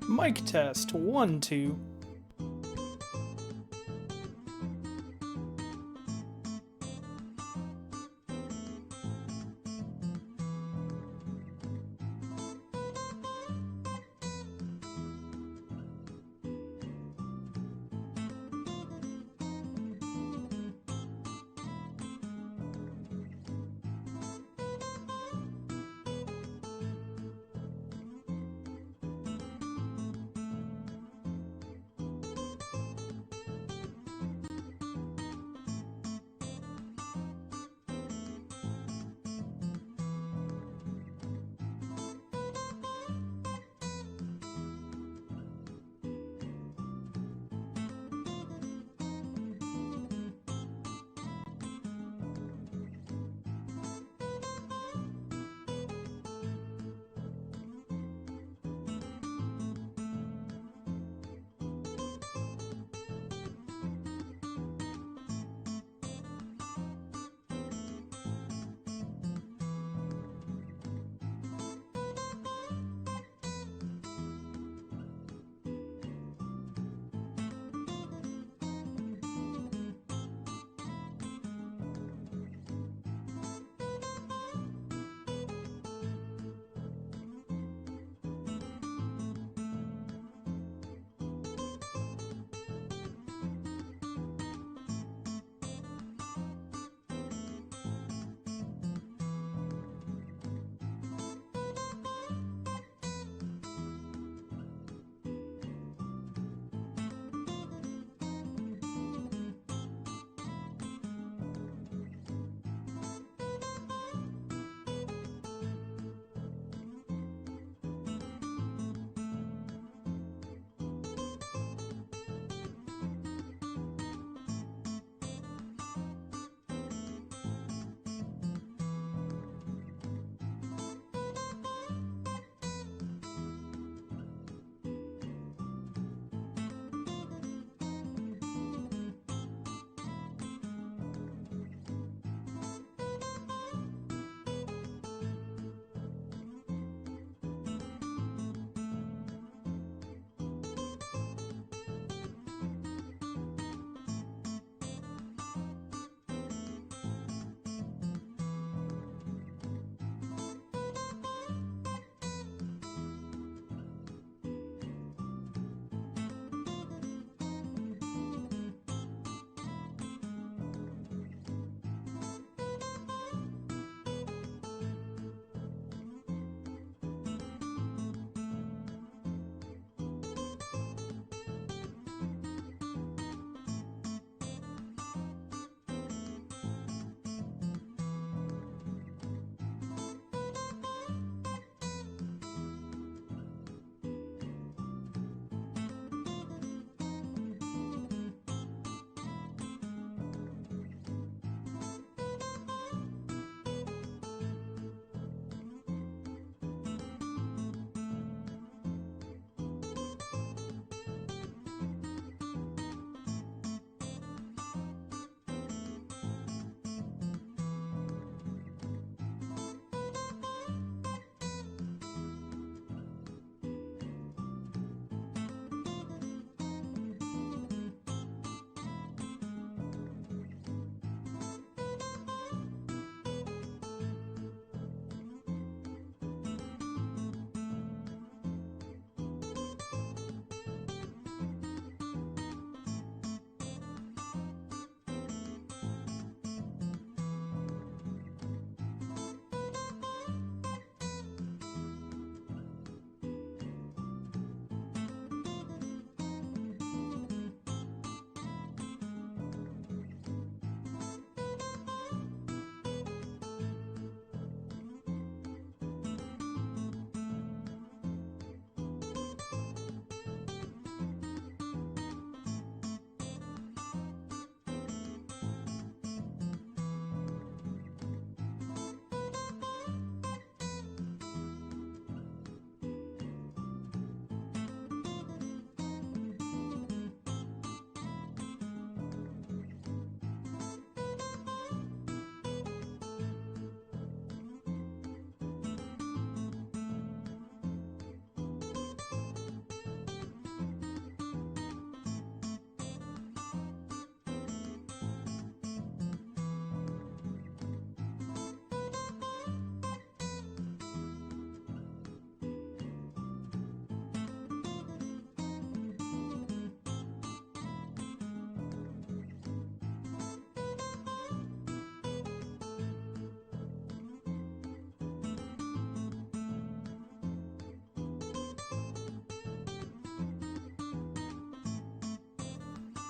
Mic test 1 2.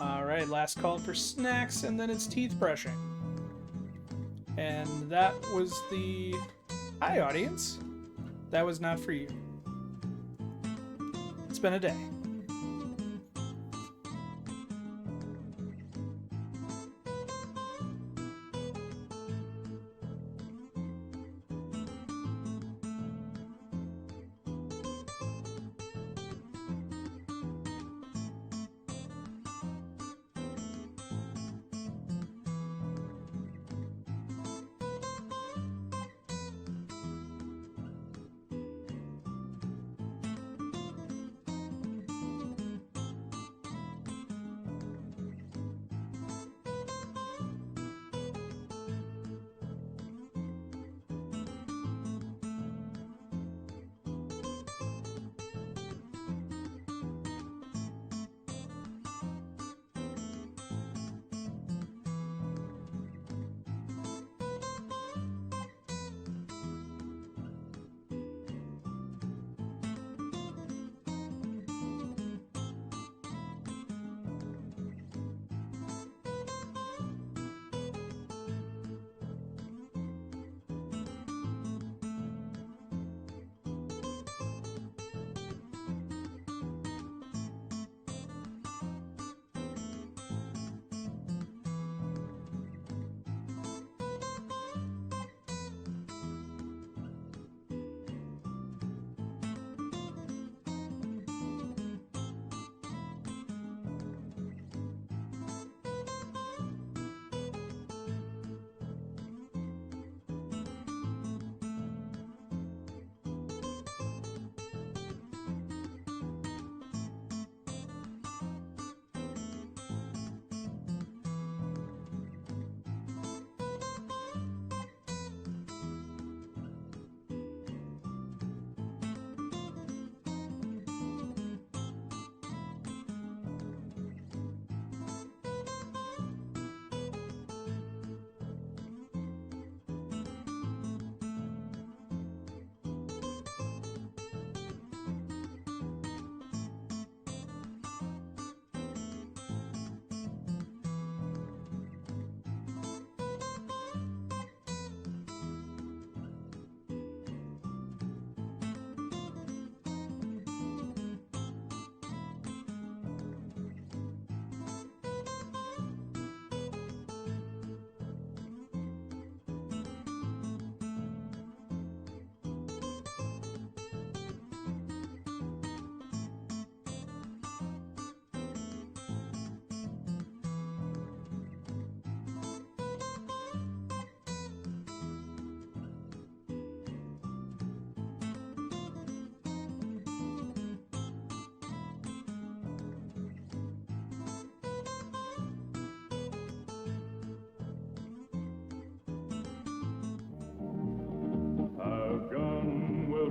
Alright, last call for snacks, and then it's teeth brushing. And that was the... Hi, audience. That was not for you. It's been a day.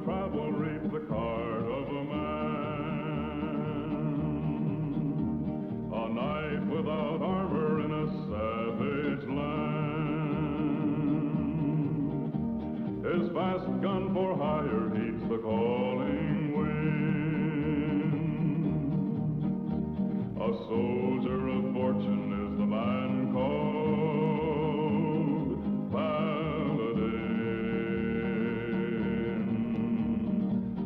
Travel reads the card of a man, a knight without armor in a savage land. His fast gun for hire heeds the calling wind. A soldier of fortune is the man called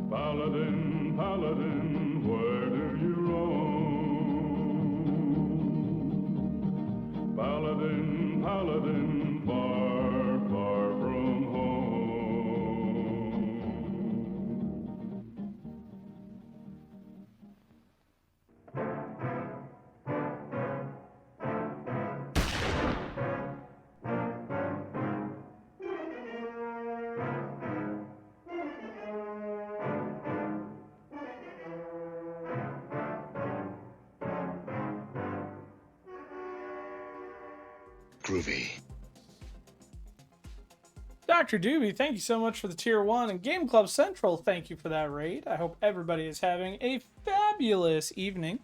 Paladin, Paladin, where do you roam? Paladin, Paladin, far, far from home. Groovy. Dr. Doobie, thank you so much for the tier 1, and Game Club Central, thank you for that raid. I hope everybody is having a fabulous evening.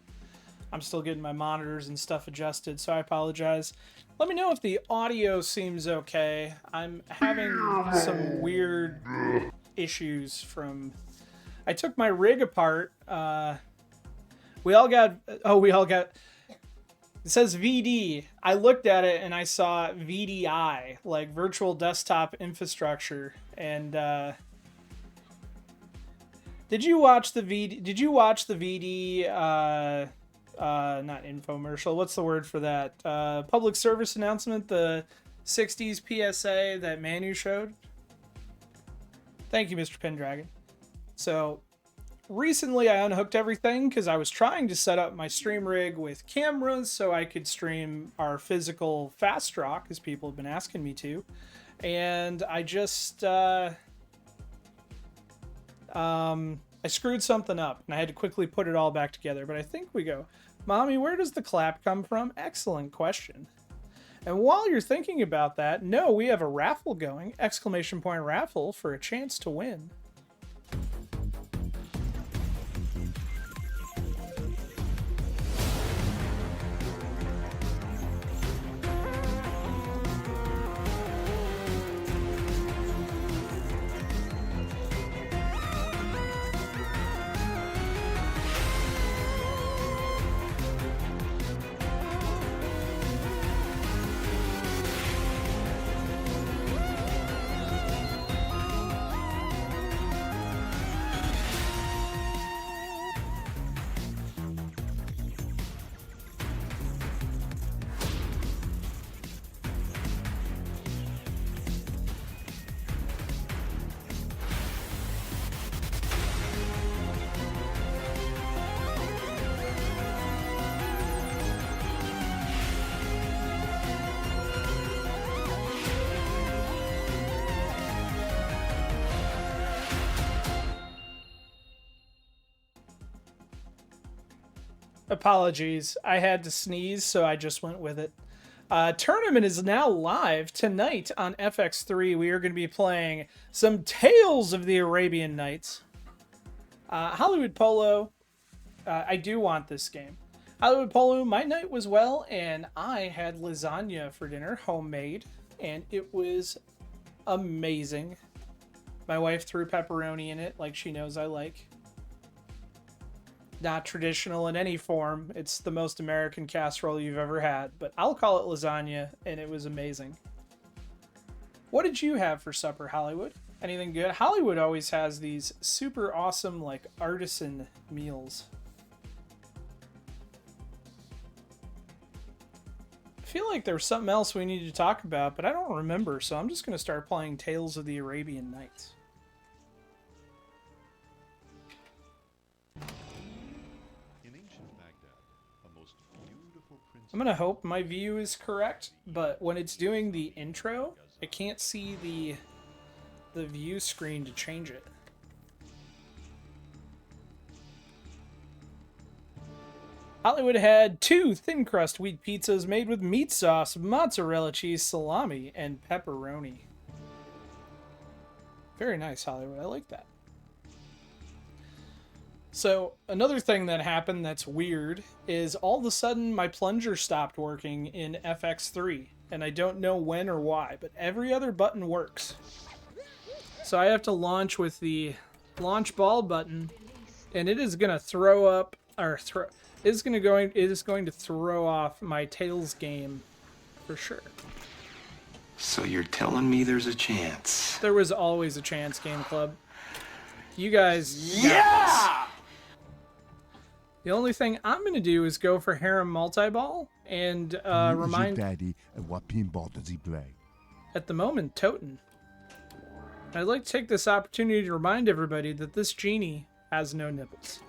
I'm still getting my monitors and stuff adjusted, so I apologize. Let me know if the audio seems okay. I'm having some weird issues from... I took my rig apart. We all got... It says VD. I looked at it and I saw VDI, like virtual desktop infrastructure. And did you watch the VD? Did you watch the VD? Not infomercial. What's the word for that? Public service announcement. The '60s PSA that Manu showed. Thank you, Mr. Pendragon. So recently I unhooked everything because I was trying to set up my stream rig with cameras so I could stream our physical fast draw because people have been asking me to. And I just I screwed something up and I had to quickly put it all back together. But I think we go. Mommy, where does the clap come from? Excellent question. And while you're thinking about that, no, we have a raffle going. Exclamation point raffle for a chance to win. Apologies, I had to sneeze, so I just went with it. Tournament is now live tonight on FX3. We are going to be playing some Tales of the Arabian Nights. Hollywood Polo, I do want this game. Hollywood Polo, my night was well, and I had lasagna for dinner, homemade, and it was amazing. My wife threw pepperoni in it, like she knows I like. Not traditional in any form. It's the most American casserole you've ever had, but I'll call it lasagna, and it was amazing. What did you have for supper, Hollywood? Anything good? Hollywood always has these super awesome, like, artisan meals. I feel like there was something else we needed to talk about, but I don't remember, so I'm just going to start playing Tales of the Arabian Nights. I'm gonna hope my view is correct, but when it's doing the intro, I can't see the view screen to change it. Hollywood had 2 thin crust wheat pizzas made with meat sauce, mozzarella cheese, salami, and pepperoni. Very nice, Hollywood. I like that. So, another thing that happened that's weird is all of a sudden my plunger stopped working in FX3. And I don't know when or why, but every other button works. So I have to launch with the launch ball button, and it is going to throw up, or it is going to throw off my Tails game for sure. So you're telling me there's a chance? There was always a chance, Game Club. You guys got this. The only thing I'm going to do is go for Harem Multi-Ball and remind... Daddy, and what pinball does he play? At the moment, Totan. I'd like to take this opportunity to remind everybody that this genie has no nipples.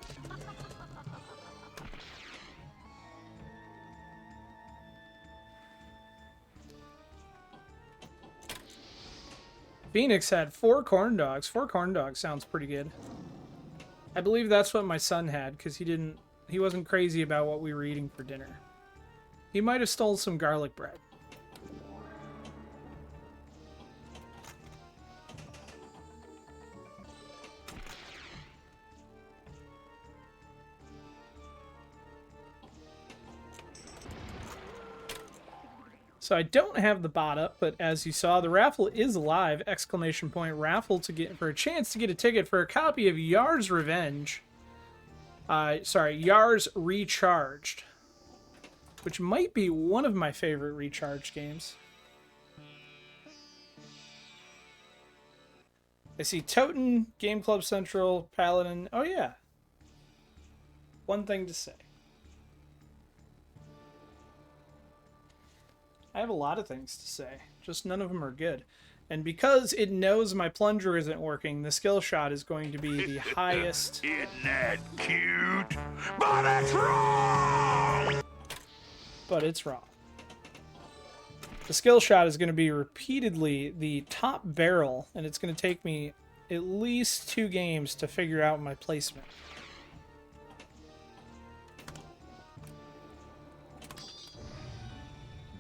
Phoenix had 4 corn dogs. 4 corn dogs sounds pretty good. I believe that's what my son had, because he wasn't crazy about what we were eating for dinner. He might have stole some garlic bread. So I don't have the bot up, but as you saw, the raffle is live! Exclamation point raffle to get for a chance to get a ticket for a copy of Yar's Revenge. Yar's Recharged. which might be one of my favorite recharge games. I see Totan, Game Club Central, Paladin. Oh yeah. One thing to say. I have a lot of things to say, just none of them are good. And because it knows my plunger isn't working, the skill shot is going to be the highest. Isn't that cute? But it's wrong! But it's wrong. The skill shot is going to be repeatedly the top barrel, and it's going to take me at least 2 games to figure out my placement.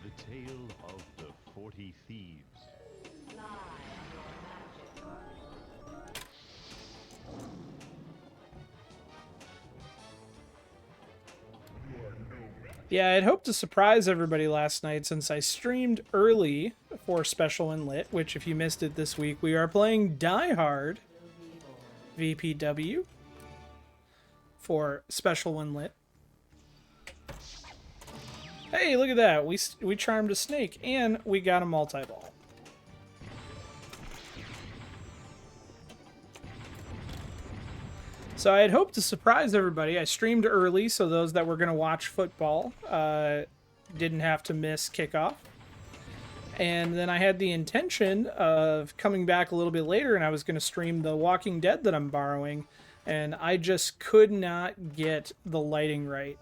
The Tale of the 40 Thieves. Yeah, I'd hoped to surprise everybody last night since I streamed early for Special and Lit, which if you missed it this week, we are playing Die Hard VPW for Special and Lit. Hey, look at that. We charmed a snake and we got a multi-ball. So I had hoped to surprise everybody. I streamed early, so those that were going to watch football didn't have to miss kickoff. And then I had the intention of coming back a little bit later, and I was going to stream The Walking Dead that I'm borrowing, and I just could not get the lighting right.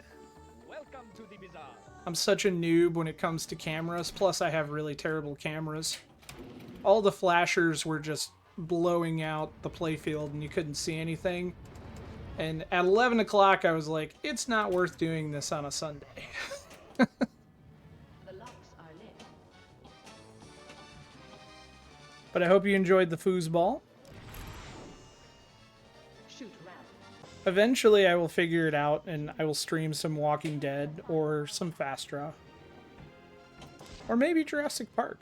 Welcome to the bazaar. I'm such a noob when it comes to cameras, plus I have really terrible cameras. All the flashers were just blowing out the playfield, and you couldn't see anything. And at 11 o'clock, I was like, it's not worth doing this on a Sunday. The locks are lit. But I hope you enjoyed the foosball. Shoot round. Eventually, I will figure it out, and I will stream some Walking Dead or some Fast Draw. Or maybe Jurassic Park.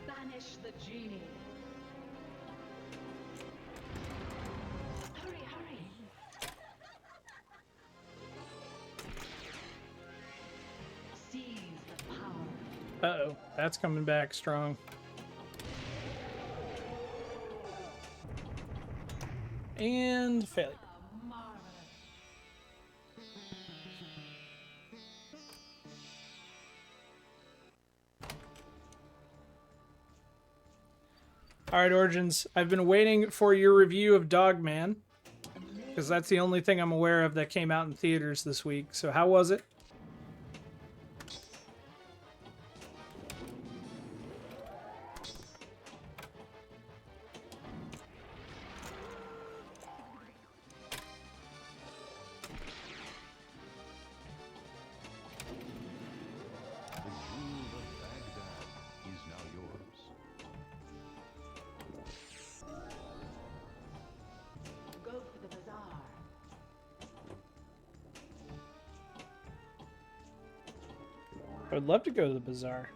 Banish the genie. Hurry, hurry. Seize the power. Uh-oh, that's coming back strong. And failure. Marvelous. Alright, Origins, I've been waiting for your review of Dogman, because that's the only thing I'm aware of that came out in theaters this week. So how was it? The jewel of Baghdad is now yours. Go for the bazaar. I would love to go to the bazaar.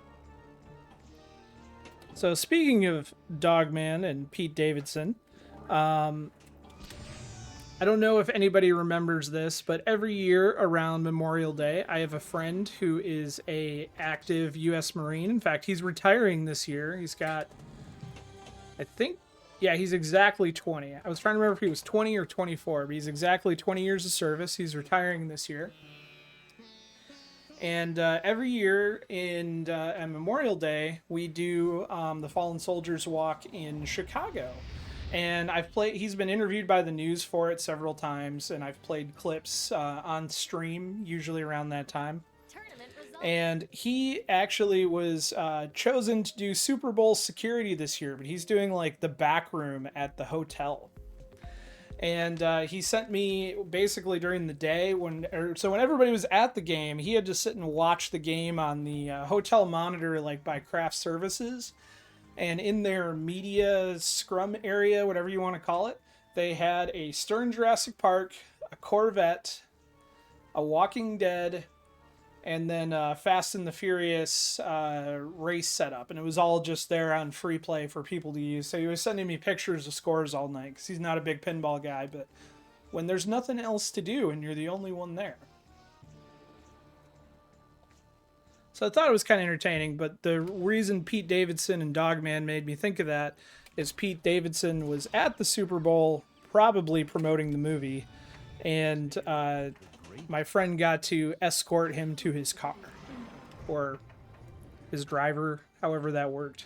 So speaking of Dogman and Pete Davidson, I don't know if anybody remembers this, but every year around Memorial Day, I have a friend who is a active U.S. Marine. In fact, he's retiring this year. He's got, I think, yeah, he's exactly 20. I was trying to remember if he was 20 or 24, but he's exactly 20 years of service. He's retiring this year. And every year on Memorial Day, we do the Fallen Soldiers Walk in Chicago. And he's been interviewed by the news for it several times, and I've played clips on stream, usually around that time. And he actually was chosen to do Super Bowl security this year, but he's doing like the back room at the hotel. And he sent me basically during the day when everybody was at the game, he had to sit and watch the game on the hotel monitor, like by craft services. And in their media scrum area, whatever you want to call it, they had a Stern Jurassic Park, a Corvette, a Walking Dead, and then Fast and the Furious race setup. And it was all just there on free play for people to use. So he was sending me pictures of scores all night because he's not a big pinball guy, but when there's nothing else to do and you're the only one there. So I thought it was kind of entertaining, but the reason Pete Davidson and Dogman made me think of that is Pete Davidson was at the Super Bowl probably promoting the movie, and my friend got to escort him to his car, or his driver, however that worked.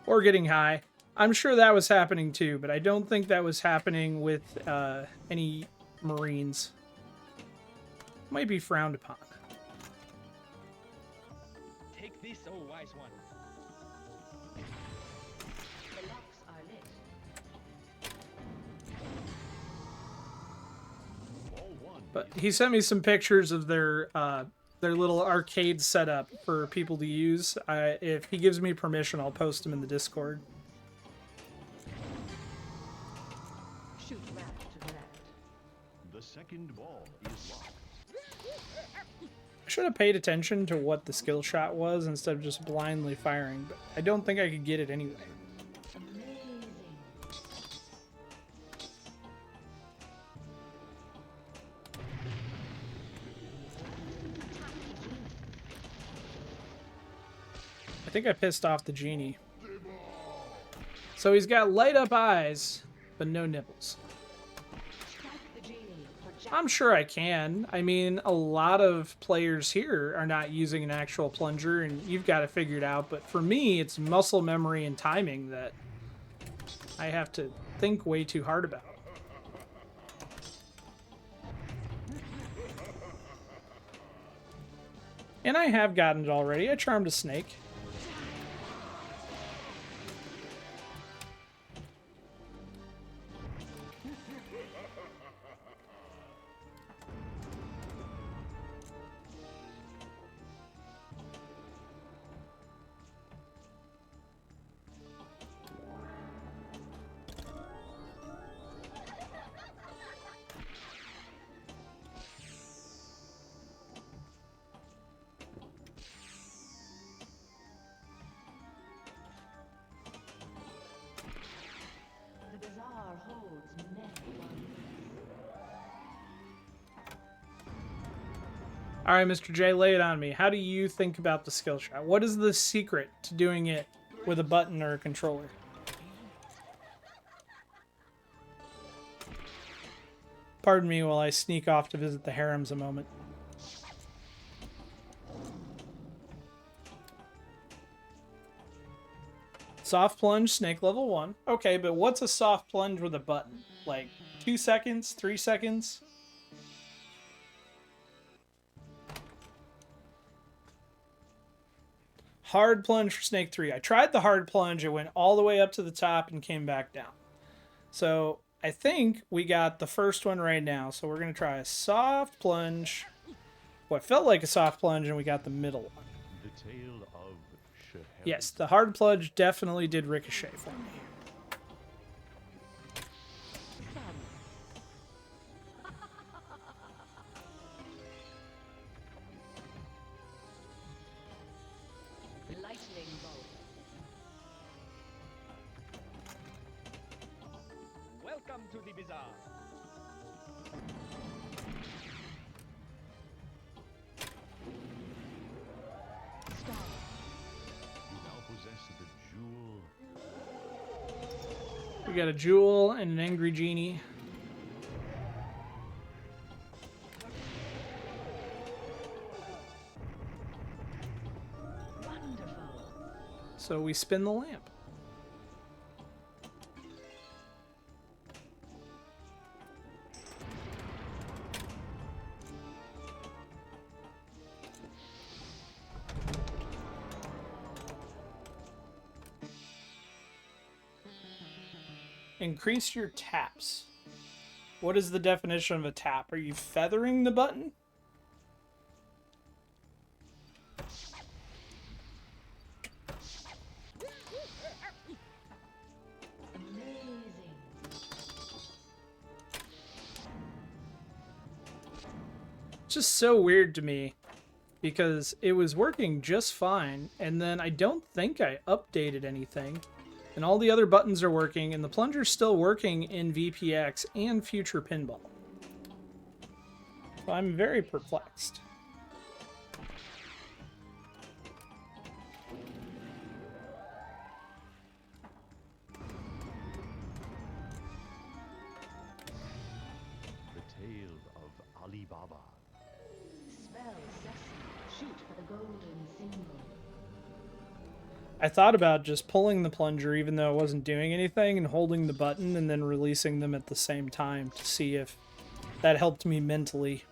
Or getting high. I'm sure that was happening too, but I don't think that was happening with any Marines. Might be frowned upon. Take this, oh wise one. The locks are lit. But he sent me some pictures of their little arcade setup for people to use. If he gives me permission, I'll post them in the Discord. Shoot left to the left. The second ball is locked. I should have paid attention to what the skill shot was instead of just blindly firing, but I don't think I could get it anyway. Amazing. I think I pissed off the genie. So he's got light up eyes, but no nipples. Strike the genie for jack. I'm sure I can. I mean, a lot of players here are not using an actual plunger, and you've got to figure it out. But for me, it's muscle memory and timing that I have to think way too hard about. And I have gotten it already. I charmed a snake. The bazaar holds many wonders. All right, Mr. J, lay it on me. How do you think about the skill shot? What is the secret to doing it with a button or a controller? Pardon me while I sneak off to visit the harems a moment. Soft plunge, snake level 1. Okay, but what's a soft plunge with a button? Like 2 seconds, 3 seconds? Hard plunge for snake 3. I tried the hard plunge. It went all the way up to the top and came back down. So I think we got the first one right now. So we're going to try a soft plunge. What felt like a soft plunge, and we got the middle one. The tale of Shahar. Yes, the hard plunge definitely did ricochet for me. Lightning bolt. Welcome to the bazaar. Star. You now possess the jewel. We got a jewel and an angry genie. Wonderful. So we spin the lamp. Increase your taps. What is the definition of a tap? Are you feathering the button? Amazing. It's just so weird to me because it was working just fine, and then I don't think I updated anything. And all the other buttons are working, and the plunger's still working in VPX and Future Pinball. So I'm very perplexed. The tale of Ali Baba. Spell Sesame. Shoot for the golden symbol. I thought about just pulling the plunger even though it wasn't doing anything and holding the button and then releasing them at the same time to see if that helped me mentally.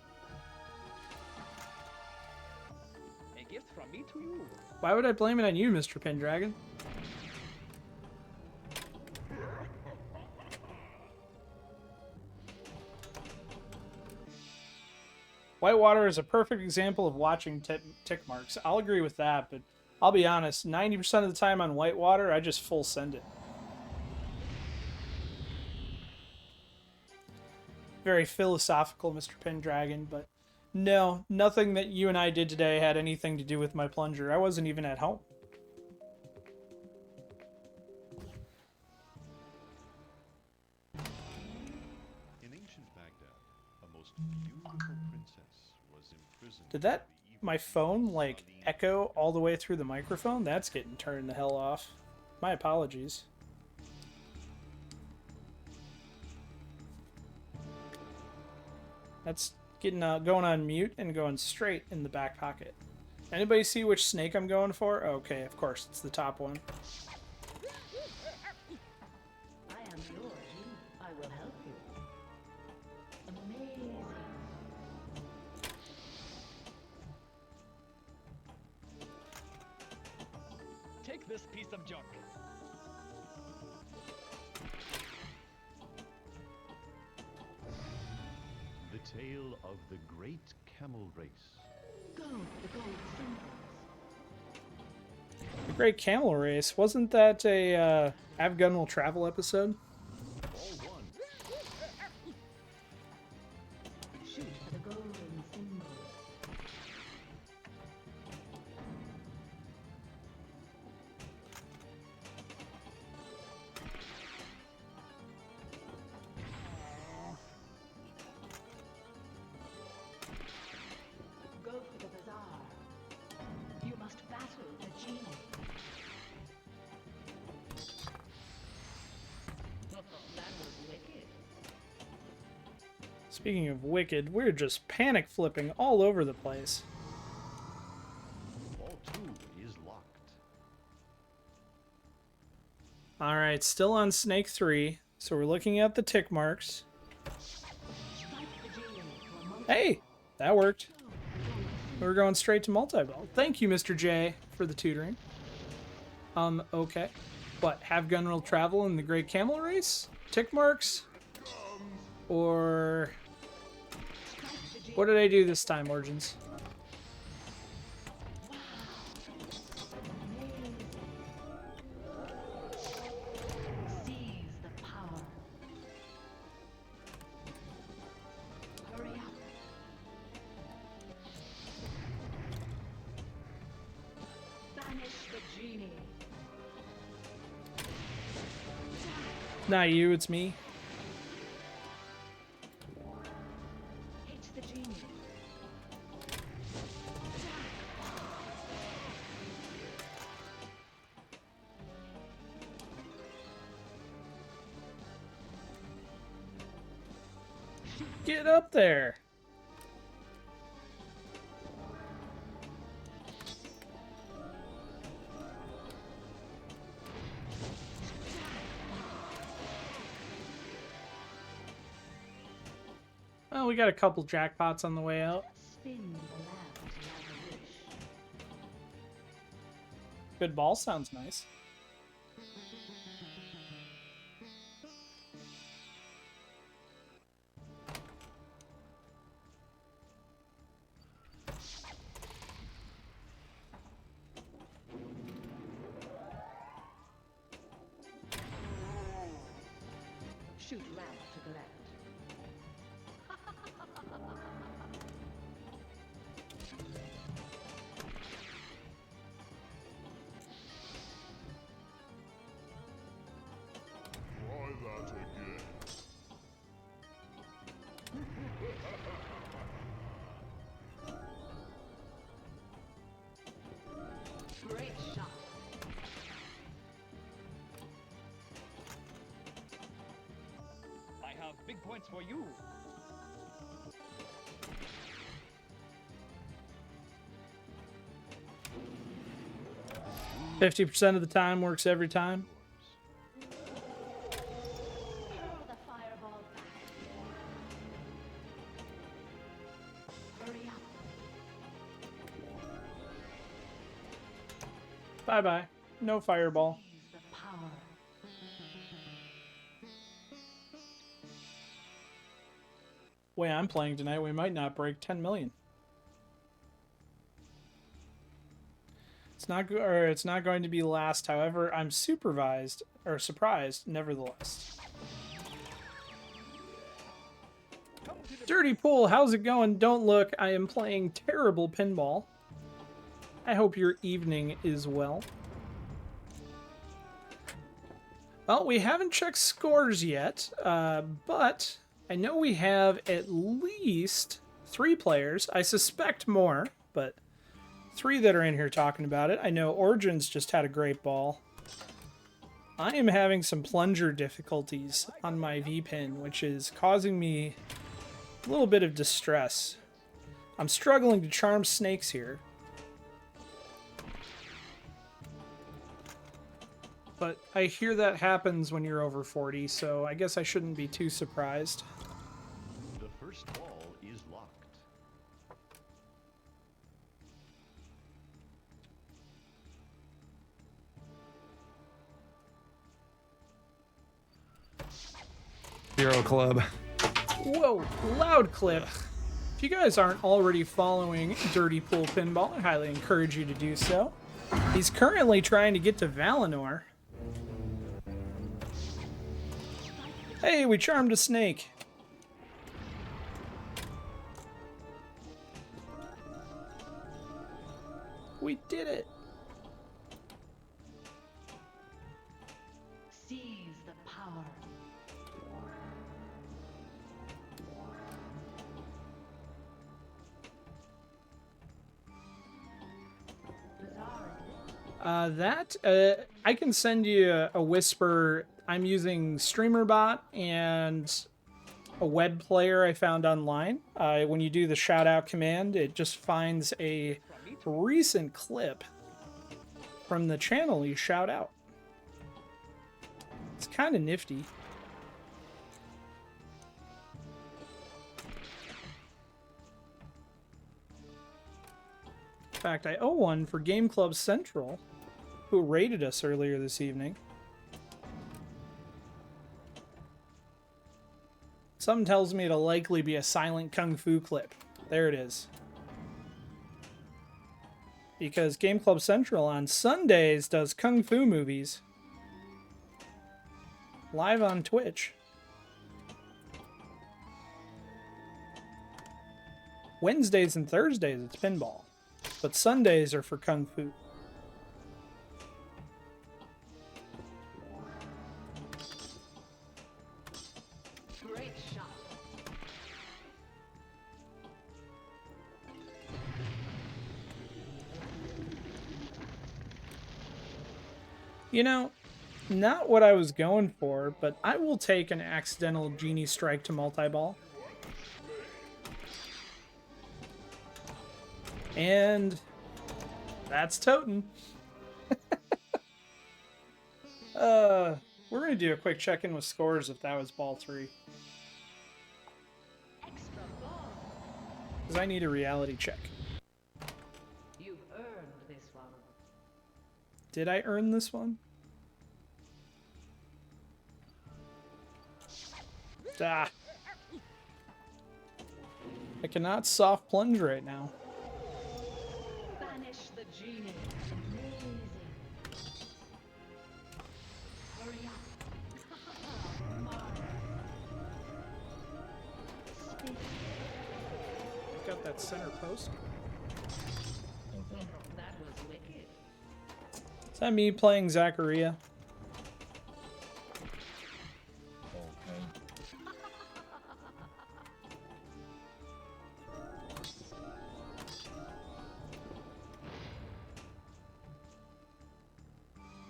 A gift from me to you. Why would I blame it on you, Mr. Pendragon? Whitewater is a perfect example of watching tick marks. I'll agree with that, but I'll be honest, 90% of the time on Whitewater, I just full send it. Very philosophical, Mr. Pendragon, but no, nothing that you and I did today had anything to do with my plunger. I wasn't even at home. In ancient Baghdad, a most beautiful princess was imprisoned. Did that, my phone, like, echo all the way through the microphone? That's getting turned the hell off. My apologies. That's getting going on mute and going straight in the back pocket. Anybody see which snake I'm going for? Okay, of course, it's the top one. I am your genie. I will help you. Amazing. Take this piece of junk. The tale of the great camel race. Go for the gold symbols. The Great Camel Race. Wasn't that a Have Gun Will Travel episode? All one. Shoot for the golden symbol. Go for the bazaar. You must battle the genie. That was wicked. Speaking of wicked, we're just panic flipping all over the place. Ball 2 is locked. Alright, still on Snake 3. So we're looking at the tick marks. Strike the genie for a moment. Hey, that worked. We're going straight to multi-ball. Thank you, Mr. J, for the tutoring. Okay. What, Have Gun Will Travel in the Great Camel Race? Tick marks? Or... what did I do this time, Origins? Seize the power. Hurry up. Banish the genie. Not you, it's me. Hit the genie. Get up there. Well, we got a couple jackpots on the way out. Spin the lamp like a wish. Good ball sounds nice. Shoot lamp to collect. Great shot. I have big points for you. 50% of the time works every time. Hurl the fireball back. Hurry up. Bye-bye. No fireball. Use the power. Way I'm playing tonight, we might not break 10 million. It's not going to be last. However, I'm surprised nevertheless. Dirty Pool, how's it going? Don't look, I am playing terrible pinball. I hope your evening is well. Well, we haven't checked scores yet, but I know we have at least 3 players. I suspect more, but 3 that are in here talking about it. I know Origins just had a great ball. I am having some plunger difficulties on my V-pin, which is causing me a little bit of distress. I'm struggling to charm snakes here. But I hear that happens when you're over 40, so I guess I shouldn't be too surprised. The first ball is locked. Zero Club. Whoa, loud clip. If you guys aren't already following Dirty Pool Pinball, I highly encourage you to do so. He's currently trying to get to Valinor. Hey, we charmed a snake. We did it. Seize the power. I can send you a whisper. I'm using StreamerBot and a web player I found online. When you do the shout out command, it just finds a recent clip from the channel you shout out. It's kind of nifty. In fact, I owe one for Game Club Central, who raided us earlier this evening. Something tells me it'll likely be a silent kung fu clip. There it is. Because Game Club Central on Sundays does kung fu movies. Live on Twitch. Wednesdays and Thursdays it's pinball. But Sundays are for kung fu. Great shot. You know, not what I was going for, but I will take an accidental genie strike to multi-ball. And that's TOTAN. We're going to do a quick check-in with scores if that was ball 3. Extra ball. Because I need a reality check. You've earned this one. Did I earn this one? Ah. I cannot soft plunge right now. Banish the genie. Amazing. Hurry up. Speak. Got that center post. That was wicked. Is that me playing Zacharia?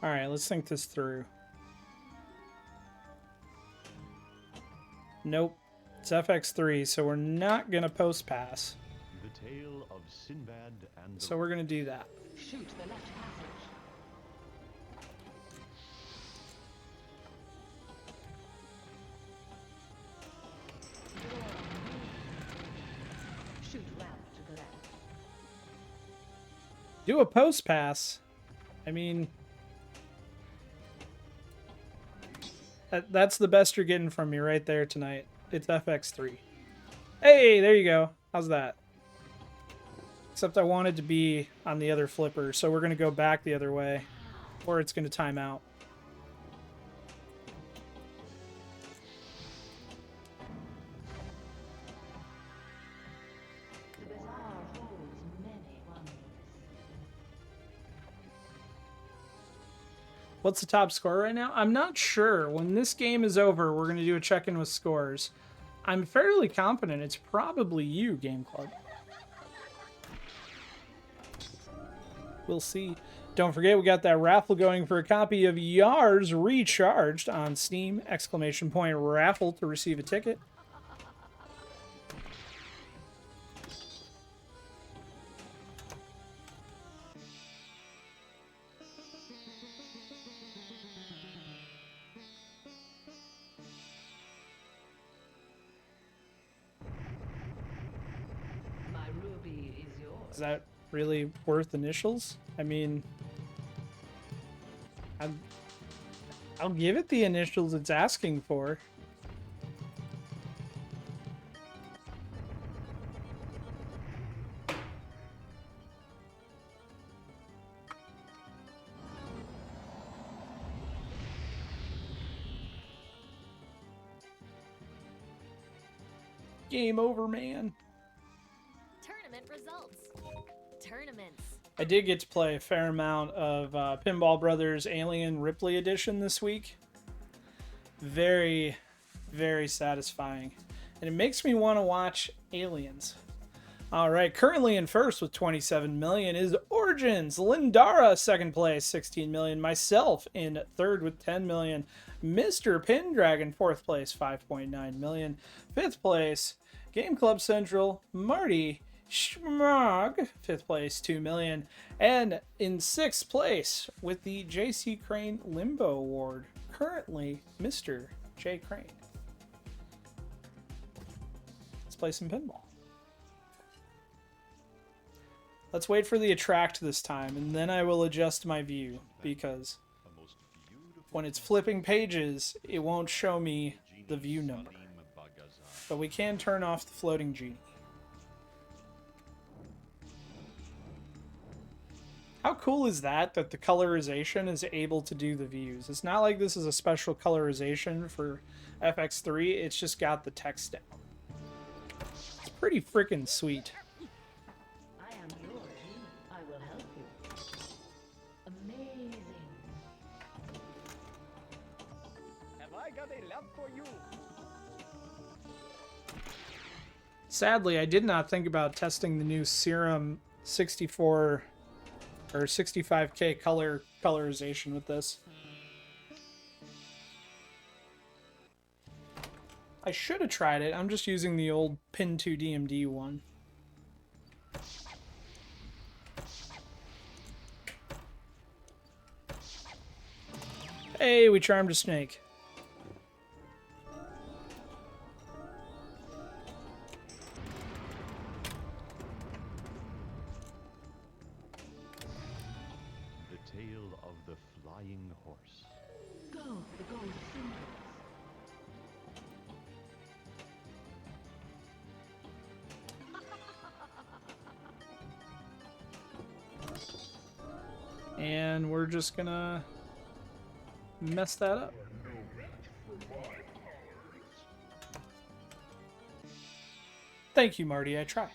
All right, let's think this through. Nope. It's FX3, so we're not going to post pass. The tale of Sinbad and So we're going to do that. Shoot the left passage. Shoot ramp to the left. Do a post pass. I mean, that's the best you're getting from me right there tonight. It's FX3. Hey, there you go. How's that? Except I wanted to be on the other flipper, so we're going to go back the other way, or it's going to time out. The bazaar holds many wonders. What's the top score right now? I'm not sure. When this game is over, we're going to do a check-in with scores. I'm fairly confident it's probably you, Game Club. We'll see. Don't forget, we got that raffle going for a copy of Yars Recharged on Steam! !Raffle to receive a ticket. My ruby is yours. Is that really worth initials? I mean, I'll give it the initials it's asking for. Game over, man. Tournament results. Tournaments. I did get to play a fair amount of Pinball Brothers Alien Ripley Edition this week. Very, very satisfying. And it makes me want to watch Aliens. All right, currently in first with 27 million is Origins. Lindara, second place, 16 million. Myself in third with 10 million. Mr. Pendragon, fourth place, 5.9 million. Fifth place, Game Club Central, Marty Schmog, fifth place, 2 million. And in sixth place with the J.C. Crane Limbo Award, currently Mr. J. Crane. Let's play some pinball. Let's wait for the attract this time, and then I will adjust my view, because when it's flipping pages, it won't show me the view number. But we can turn off the floating genie. How cool is that the colorization is able to do the views? It's not like this is a special colorization for FX3, it's just got the text down. It's pretty freaking sweet. I am your genie. I will help you. Amazing. Have I got a lamp for you? Sadly, I did not think about testing the new Serum 64 or 65K colorization with this. I should have tried it. I'm just using the old Pin 2 DMD one. Hey, we charmed a snake. The tale of the flying horse. Go for the gold symbols. And we're just gonna mess that up. Thank you, Marty. I try.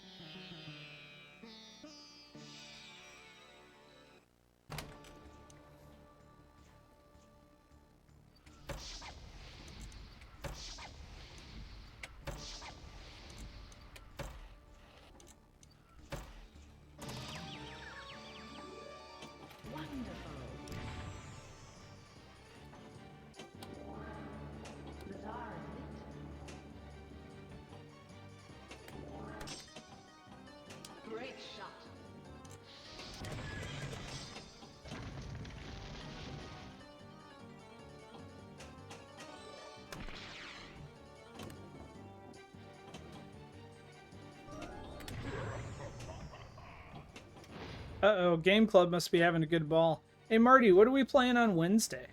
Uh-oh, Game Club must be having a good ball. Hey, Marty, what are we playing on Wednesday?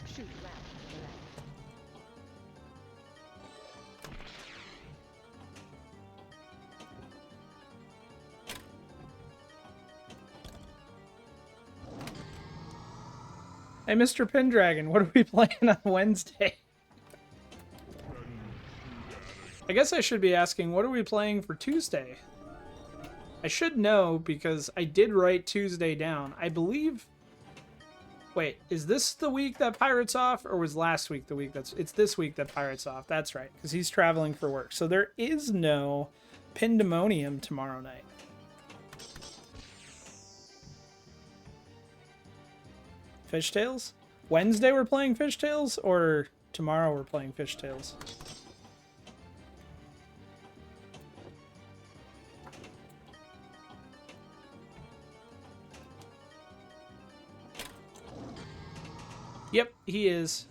Shoot round to the left. Hey, Mr. Pendragon, what are we playing on Wednesday? I guess I should be asking, what are we playing for Tuesday? I should know because I did write Tuesday down. I believe... Wait, is this the week that Pirate's off, or was last week the week that's... It's this week that Pirate's off. That's right, because he's traveling for work. So there is no Pandemonium tomorrow night. Fishtails? Wednesday we're playing Fishtails, or tomorrow we're playing Fishtails? Yep, he is.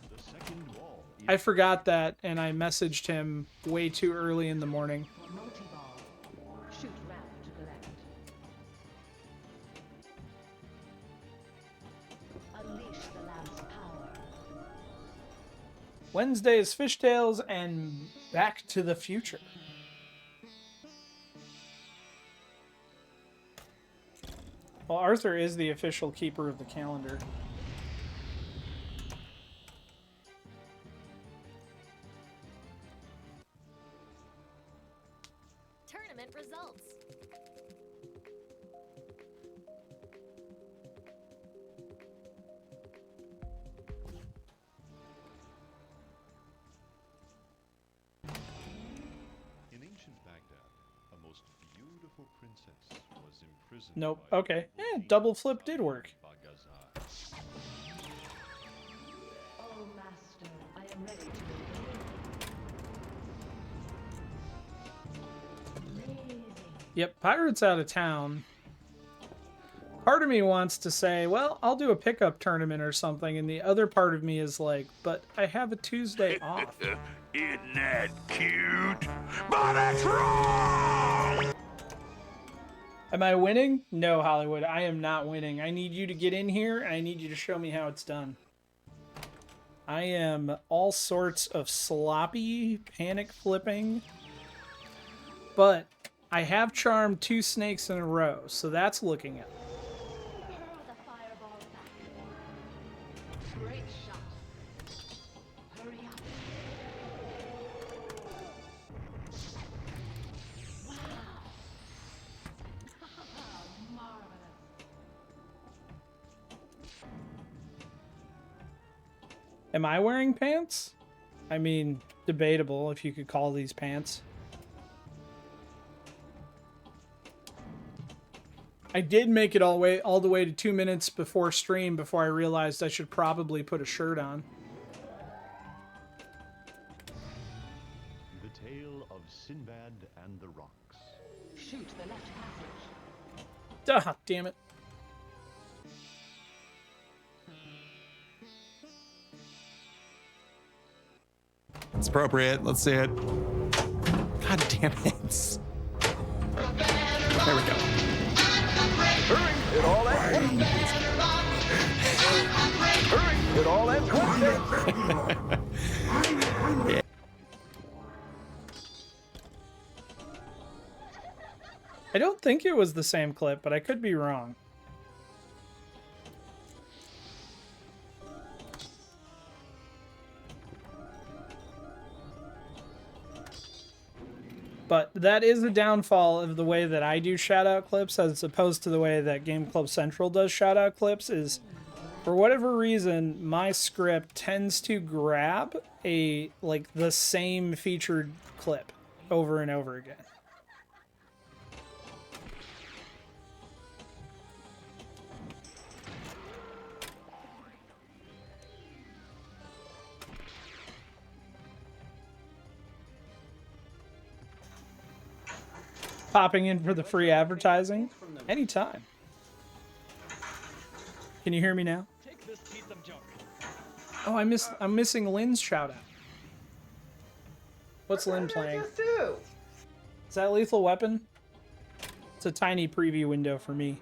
I forgot that, and I messaged him way too early in the morning. For multi-ball. Shoot round to the left. Unleash the lamp's power. Wednesday is Fishtails and Back to the Future. Well, Arthur is the official keeper of the calendar. Tournament results. In ancient Baghdad, a most beautiful princess was imprisoned. Nope. by Okay. the Double flip did work. Banzai. Oh, master, I am ready to obey. Amazing. Yep, Pirate's out of town. Part of me wants to say, well, I'll do a pickup tournament or something, and the other part of me is like, but I have a Tuesday off. Isn't that cute? But it's wrong! Am I winning? No, Hollywood, I am not winning. I need you to get in here, and I need you to show me how it's done. I am all sorts of sloppy, panic flipping, but I have charmed 2 snakes in a row, so that's looking up. Hurl the fireball back. Great shot. Hurry up. Wow. Marvelous. Am I wearing pants? I mean, debatable if you could call these pants. I did make it all the way to 2 minutes before stream before I realized I should probably put a shirt on. The tale of Sinbad and the Rocks. Shoot the left passage. Ah, damn it. It's appropriate. Let's see it. God damn it. There we go. Hurry, it all ends one day. Hurry, it all ends one day. I don't think it was the same clip, but I could be wrong. But that is a downfall of the way that I do shout-out clips as opposed to the way that Game Club Central does shout-out clips is, for whatever reason, my script tends to grab the same featured clip over and over again. Popping in for the free advertising anytime. Can you hear me now? Take this piece of junk. Oh, I'm missing Lynn's shout out. What's Lynn playing? Is that Lethal Weapon? It's a tiny preview window for me.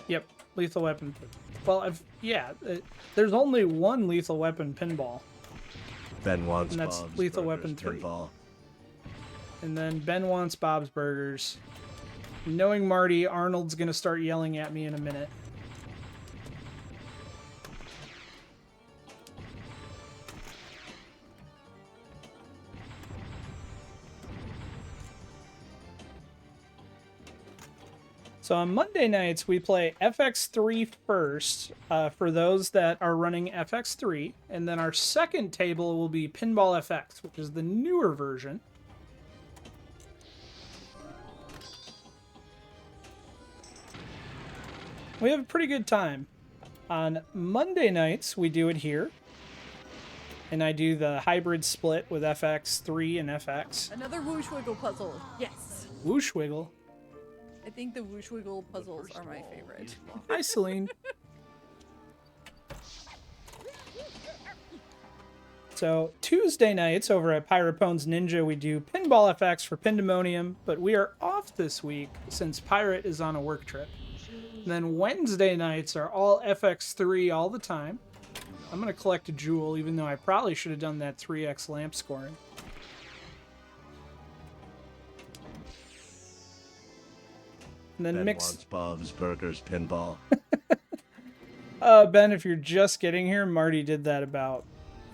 Yep, Lethal Weapon. Well, there's only one Lethal Weapon pinball. Ben wants And that's Bob's Lethal Burgers Weapon 3. Pinball. And then Ben wants Bob's Burgers. Knowing Marty, Arnold's gonna start yelling at me in a minute. So on Monday nights, we play FX3 first, for those that are running FX3. And then our second table will be Pinball FX, which is the newer version. We have a pretty good time. On Monday nights, we do it here. And I do the hybrid split with FX3 and FX. Another Whoosh Wiggle puzzle. Yes. Whoosh Wiggle. I think the Whoosh Wiggle puzzles are my favorite. Hi, Celine. So Tuesday nights over at Pyropone's Ninja, we do Pinball FX for Pindemonium, but we are off this week since Pirate is on a work trip. And then Wednesday nights are all FX3 all the time. I'm going to collect a jewel, even though I probably should have done that 3x lamp scoring. And then Ben mix. wants Bob's Burgers Pinball. Ben, if you're just getting here, Marty did that about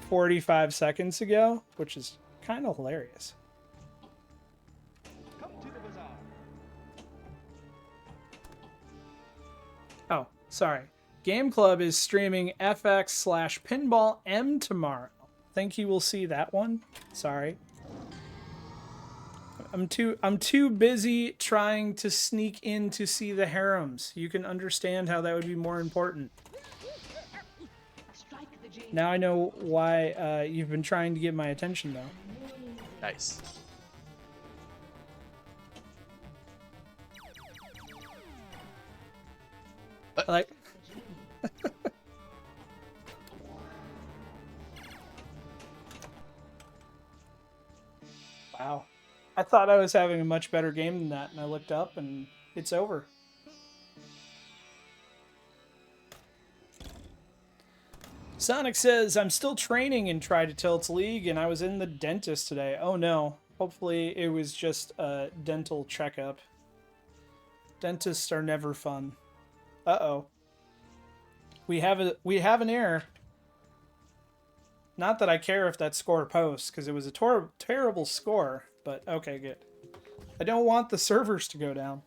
45 seconds ago, which is kind of hilarious. Come to the bazaar. Oh, sorry. Game Club is streaming FX/Pinball M tomorrow. Think you will see that one? Sorry. I'm too busy trying to sneak in to see the harems. You can understand how that would be more important. Now I know why you've been trying to get my attention, though. Nice. Like. Wow. I thought I was having a much better game than that, and I looked up and it's over. Sonic says, I'm still training in Try to Tilt's League, and I was in the dentist today. Oh no. Hopefully it was just a dental checkup. Dentists are never fun. Uh-oh. We have an error. Not that I care if that score posts, because it was a terrible score, but okay, good. I don't want the servers to go down.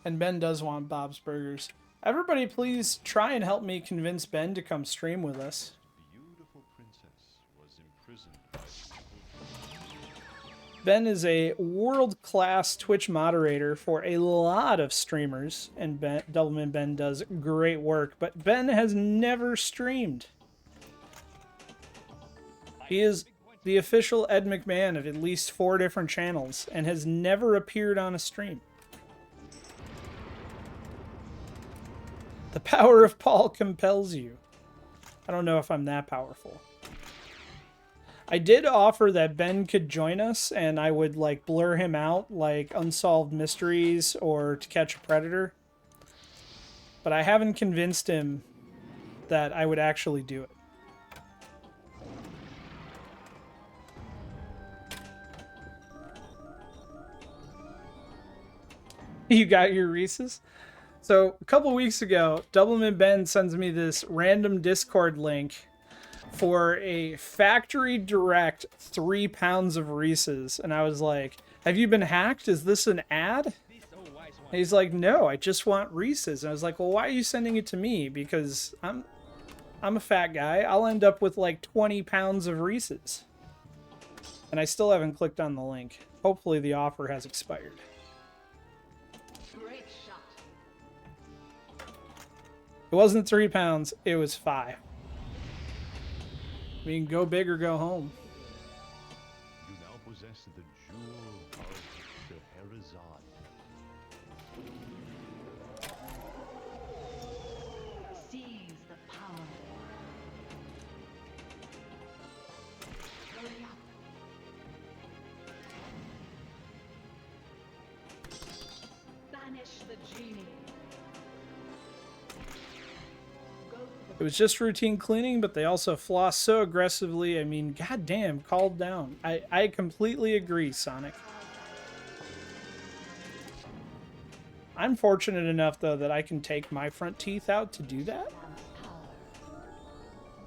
And Ben does want Bob's Burgers. Everybody please try and help me convince Ben to come stream with us. Beautiful princess was imprisoned by Ben is a world-class Twitch moderator for a lot of streamers, and Doublemint Ben does great work, but Ben has never streamed. He is the official Ed McMahon of at least 4 different channels, and has never appeared on a stream. The power of Paul compels you. I don't know if I'm that powerful. I did offer that Ben could join us and I would like blur him out like Unsolved Mysteries or To Catch a Predator. But I haven't convinced him that I would actually do it. You got your Reese's? So a couple weeks ago, Doublemint Ben sends me this random Discord link for a factory direct 3 pounds of Reese's. And I was like, have you been hacked? Is this an ad? And he's like, no, I just want Reese's. And I was like, well, why are you sending it to me? Because I'm a fat guy. I'll end up with like 20 pounds of Reese's. And I still haven't clicked on the link. Hopefully the offer has expired. It wasn't 3 pounds, it was 5. We can go big or go home. You now possess the jewel of Scheherazade. It was just routine cleaning, but they also floss so aggressively. I mean, goddamn, calm down. I completely agree, Sonic. I'm fortunate enough, though, that I can take my front teeth out to do that.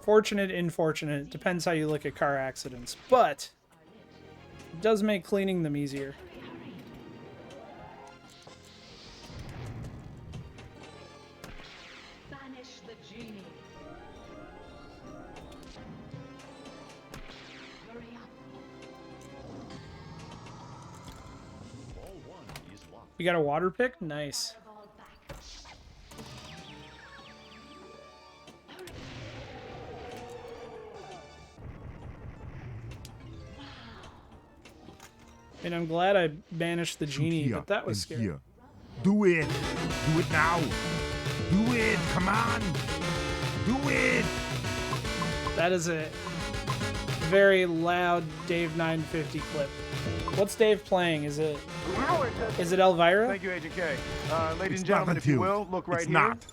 Fortunate, unfortunate, depends how you look at car accidents, but it does make cleaning them easier. You got a water pick? Nice. And I'm glad I banished the genie, but that was scary. Here. Do it. Do it now. Do it. Come on. Do it. That is a very loud Dave 950 clip. What's Dave playing? Is it Elvira? Thank you, Agent K. Ladies It's and gentlemen, not if you you. will, look right It's here. not.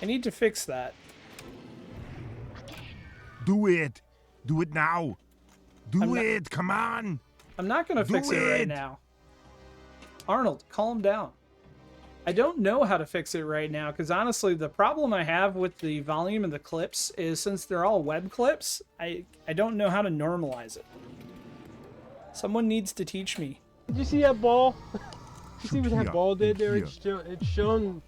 I need to fix that. Do it. Do it now. Do I'm not- it. Come on. I'm not going to Do fix it right it. now. Arnold, calm down. I don't know how to fix it right now, because honestly, the problem I have with the volume of the clips is since they're all web clips, I don't know how to normalize it. Someone needs to teach me. Did you see that ball? You see what Here that ball did there? and It's shown.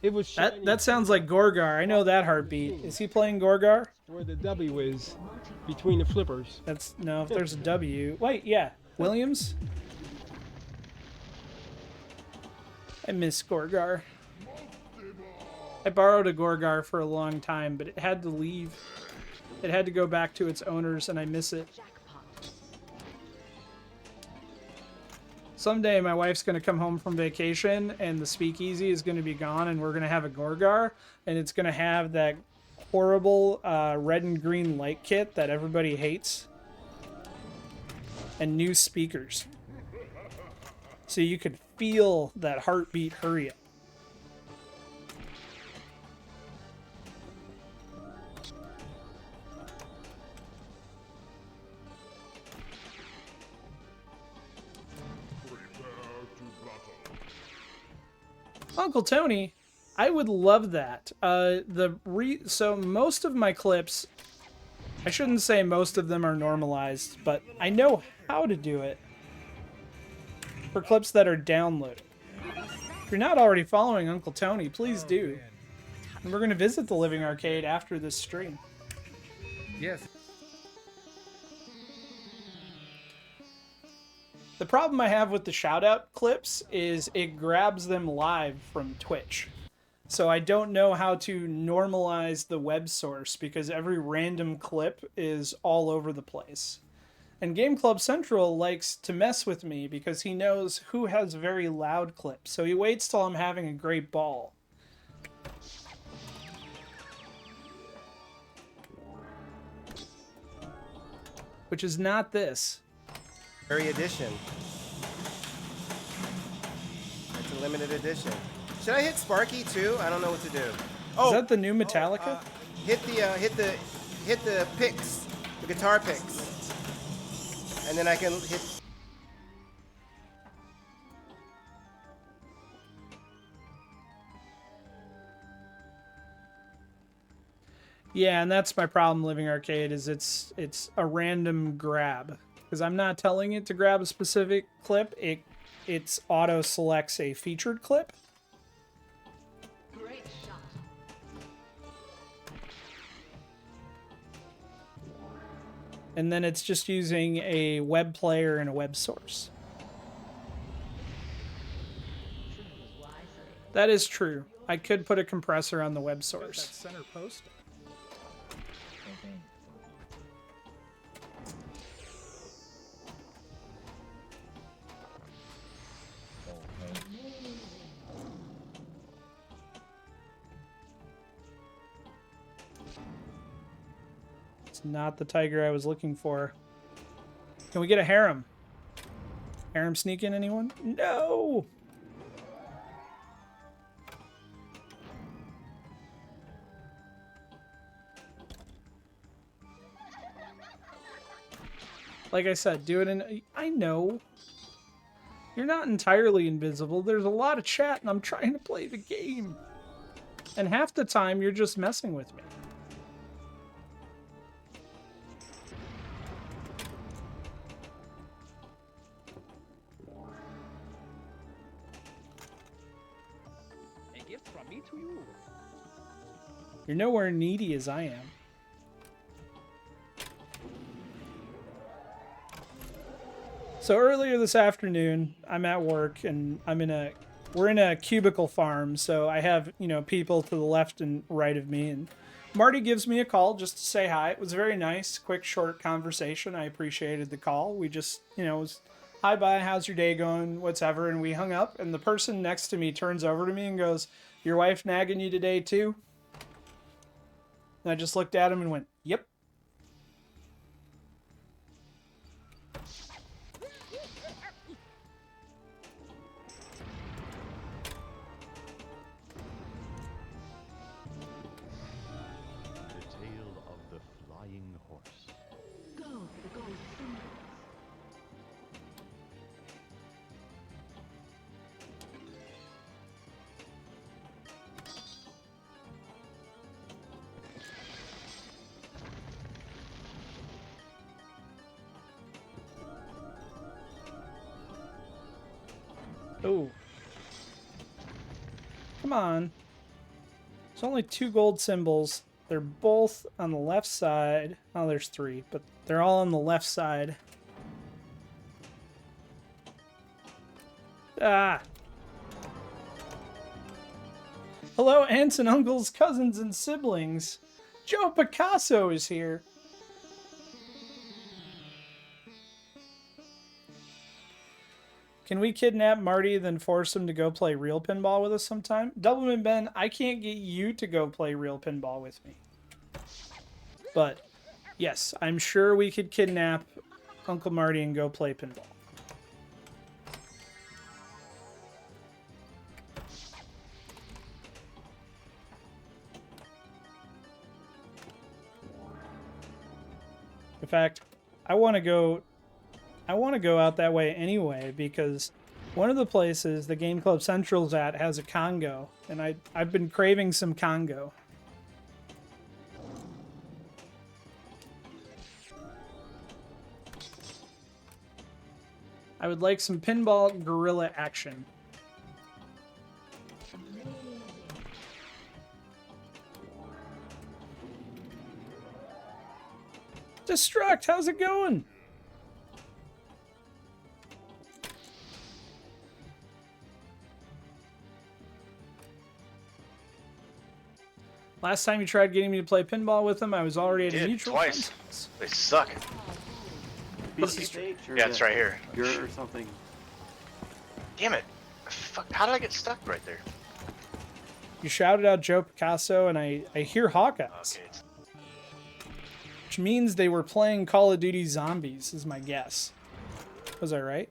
It was shiny That sounds like Gorgar. I know that heartbeat. Is he playing Gorgar? where the W is between the flippers. That's no, if there's a W. Wait, yeah. Williams? I miss Gorgar. I borrowed a Gorgar for a long time, but it had to leave. It had to go back to its owners, and I miss it. Someday my wife's going to come home from vacation, and the speakeasy is going to be gone, and we're going to have a Gorgar, and it's going to have that horrible red and green light kit that everybody hates, and new speakers. So you could feel that heartbeat hurry up. Uncle Tony, I would love that. So most of my clips, I shouldn't say most of them are normalized, but I know how to do it for clips that are downloaded. If you're not already following Uncle Tony, please do. And we're going to visit the Living Arcade after this stream. Yes. The problem I have with the shoutout clips is it grabs them live from Twitch. So I don't know how to normalize the web source because every random clip is all over the place. And Game Club Central likes to mess with me because he knows who has very loud clips. So he waits till I'm having a great ball. Which is not this. Edition. It's a limited edition. Should I hit Sparky too? I don't know what to do. Is that the new Metallica? Hit the picks, the guitar picks, and then I can hit. Yeah, and that's my problem, Living Arcade, is it's a random grab. Because I'm not telling it to grab a specific clip, it's auto selects a featured clip. Great shot. And then it's just using a web player and a web source. That is true. I could put a compressor on the web source. That center post. It's not the tiger I was looking for. Can we get a harem? Harem sneak in anyone? No! Like I said, do it in... I know. You're not entirely invisible. There's a lot of chat, and I'm trying to play the game. And half the time, you're just messing with me. A gift from me to you. You're nowhere needy as I am. So earlier this afternoon, I'm at work and we're in a cubicle farm. So I have, people to the left and right of me, and Marty gives me a call just to say hi. It was very nice, quick, short conversation. I appreciated the call. We just, was hi, bye, how's your day going, whatever. And we hung up, and the person next to me turns over to me and goes, your wife nagging you today too? And I just looked at him and went, yep. Oh. Come on. There's only 2 gold symbols. They're both on the left side. Oh, there's 3, but they're all on the left side. Ah. Hello, aunts and uncles, cousins and siblings. Joe Picasso is here. Can we kidnap Marty, then force him to go play real pinball with us sometime? Doubleman Ben, I can't get you to go play real pinball with me. But, yes, I'm sure we could kidnap Uncle Marty and go play pinball. In fact, I want to go out that way anyway, because one of the places the Game Club Central's at has a Congo, and I've been craving some Congo. I would like some pinball guerrilla action. Destruct, how's it going? Last time you tried getting me to play pinball with them, I was already at a mutual twice. friend's. They suck. Yeah, it's right here. Or something. Damn it. Fuck, how did I get stuck right there? You shouted out Joe Picasso, and I hear Hawkeyes. Okay. Which means they were playing Call of Duty Zombies, is my guess. Was I right?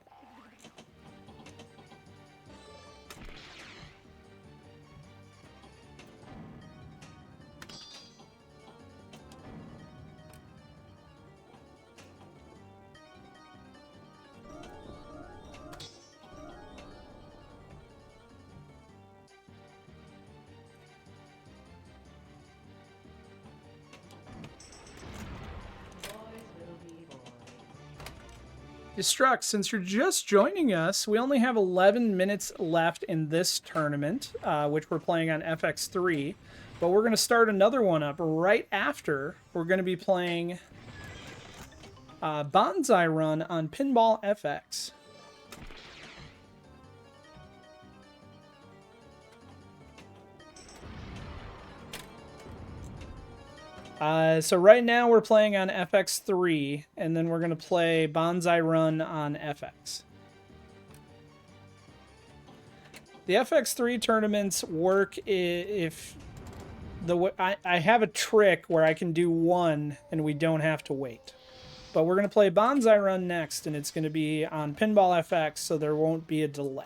Destruct, since you're just joining us, we only have 11 minutes left in this tournament, which we're playing on FX3, but we're going to start another one up right after. We're going to be playing Banzai Run on Pinball FX. So right now we're playing on FX3, and then we're going to play Banzai Run on FX. The FX3 tournaments work if I have a trick where I can do one and we don't have to wait. But we're going to play Banzai Run next, and it's going to be on Pinball FX, so there won't be a delay.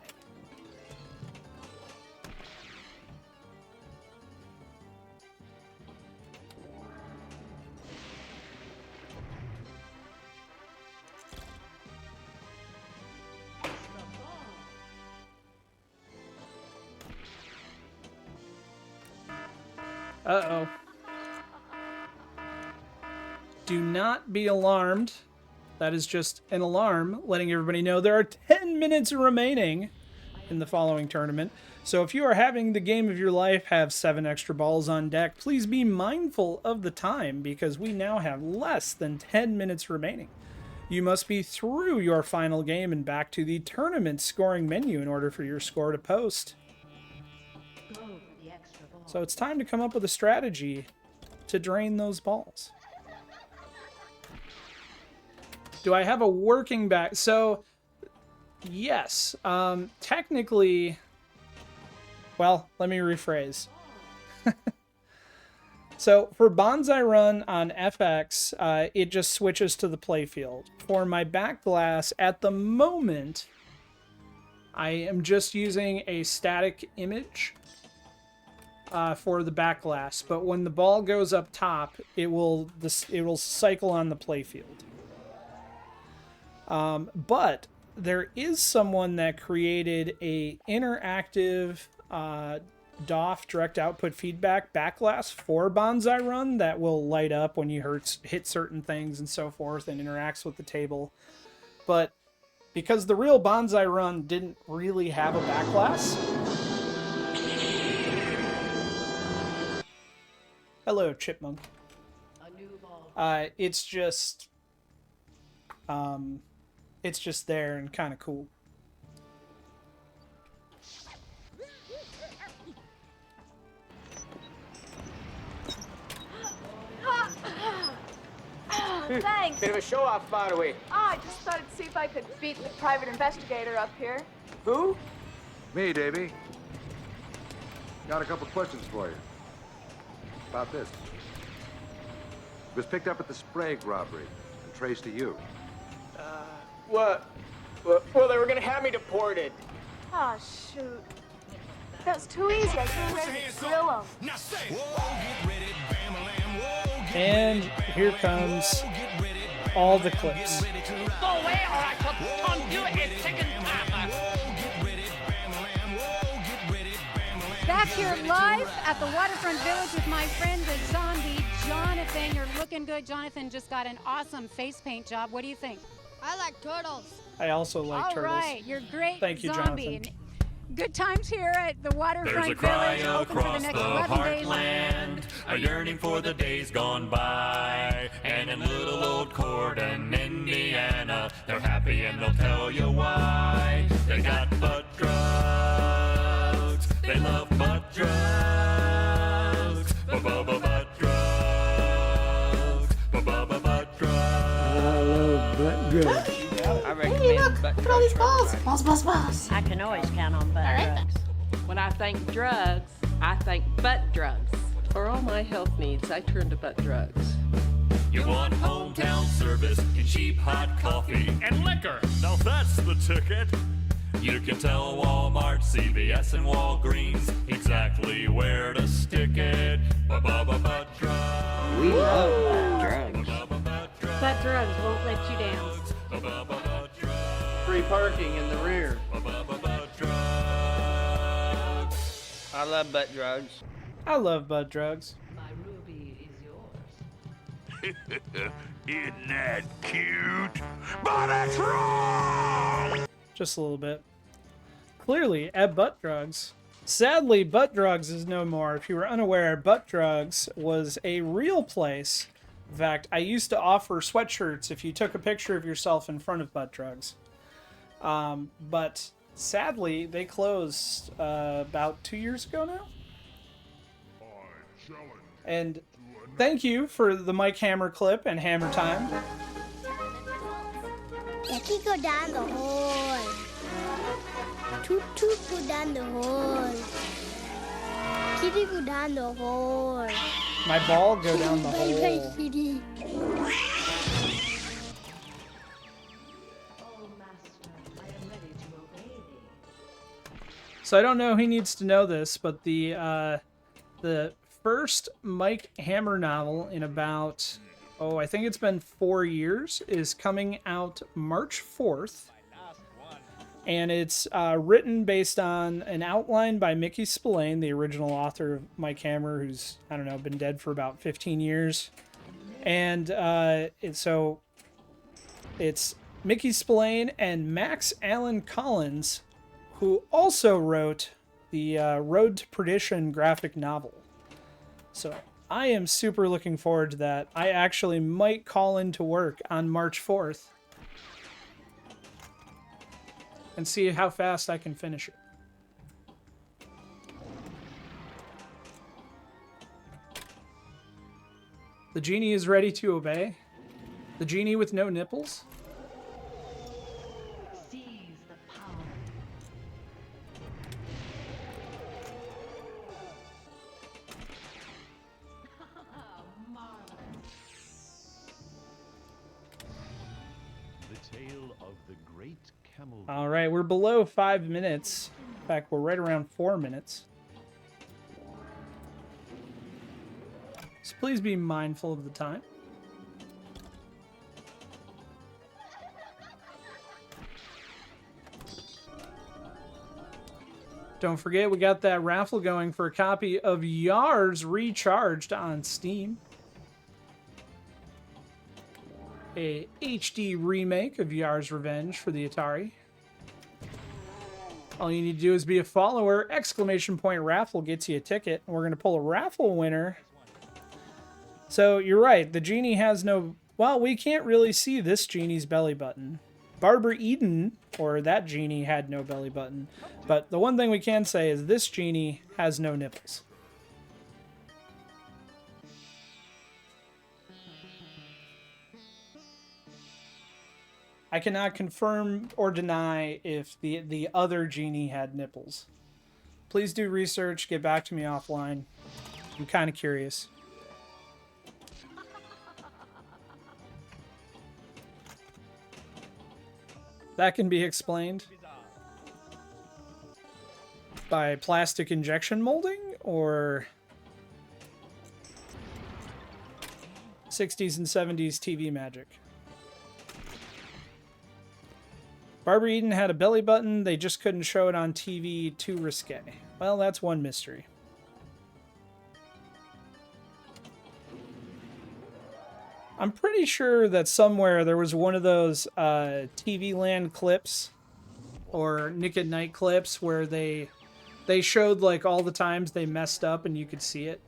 Uh-oh. Do not be alarmed. That is just an alarm letting everybody know there are 10 minutes remaining in the following tournament. So if you are having the game of your life, have 7 extra balls on deck, please be mindful of the time because we now have less than 10 minutes remaining. You must be through your final game and back to the tournament scoring menu in order for your score to post. So it's time to come up with a strategy to drain those balls. Do I have a working back? So, yes. Technically, well, let me rephrase. So, for Banzai Run on FX, it just switches to the playfield. For my back glass, at the moment, I am just using a static image for the back glass. But when the ball goes up top, it will cycle on the playfield. But there is someone that created a interactive DOF direct output feedback backglass for Banzai Run that will light up when you hit certain things and so forth and interacts with the table. But because the real Banzai Run didn't really have a backglass. Hello, Chipmunk. It's just there and kind of cool. Thanks. Bit of a show-off, by the way. I just thought I'd see if I could beat the private investigator up here. Who? Me, Davey. Got a couple questions for you. About this. It was picked up at the Sprague robbery and traced to you. What? Well, they were gonna have me deported. Oh, shoot. That was too easy. I couldn't ready to grill him. And here comes all the clips. Go away or I shall turn you a second time. Back here live at the Waterfront Village with my friend the zombie, Jonathan. You're looking good. Jonathan just got an awesome face paint job. What do you think? I like turtles. I also like turtles. All right, you're great. Thank you, zombie. Jonathan. Good times here at the Waterfront There's a cry Village. Open for the across next the 11 days. heartland, a yearning for the days gone by. And in little old Corden, Indiana, they're happy and they'll tell you why. They got butt drugs, they love butt drugs, butt drugs, butt drugs. I love butt drugs. I recommend Look at all these balls. Balls, balls, balls. I can always count on butt drugs. When I think drugs, I think butt drugs. For all my health needs, I turn to butt drugs. You want hometown service and cheap hot coffee and liquor. Now that's the ticket. You can tell Walmart, CVS, and Walgreens exactly where to stick it. Butt drugs. We love butt drugs. Butt drugs won't let you down. Free parking in the rear. I love butt drugs. I love butt drugs. My ruby is yours. Isn't that cute? But it's wrong! Just a little bit. Clearly, at Butt Drugs. Sadly, Butt Drugs is no more. If you were unaware, Butt Drugs was a real place. In fact, I used to offer sweatshirts if you took a picture of yourself in front of Butt Drugs. But sadly, they closed about 2 years ago now. And thank you for the Mike Hammer clip and Hammer Time. Jackie, go down the hole. Toot toot, go down the hole. Kitty, go down the hole. My ball go down the Bye, bye, hole. kitty. So I don't know who needs to know this, but the first Mike Hammer novel in about, I think it's been 4 years, is coming out March 4th. And it's written based on an outline by Mickey Spillane, the original author of Mike Hammer, who's, I don't know, been dead for about 15 years. And it's Mickey Spillane and Max Allan Collins, who also wrote the Road to Perdition graphic novel. So I am super looking forward to that. I actually might call into work on March 4th and see how fast I can finish it. The genie is ready to obey. The genie with no nipples. Seize the power. The tale of the great camel. All right, we're below 5 minutes. In fact, we're right around 4 minutes. So please be mindful of the time. Don't forget, we got that raffle going for a copy of Yars Recharged on Steam. A HD remake of Yar's Revenge for the Atari. All you need to do is be a follower. ! Raffle gets you a ticket. And we're going to pull a raffle winner. So you're right. The genie has no... Well, we can't really see this genie's belly button. Barbara Eden, or that genie, had no belly button. But the one thing we can say is this genie has no nipples. I cannot confirm or deny if the other genie had nipples. Please do research, get back to me offline. I'm kind of curious. That can be explained by plastic injection molding or 60s and 70s TV magic. Barbara Eden had a belly button, they just couldn't show it on TV, too risque. Well, that's one mystery. I'm pretty sure that somewhere there was one of those TV Land clips or Nick at Night clips where they showed like all the times they messed up and you could see it.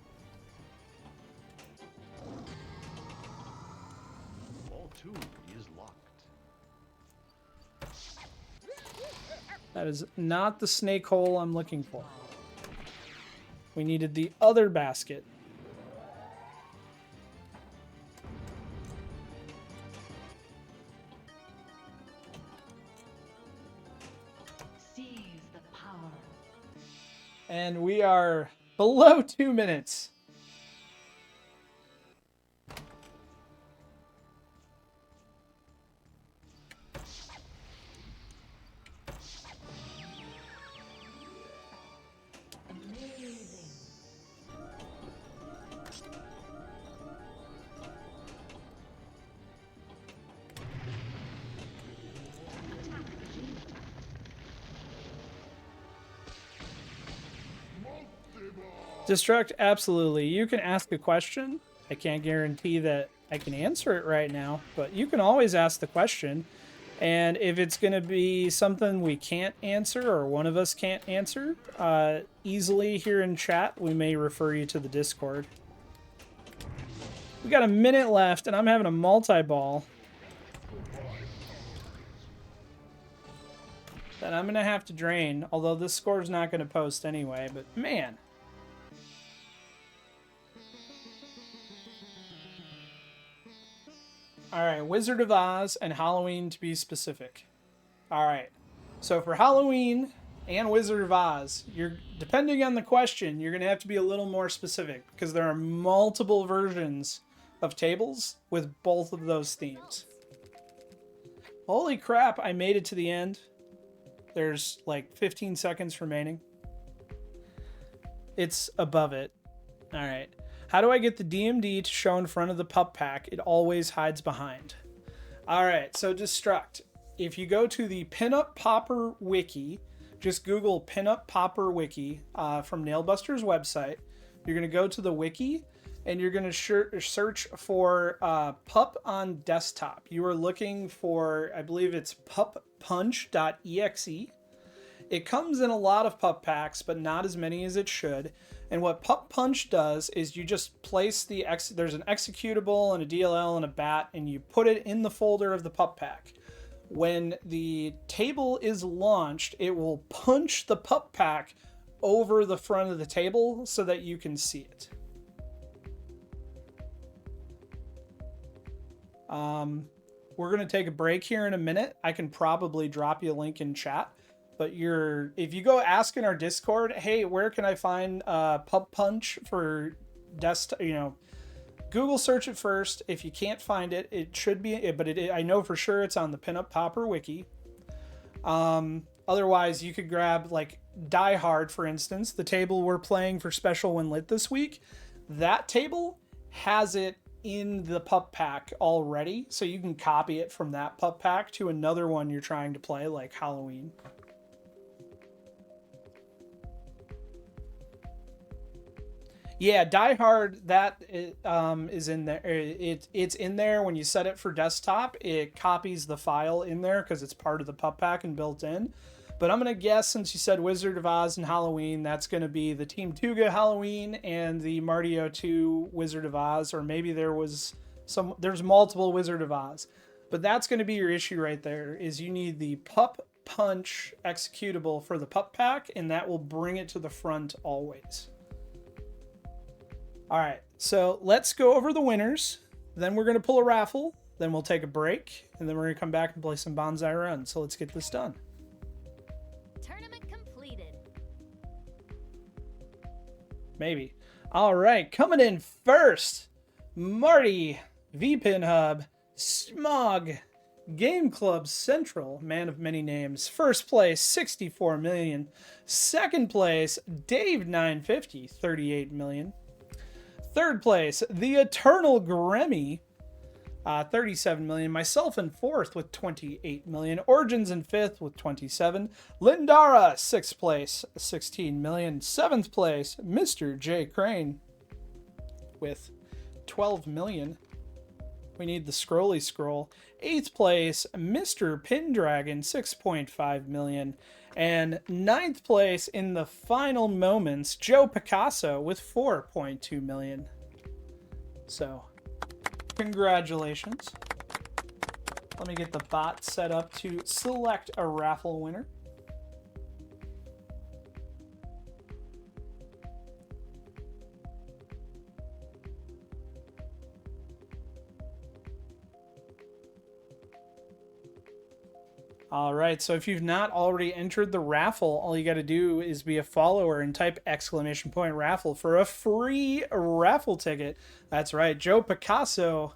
Ball 2 is locked. That is not the snake hole I'm looking for. We needed the other basket. Seize the power. And we are below 2 minutes. Destruct, absolutely. You can ask a question. I can't guarantee that I can answer it right now, but you can always ask the question. And if it's going to be something we can't answer or one of us can't answer easily here in chat, we may refer you to the Discord. We got a minute left, and I'm having a multi-ball that I'm going to have to drain, although this score's not going to post anyway, but man. Alright, Wizard of Oz and Halloween to be specific. Alright, so for Halloween and Wizard of Oz, depending on the question, you're going to have to be a little more specific because there are multiple versions of tables with both of those themes. Holy crap, I made it to the end. There's like 15 seconds remaining. It's above it. All right. How do I get the DMD to show in front of the pup pack? It always hides behind. All right, so Destruct. If you go to the Pinup Popper Wiki, just Google Pinup Popper Wiki from Nailbuster's website. You're going to go to the wiki, and you're going to search for pup on desktop. You are looking for, I believe it's puppunch.exe. It comes in a lot of pup packs, but not as many as it should. And what Pup Punch does is you just place there's an executable and a DLL and a bat, and you put it in the folder of the pup pack. When the table is launched, it will punch the pup pack over the front of the table so that you can see it. We're going to take a break here in a minute. I can probably drop you a link in chat. But if you go ask in our Discord, hey, where can I find Pup Punch for desktop? Google search it first. If you can't find it, it should be. But I know for sure it's on the Pinup Popper Wiki. Otherwise, you could grab like Die Hard, for instance, the table we're playing for Special When Lit this week. That table has it in the pup pack already, so you can copy it from that pup pack to another one you're trying to play, like Halloween. Yeah, Die Hard, that is in there. It's in there when you set it for desktop. It copies the file in there because it's part of the pup pack and built in. But I'm going to guess, since you said Wizard of Oz and Halloween, that's going to be the Team Tuga Halloween and the Martio 2 Wizard of Oz, or maybe there's multiple Wizard of Oz. But that's going to be your issue right there, is you need the Pup Punch executable for the pup pack, and that will bring it to the front always. All right, so let's go over the winners. Then we're going to pull a raffle. Then we'll take a break. And then we're going to come back and play some Banzai Run. So let's get this done. Tournament completed. Maybe. All right, coming in first, Marty, VPin Hub, Smog, Game Club Central, man of many names. First place, 64 million. Second place, Dave 950, 38 million. Third place, The Eternal Gremmy, 37 million. Myself in fourth with 28 million. Origins in fifth with 27. Lindara, sixth place, 16 million. Seventh place, Mr. J. Crane with 12 million. We need the scrolly scroll. Eighth place, Mr. Pendragon, 6.5 million. And ninth place in the final moments, Joe Picasso with 4.2 million. So, congratulations. Let me get the bot set up to select a raffle winner. All right, so if you've not already entered the raffle, all you got to do is be a follower and type !raffle for a free raffle ticket. That's right, Joe Picasso.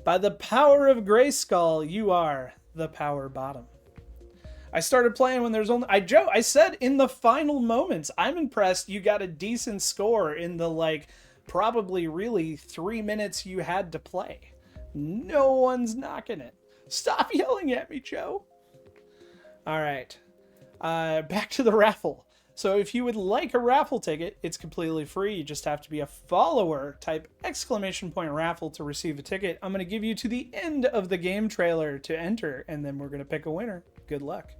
By the power of Grayskull, you are the power bottom. I started playing when there's only... I said in the final moments. I'm impressed you got a decent score in the, probably really 3 minutes you had to play. No one's knocking it. Stop yelling at me, Joe. All right, back to the raffle. So if you would like a raffle ticket, it's completely free. You just have to be a follower. Type !raffle to receive a ticket. I'm going to give you to the end of the game trailer to enter, and then we're going to pick a winner. Good luck.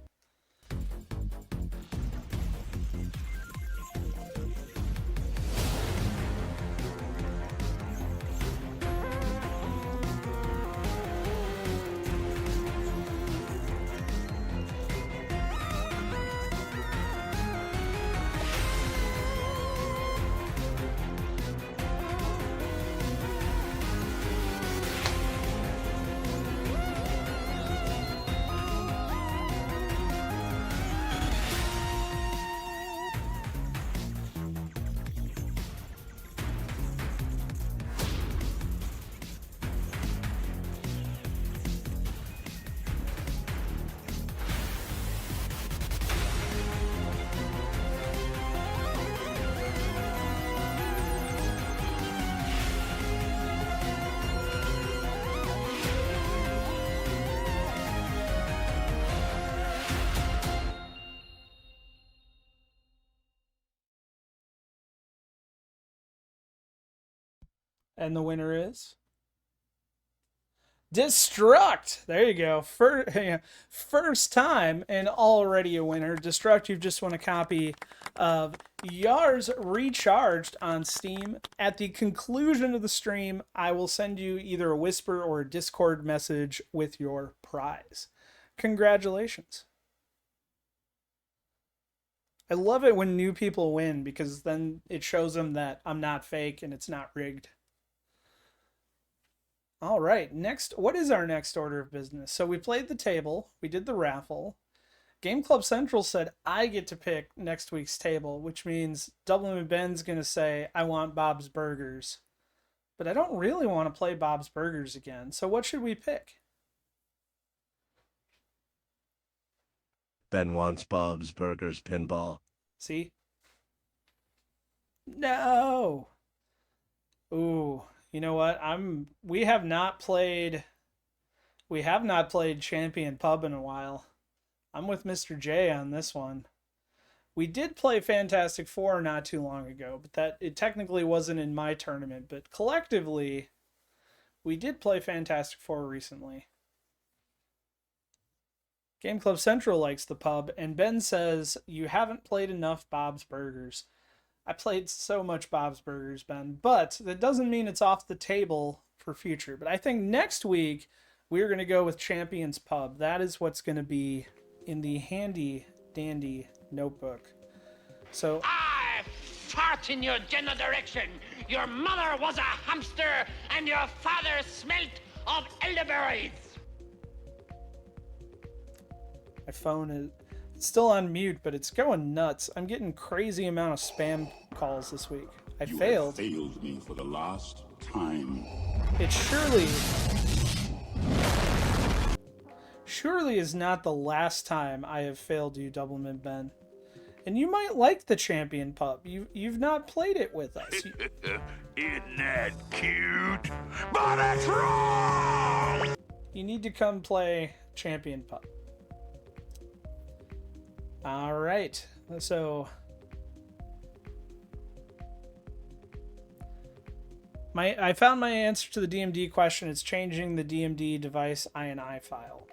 And the winner is Destruct. There you go. First time and already a winner. Destruct, you've just won a copy of Yars Recharged on Steam. At the conclusion of the stream, I will send you either a Whisper or a Discord message with your prize. Congratulations. I love it when new people win because then it shows them that I'm not fake and it's not rigged. All right, next, what is our next order of business? So we played the table, we did the raffle. Game Club Central said I get to pick next week's table, which means Dublin Ben's going to say, I want Bob's Burgers. But I don't really want to play Bob's Burgers again, so what should we pick? Ben wants Bob's Burgers Pinball. See? No! Ooh. You know what? We have not played Champion Pub in a while. I'm with Mr. J on this one. We did play Fantastic Four not too long ago, but it technically wasn't in my tournament, but collectively we did play Fantastic Four recently. Game Club Central likes the pub, and Ben says you haven't played enough Bob's Burgers. I played so much Bob's Burgers, Ben, but that doesn't mean it's off the table for future. But I think next week we're going to go with Champions Pub. That is what's going to be in the handy dandy notebook. So I fart in your general direction. Your mother was a hamster and your father smelt of elderberries. my phone is still on mute, but it's going nuts. I'm getting crazy amount of spam calls this week. I failed. You have failed me for the last time. It surely is not the last time I have failed you, Doublemint Ben. And you might like the Champion Pup. You've not played it with us. Isn't that cute? But it's wrong! You need to come play Champion Pup. All right. So I found my answer to the DMD question. It's changing the DMD device INI file.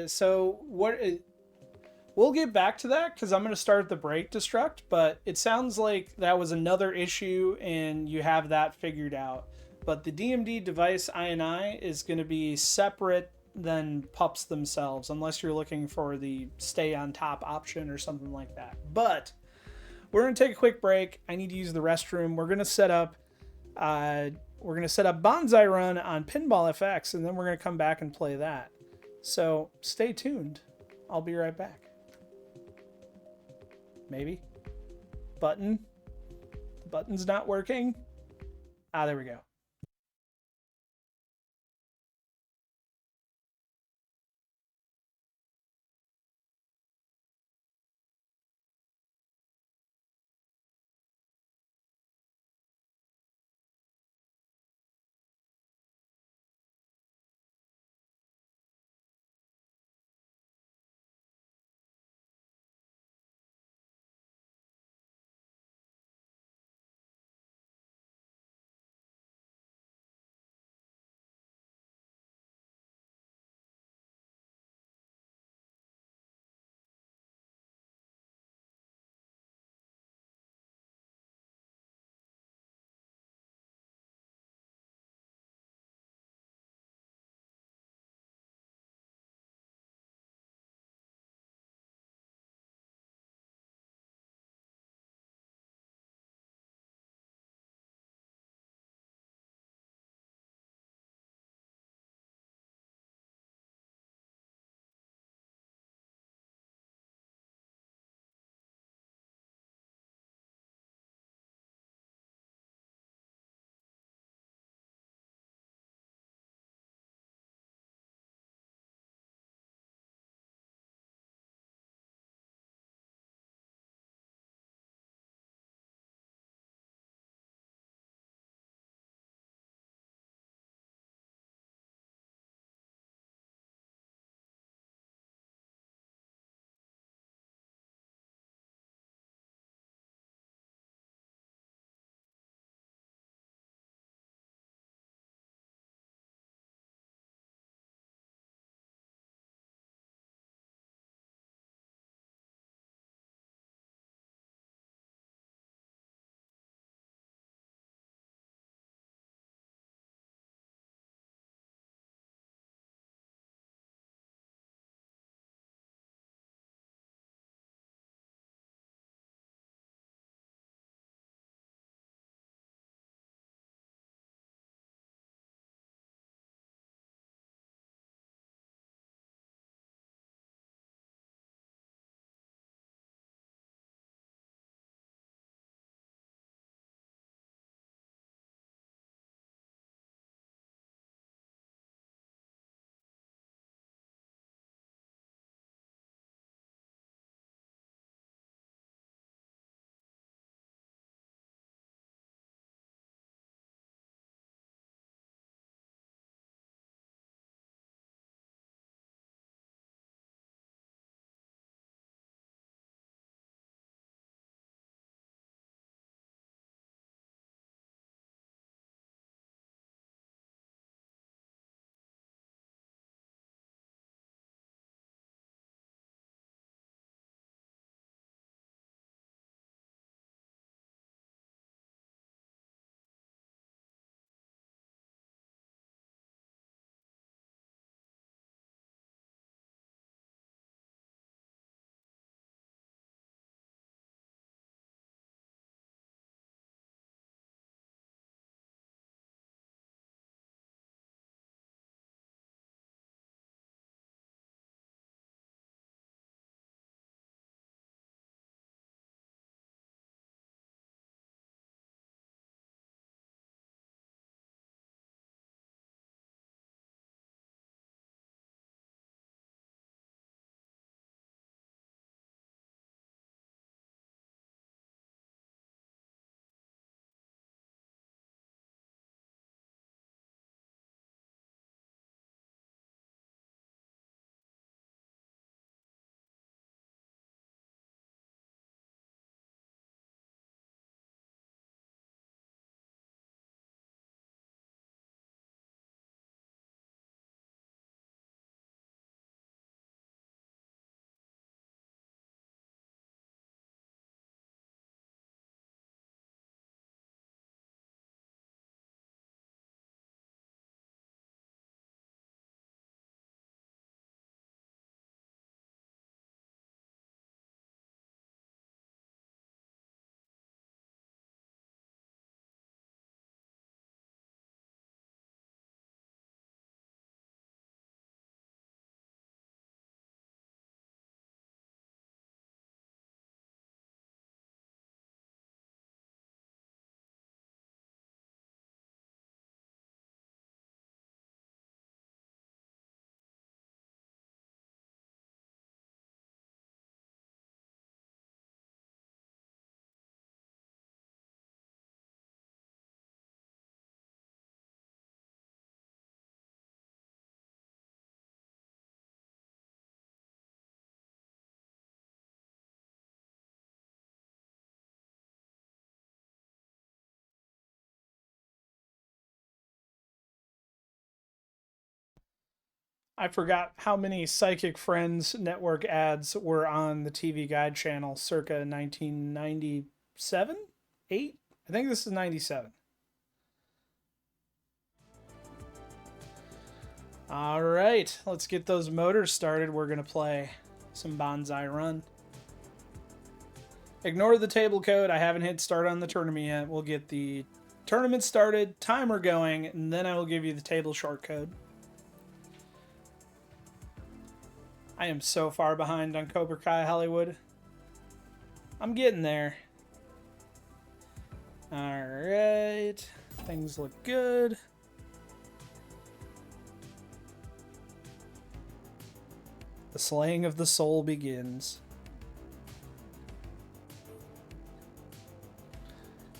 So we'll get back to that because I'm going to start the break destruct, but it sounds like that was another issue and you have that figured out. But the DMD device INI is going to be separate than pups themselves, unless you're looking for the stay on top option or something like that. But we're going to take a quick break. I need to use the restroom. We're going to set up Banzai Run on Pinball FX, and then we're going to come back and play that. So stay tuned. I'll be right back. Maybe. The button's not working. There we go. I forgot how many Psychic Friends network ads were on the TV Guide channel circa 1997? 8? I think this is 97. All right, let's get those motors started. We're going to play some Banzai Run. Ignore the table code. I haven't hit start on the tournament yet. We'll get the tournament started, timer going, and then I will give you the table short code. I am so far behind on Cobra Kai Hollywood. I'm getting there. All right, things look good. The slaying of the soul begins.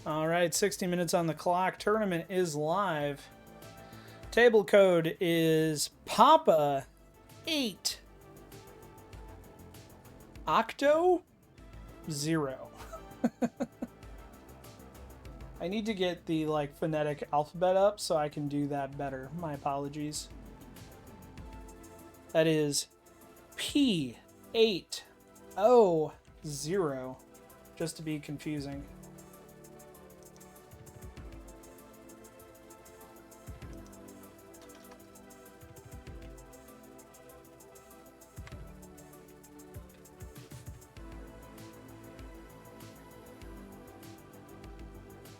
All right, 60 minutes on the clock. Tournament is live. Table code is Papa 8 Octo 0. I need to get the phonetic alphabet up so I can do that better. My apologies. That is P8O0, just to be confusing.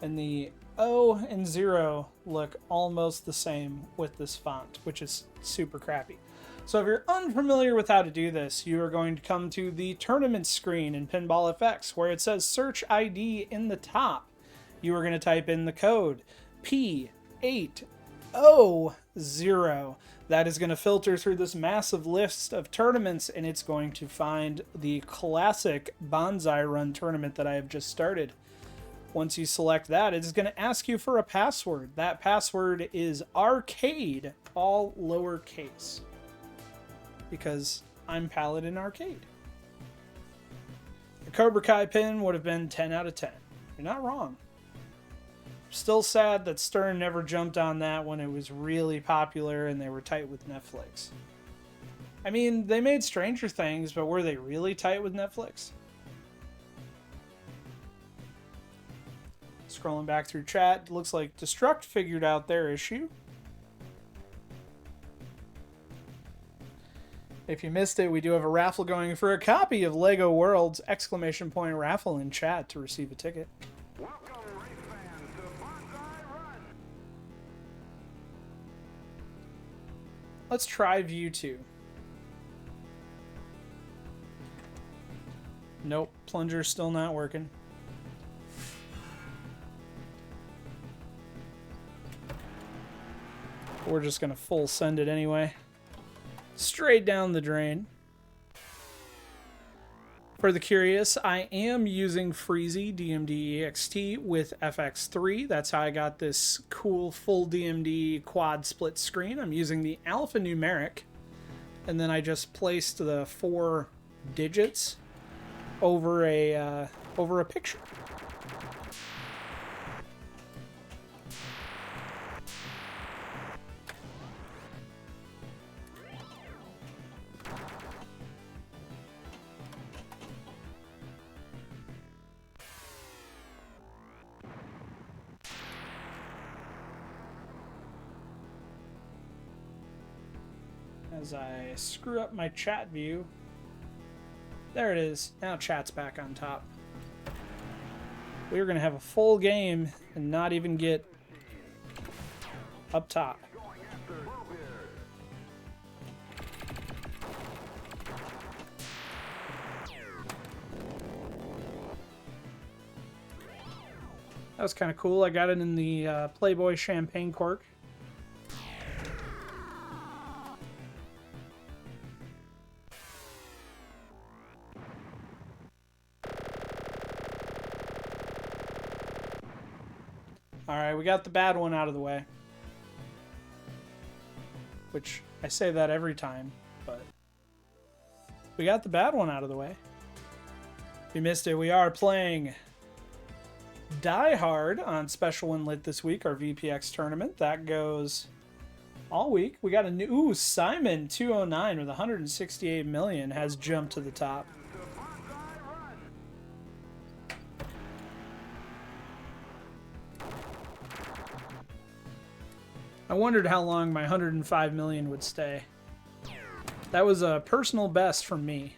And the O and 0 look almost the same with this font, which is super crappy. So if you're unfamiliar with how to do this, you are going to come to the tournament screen in Pinball FX where it says search ID in the top. You are going to type in the code P8O0. That is going to filter through this massive list of tournaments, and it's going to find the classic Banzai Run tournament that I have just started. Once you select that, it's going to ask you for a password. That password is arcade, all lowercase, because I'm Paladin Arcade. The Cobra Kai pin would have been 10 out of 10. You're not wrong. Still sad that Stern never jumped on that when it was really popular and they were tight with Netflix. I mean, they made Stranger Things, but were they really tight with Netflix? Scrolling back through chat, looks like Destruct figured out their issue. If you missed it, we do have a raffle going for a copy of LEGO Worlds! Raffle in chat to receive a ticket. Let's try View 2. Nope, plunger's still not working. We're just going to full send it anyway. Straight down the drain. For the curious, I am using Freezy DMD EXT with FX3. That's how I got this cool full DMD quad split screen. I'm using the alphanumeric, and then I just placed the 4 digits over a picture. As I screw up my chat view. There it is. Now chat's back on top. We were going to have a full game and not even get up top. That was kind of cool. I got it in the Playboy champagne cork. Alright, we got the bad one out of the way. Which, I say that every time, but we got the bad one out of the way. If you missed it, we are playing Die Hard on Special Win Lit this week, our VPX tournament. That goes all week. We got a new... Ooh, Simon 209 with 168 million has jumped to the top. I wondered how long my 105 million would stay. That was a personal best from me.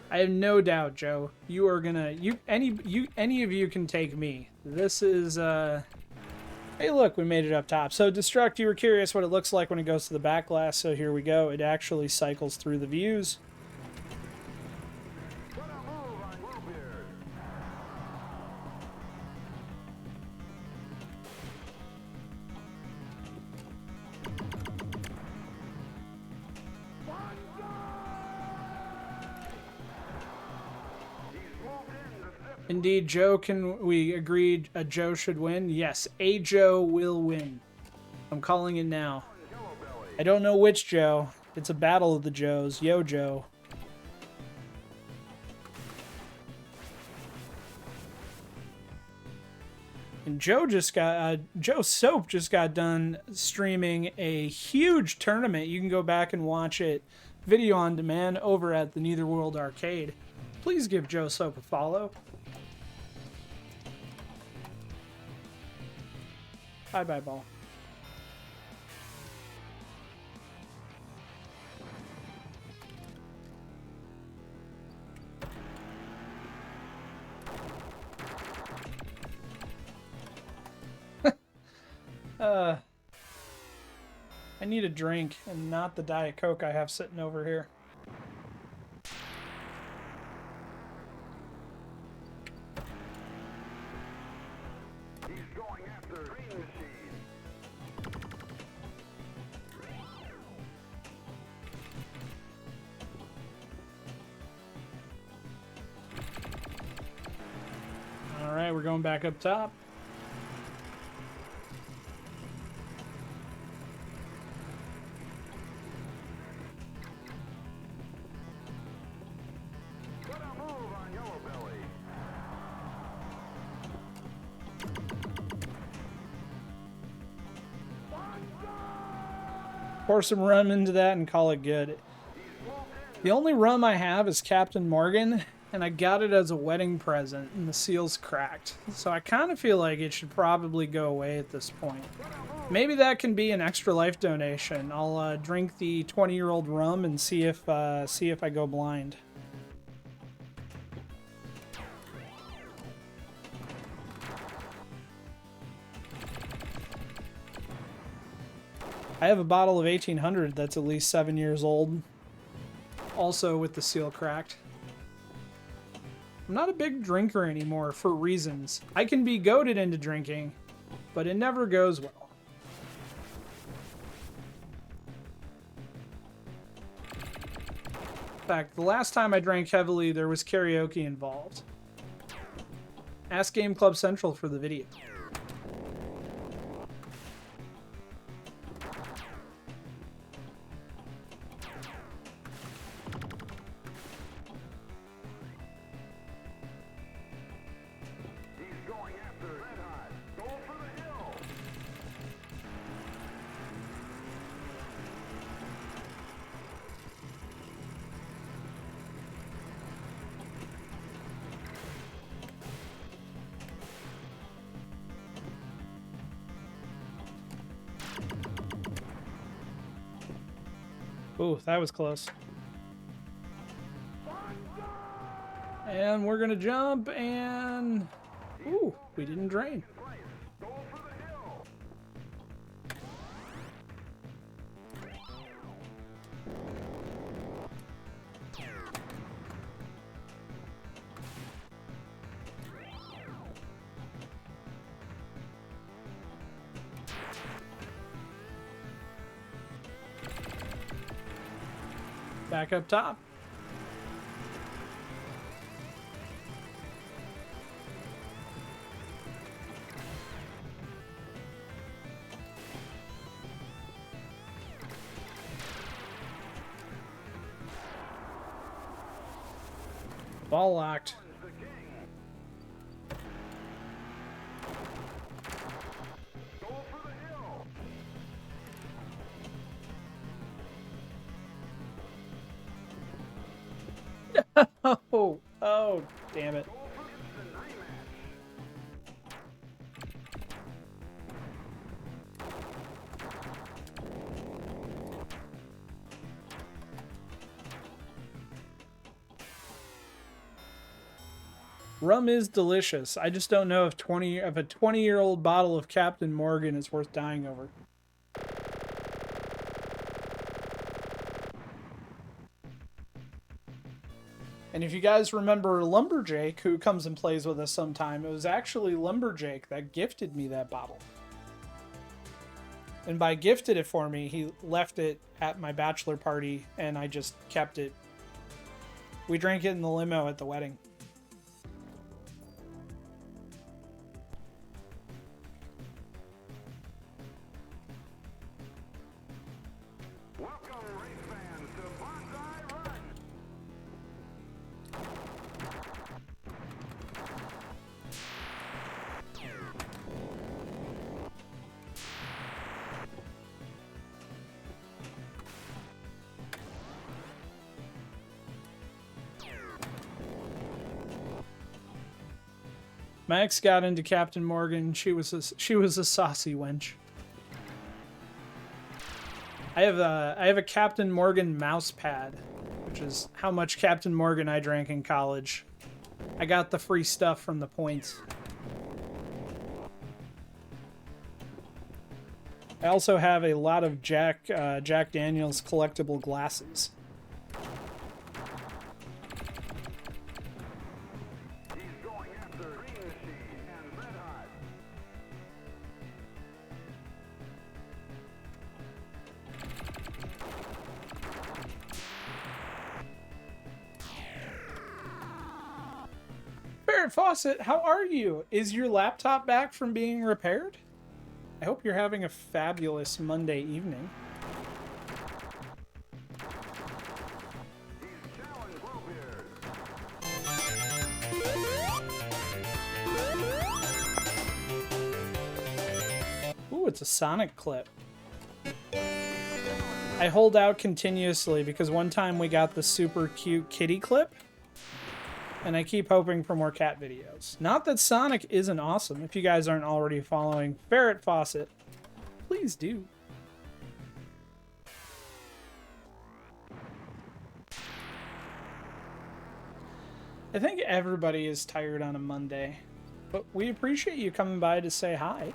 I have no doubt, Joe. You are gonna any of you can take me. This is hey look, we made it up top. So Destruct, you were curious what it looks like when it goes to the back glass, so here we go. It actually cycles through the views. Indeed, Joe, we agreed a Joe should win? Yes, a Joe will win. I'm calling it now. I don't know which Joe. It's a battle of the Joes. Yo, Joe. And Joe Soap just got done streaming a huge tournament. You can go back and watch it video on demand over at the Netherworld Arcade. Please give Joe Soap a follow. Bye-bye, ball. I need a drink and not the Diet Coke I have sitting over here. All right, we're going back up top. Pour some rum into that and call it good. The only rum I have is Captain Morgan, and I got it as a wedding present, and the seal's cracked. So I kind of feel like it should probably go away at this point. Maybe that can be an extra life donation. I'll drink the 20-year-old rum and see if I go blind. I have a bottle of 1800 that's at least 7 years old, also with the seal cracked. I'm not a big drinker anymore for reasons. I can be goaded into drinking, but it never goes well. In fact, the last time I drank heavily, there was karaoke involved. Ask Game Club Central for the video. Ooh, that was close. And we're gonna jump and... Ooh, we didn't drain. Back up top. Ball locked. Oh, damn it. Rum is delicious. I just don't know if a 20-year-old bottle of Captain Morgan is worth dying over. And if you guys remember Lumberjake, who comes and plays with us sometime, it was actually Lumberjake that gifted me that bottle. And by gifted it for me, he left it at my bachelor party, and I just kept it. We drank it in the limo at the wedding. Welcome, race fans, to Banzai Run. My ex got into Captain Morgan. She was a saucy wench. I have a Captain Morgan mouse pad, which is how much Captain Morgan I drank in college. I got the free stuff from the points. I also have a lot of Jack Daniels collectible glasses. Fawcett, how are you? Is your laptop back from being repaired? I hope you're having a fabulous Monday evening. Ooh, it's a Sonic clip. I hold out continuously because one time we got the super cute kitty clip. And I keep hoping for more cat videos. Not that Sonic isn't awesome. If you guys aren't already following Ferret Fawcett, please do. I think everybody is tired on a Monday, but we appreciate you coming by to say hi.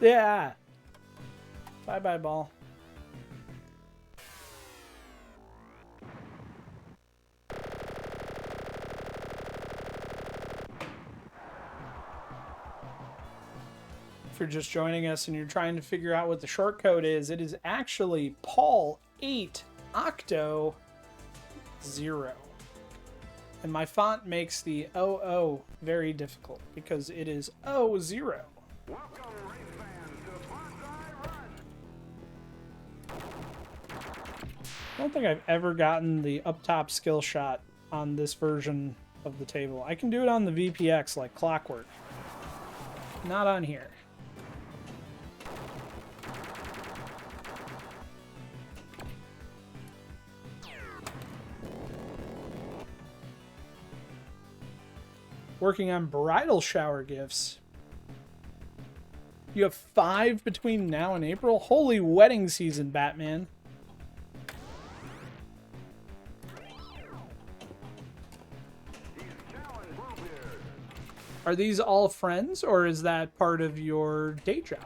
Yeah. Bye-bye, ball. If you're just joining us and you're trying to figure out what the short code is, it is actually Paul 8 Octo 0. And my font makes the OO very difficult because it is O0. Welcome, race fans, to Banzai Run. I don't think I've ever gotten the up top skill shot on this version of the table. I can do it on the VPX like clockwork. Not on here. Working on bridal shower gifts. You have 5 between now and April? Holy wedding season, Batman. Are these all friends, or is that part of your day job?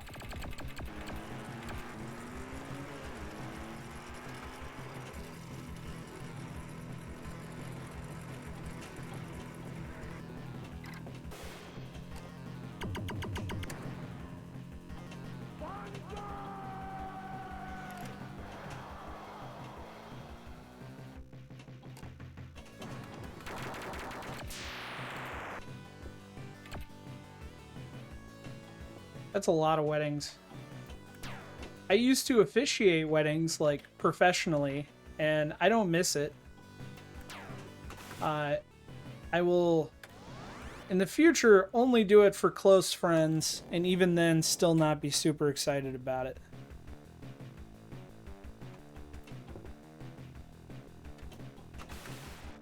That's a lot of weddings. I used to officiate weddings, like, professionally, and I don't miss it. I will, in the future, only do it for close friends, and even then, still not be super excited about it.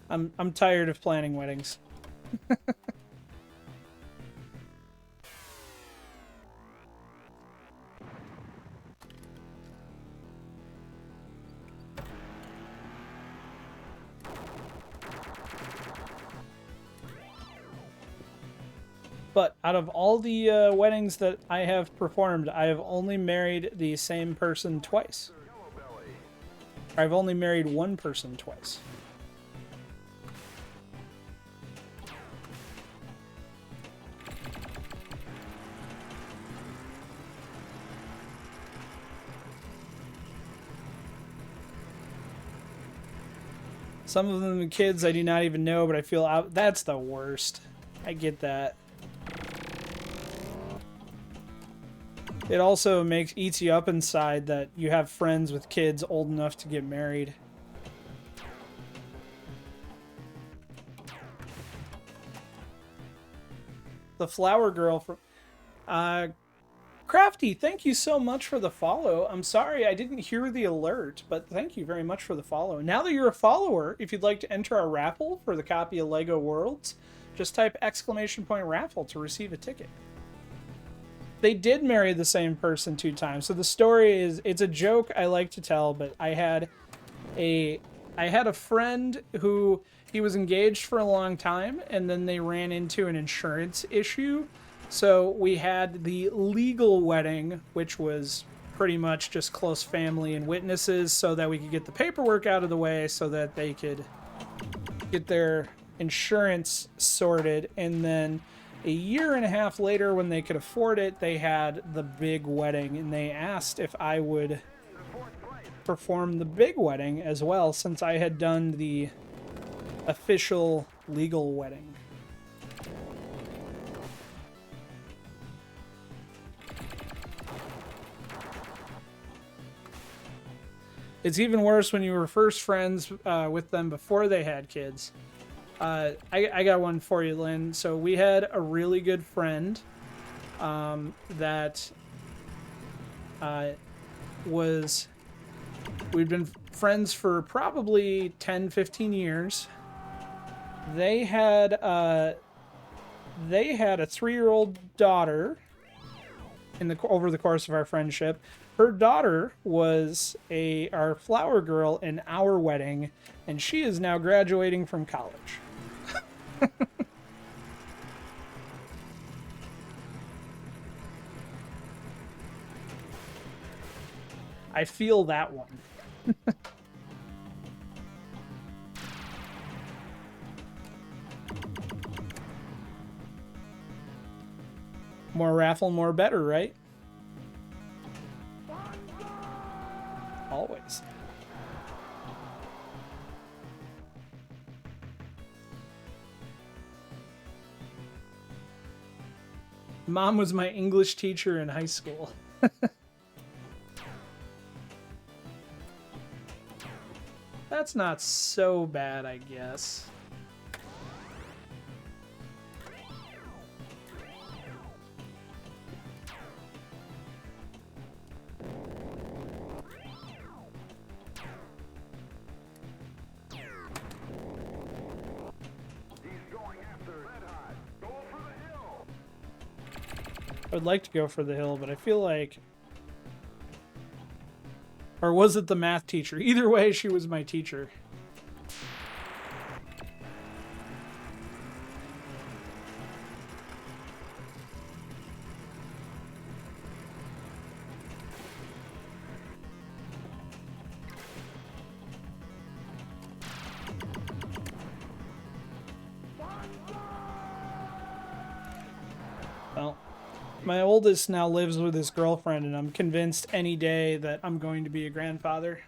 I'm tired of planning weddings. But out of all the weddings that I have performed, I have only married the same person twice. I've only married one person twice. Some of them kids I do not even know, but I feel out. That's the worst. I get that. It also eats you up inside that you have friends with kids old enough to get married. The flower girl from Crafty, thank you so much for the follow. I'm sorry I didn't hear the alert, but thank you very much for the follow. Now that you're a follower, if you'd like to enter our raffle for the copy of LEGO Worlds, just type !raffle to receive a ticket. They did marry the same person 2 times. So the story is, it's a joke I like to tell, but I had a friend who, he was engaged for a long time, and then they ran into an insurance issue. So we had the legal wedding, which was pretty much just close family and witnesses, so that we could get the paperwork out of the way so that they could get their insurance sorted. And then a year and a half later, when they could afford it, they had the big wedding, and they asked if I would perform the big wedding as well, since I had done the official legal wedding. It's even worse when you were first friends with them before they had kids. I got one for you, Lynn. So we had a really good friend that we'd been friends for probably 10, 15 years. They had a 3-year-old daughter over the course of our friendship. Her daughter was our flower girl in our wedding, and she is now graduating from college. I feel that one. More raffle, more better, right? Always. Mom was my English teacher in high school. That's not so bad, I guess. I would like to go for the hill, but I feel like... Or was it the math teacher? Either way, she was my teacher. Well, my oldest now lives with his girlfriend, and I'm convinced any day that I'm going to be a grandfather.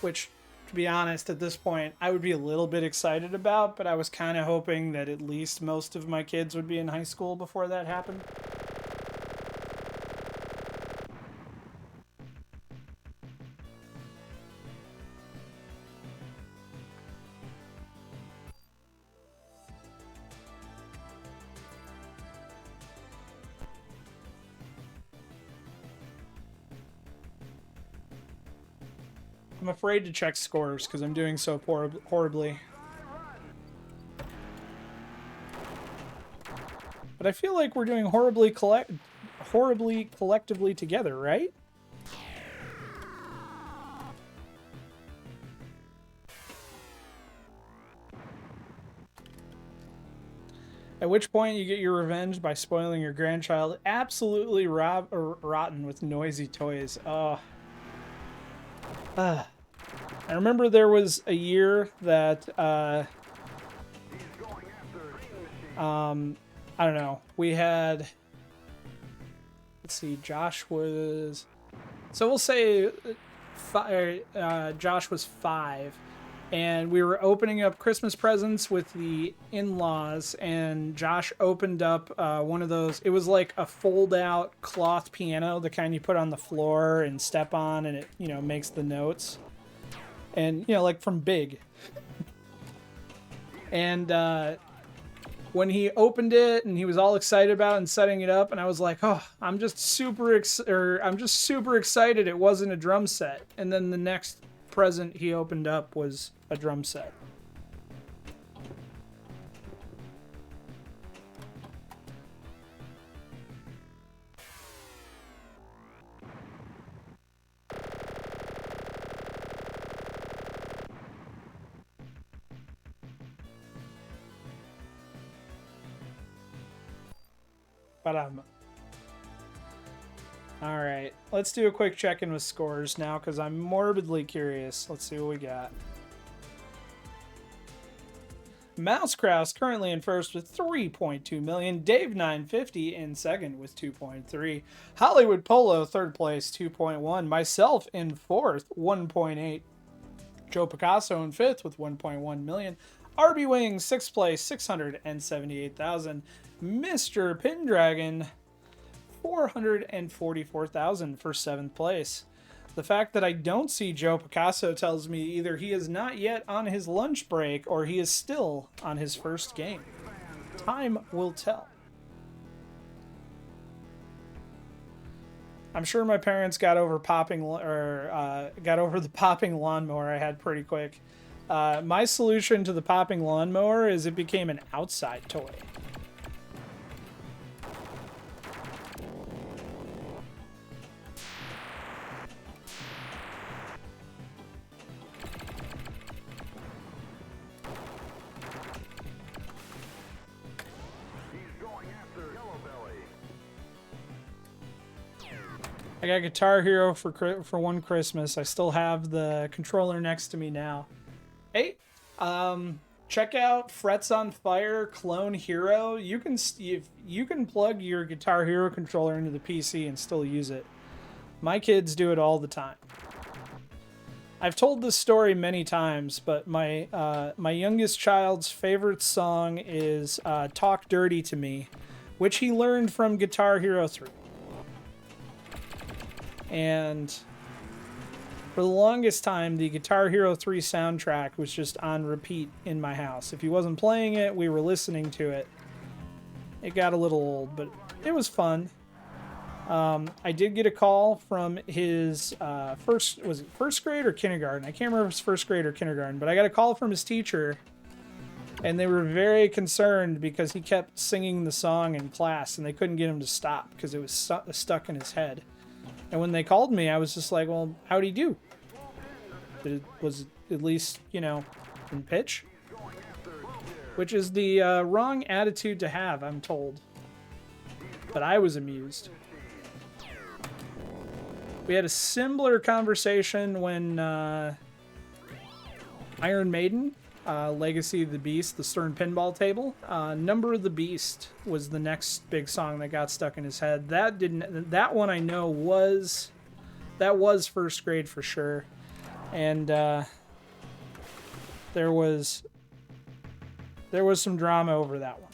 Which, to be honest, at this point, I would be a little bit excited about, but I was kind of hoping that at least most of my kids would be in high school before that happened. I'm afraid to check scores because I'm doing so horribly. But I feel like we're doing horribly collectively together, right? At which point you get your revenge by spoiling your grandchild absolutely rotten with noisy toys. Oh. I remember there was a year that, I don't know, we had, let's see, Josh was, so we'll say Josh was 5. And we were opening up Christmas presents with the in-laws, and Josh opened up one of those. It was like a fold-out cloth piano, the kind you put on the floor and step on, and it, you know, makes the notes. And, you know, like from Big. And when he opened it, and he was all excited about it and setting it up, and I was like, oh, I'm just super excited it wasn't a drum set. And then the next present he opened up was a drum set. All right, let's do a quick check-in with scores now because I'm morbidly curious. Let's see what we got. Mouse Kraus currently in first with 3.2 million. Dave 950 in second with 2.3. Hollywood Polo third place 2.1. Myself in fourth 1.8. Joe Picasso in fifth with 1.1 million. RB Wing sixth place 678,000. Mr. Pendragon 444,000 for 7th place. The fact that I don't see Joe Picasso tells me either he is not yet on his lunch break or he is still on his first game. Time will tell. I'm sure my parents got over the popping lawnmower I had pretty quick. My solution to the popping lawnmower is it became an outside toy. I got Guitar Hero for one Christmas. I still have the controller next to me now. Hey, check out Frets on Fire Clone Hero. You can plug your Guitar Hero controller into the PC and still use it. My kids do it all the time. I've told this story many times, but my youngest child's favorite song is "Talk Dirty to Me," which he learned from Guitar Hero 3. And for the longest time, the Guitar Hero 3 soundtrack was just on repeat in my house. If he wasn't playing it, we were listening to it. It got a little old, but it was fun. I did get a call from his first grade or kindergarten? I can't remember if it was first grade or kindergarten, but I got a call from his teacher, and they were very concerned because he kept singing the song in class, and they couldn't get him to stop because it was stuck in his head. And when they called me, I was just like, well, how'd he do? Was it at least, you know, in pitch? Which is the wrong attitude to have, I'm told. But I was amused. We had a similar conversation when Iron Maiden, Legacy of the Beast, the Stern Pinball Table, Number of the Beast was the next big song that got stuck in his head. That one I know was first grade for sure, and there was some drama over that one.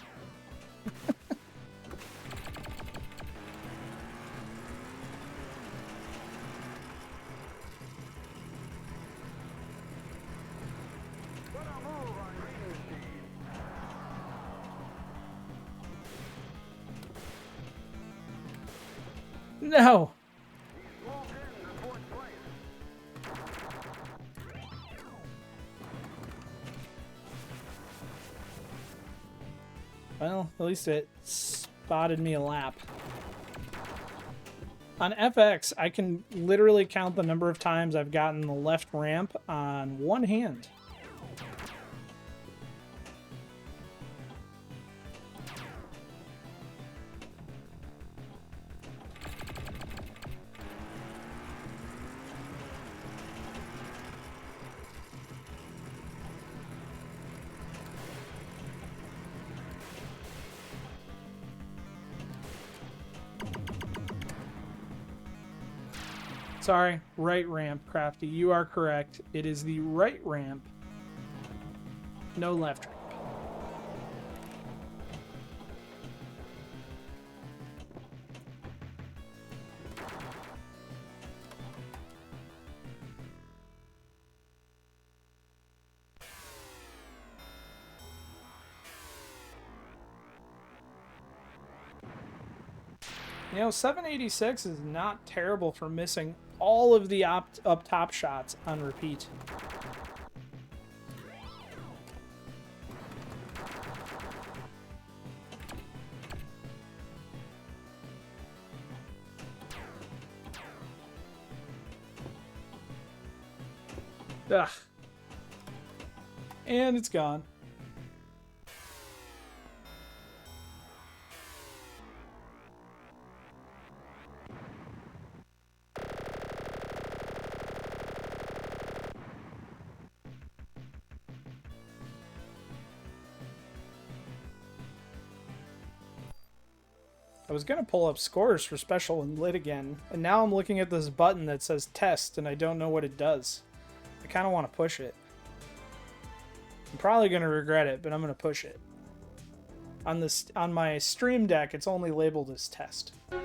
No. Well, at least it spotted me a lap. On FX, I can literally count the number of times I've gotten the left ramp on one hand. Sorry, right ramp, Crafty. You are correct. It is the right ramp. No left ramp. You know, 786 is not terrible for missing all of the up top shots on repeat. Ugh. And it's gone. I was going to pull up scores for special and lit again, and now I'm looking at this button that says test, and I don't know what it does. I kind of want to push it. I'm probably going to regret it, but I'm going to push it. On my Stream Deck, it's only labeled as test. I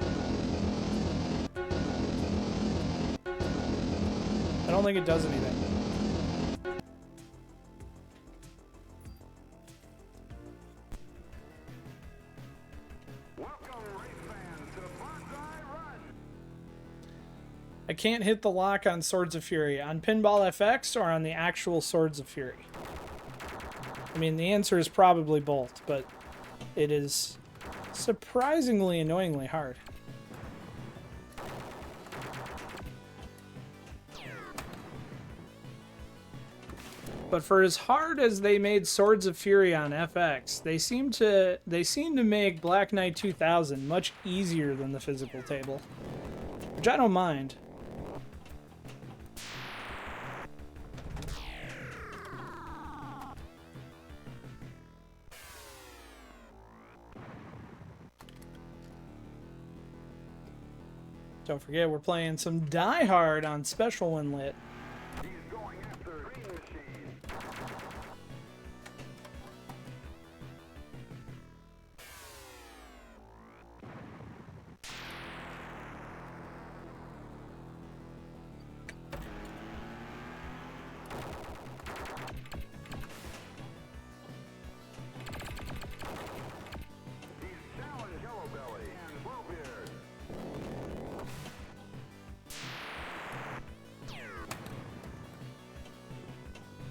don't think it does anything. I can't hit the lock on Swords of Fury. On Pinball FX or on the actual Swords of Fury? I mean, the answer is probably both, but it is surprisingly annoyingly hard. But for as hard as they made Swords of Fury on FX, they seem to make Black Knight 2000 much easier than the physical table, which I don't mind. Don't forget, we're playing some Die Hard on Special when lit.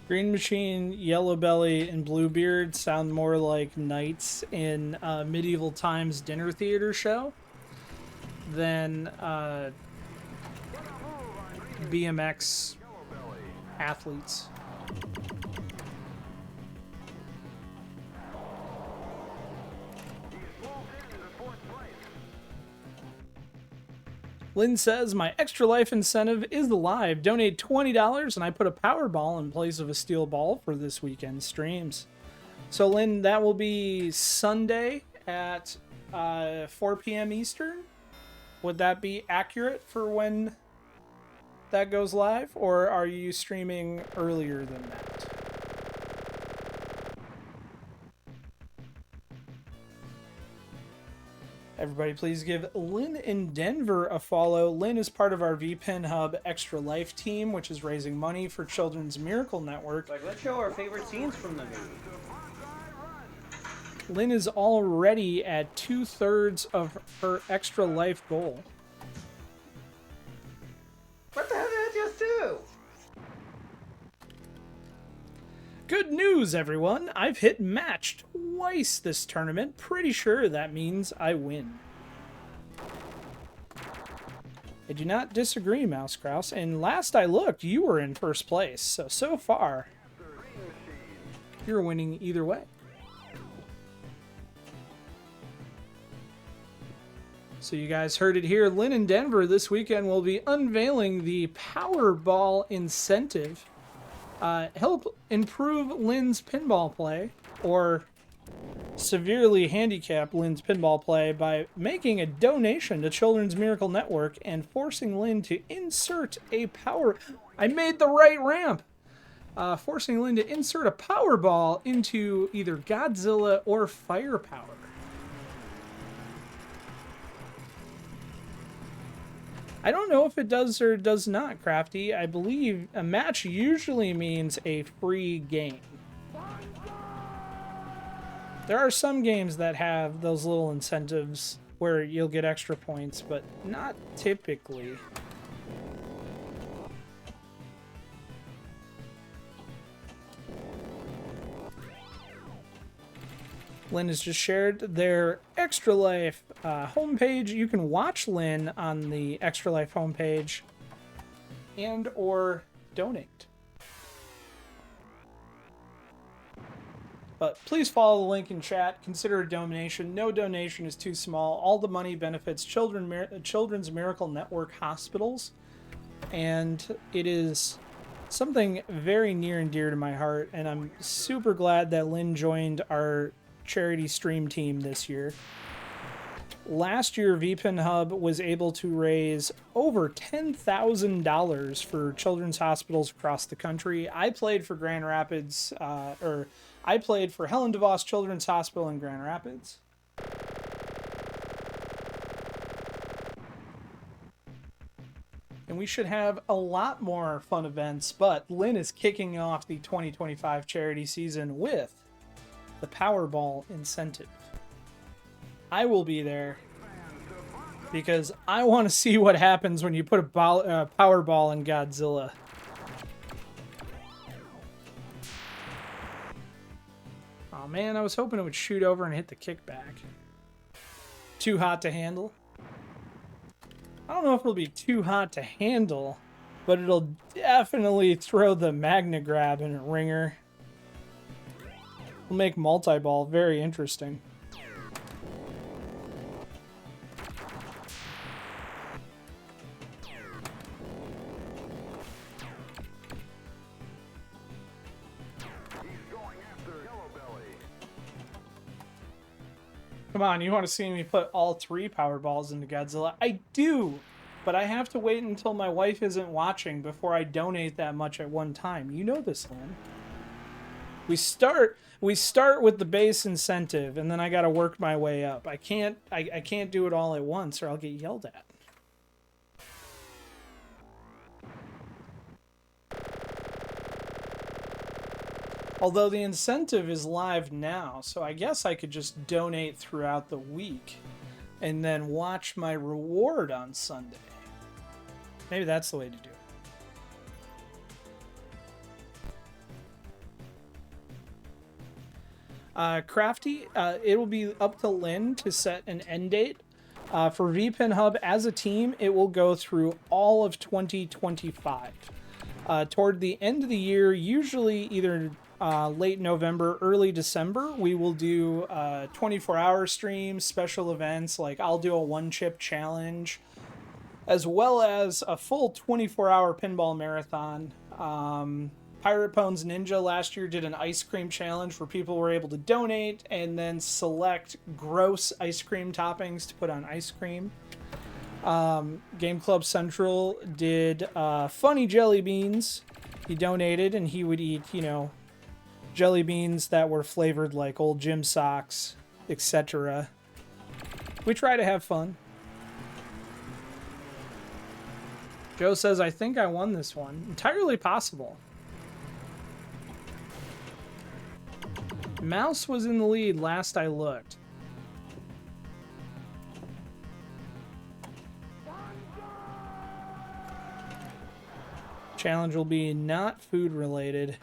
Green Machine, Yellow Belly, and Bluebeard sound more like knights in medieval times dinner theater show than BMX athletes. Lynn says, my extra life incentive is live. Donate $20 and I put a Powerball in place of a steel ball for this weekend's streams. So Lynn, that will be Sunday at 4 p.m. Eastern. Would that be accurate for when that goes live? Or are you streaming earlier than that? Everybody, please give Lynn in Denver a follow. Lynn is part of our VPN Hub Extra Life team, which is raising money for Children's Miracle Network. Like, let's show our favorite scenes from the movie. Lynn is already at 2/3 of her Extra Life goal. What the hell did I just do? Good news! news, everyone. I've hit match twice this tournament. Pretty sure that means I win. I do not disagree, Mouse Kraus. And last I looked, you were in first place. So far, you're winning either way. So you guys heard it here. Lynn in Denver this weekend will be unveiling the Powerball incentive. Help improve Lynn's pinball play, or severely handicap Lynn's pinball play by making a donation to Children's Miracle Network and forcing Lynn to insert a power... I made the right ramp! Forcing Lynn to insert a Powerball into either Godzilla or Firepower. I don't know if it does or does not, Crafty. I believe a match usually means a free game. There are some games that have those little incentives where you'll get extra points, but not typically. Lynn has just shared their Extra Life homepage. You can watch Lynn on the Extra Life homepage and or donate. But please follow the link in chat. Consider a donation. No donation is too small. All the money benefits Children's Miracle Network hospitals. And it is something very near and dear to my heart. And I'm super glad that Lynn joined our charity stream team this year. Last year, VPN Hub was able to raise over $10,000 for children's hospitals across the country. I played for Grand Rapids, I played for Helen DeVos Children's Hospital in Grand Rapids. And we should have a lot more fun events, but Lynn is kicking off the 2025 charity season with the Powerball incentive. I will be there because I want to see what happens when you put a Powerball in Godzilla. Oh man, I was hoping it would shoot over and hit the kickback. Too hot to handle? I don't know if it'll be too hot to handle, but it'll definitely throw the Magna Grab in a ringer. It'll make multi-ball very interesting. Come on, you want to see me put all 3 Powerballs into Godzilla? I do, but I have to wait until my wife isn't watching before I donate that much at one time. You know this, Lynn. We start with the base incentive, and then I got to work my way up. I can't do it all at once, or I'll get yelled at. Although the incentive is live now, so I guess I could just donate throughout the week and then watch my reward on Sunday. Maybe that's the way to do it. Crafty, it will be up to Lynn to set an end date. For VPN Hub as a team, it will go through all of 2025. Toward the end of the year, usually either late November, early December, we will do 24-hour streams, special events, like I'll do a one-chip challenge, as well as a full 24-hour pinball marathon. Pirate Pones Ninja last year did an ice cream challenge where people were able to donate and then select gross ice cream toppings to put on ice cream. Game Club Central did funny jelly beans. He donated and he would eat, you know, jelly beans that were flavored like old gym socks, etc. We try to have fun. Joe says, I think I won this one. Entirely possible. Mouse was in the lead last I looked. Challenge will be not food related.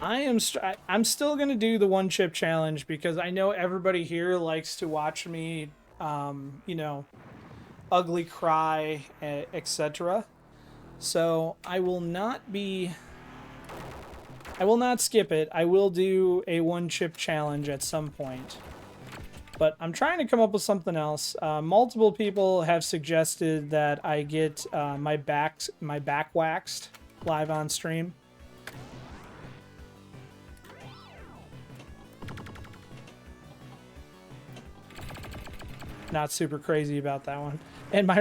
I'm still gonna do the one chip challenge because I know everybody here likes to watch me, you know, ugly cry, etc. So I will not skip it. I will do a one chip challenge at some point. But I'm trying to come up with something else. Multiple people have suggested that I get my back waxed live on stream. Not super crazy about that one. And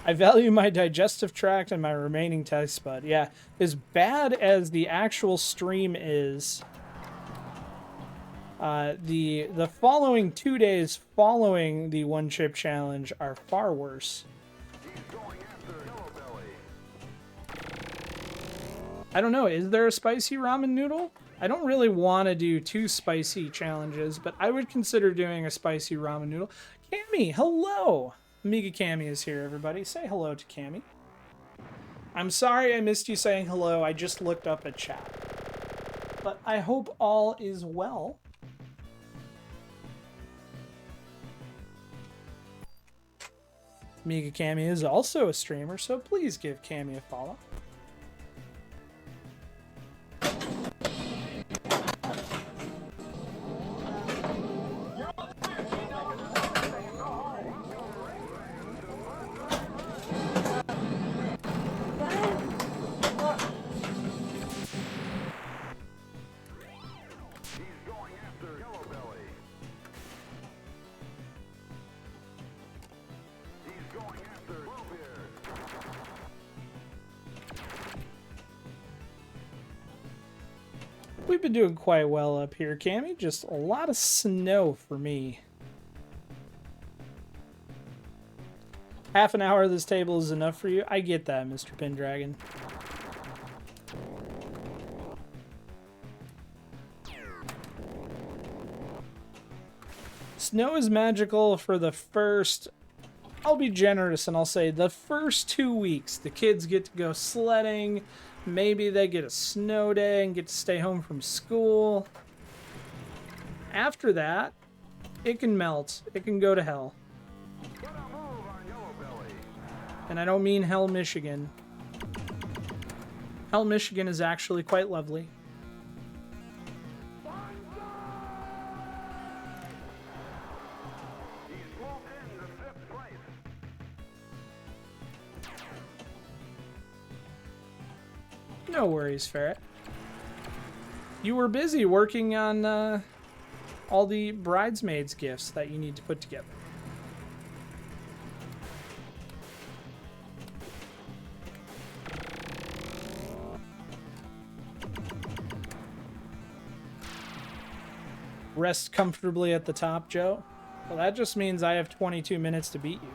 I value my digestive tract and my remaining taste bud. Yeah, as bad as the actual stream is, the following 2 days following the one chip challenge are far worse. I don't know, is there a spicy ramen noodle? I don't really want to do 2 spicy challenges, but I would consider doing a spicy ramen noodle. Cammy, hello! Amiga Cammy is here, everybody. Say hello to Cammy. I'm sorry I missed you saying hello. I just looked up at chat. But I hope all is well. Amiga Cammy is also a streamer, so please give Cammy a follow. We've been doing quite well up here, Cammy. Just a lot of snow for me. Half an hour of this table is enough for you? I get that, Mr. Pendragon. Snow is magical for the first... I'll be generous and I'll say the first 2 weeks. The kids get to go sledding. Maybe they get a snow day and get to stay home from school. After that, it can melt. It can go to hell. And I don't mean Hell, Michigan. Hell, Michigan is actually quite lovely. No worries, Ferret. You were busy working on all the bridesmaids gifts that you need to put together. Rest comfortably at the top, Joe. Well, that just means I have 22 minutes to beat you.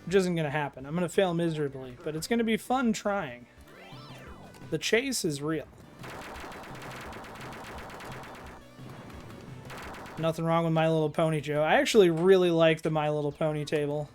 Which isn't going to happen. I'm going to fail miserably, but it's going to be fun trying. The chase is real. Nothing wrong with My Little Pony, Joe. I actually really like the My Little Pony table.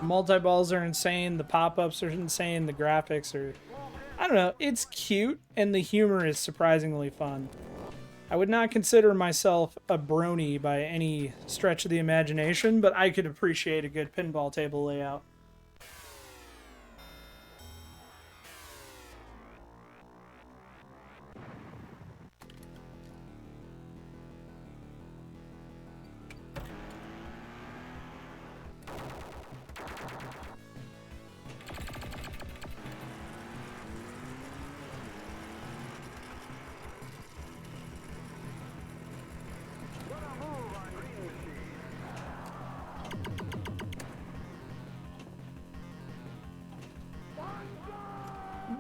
Multi-balls are insane, the pop-ups are insane, the graphics are... I don't know, it's cute, and the humor is surprisingly fun. I would not consider myself a brony by any stretch of the imagination, but I could appreciate a good pinball table layout.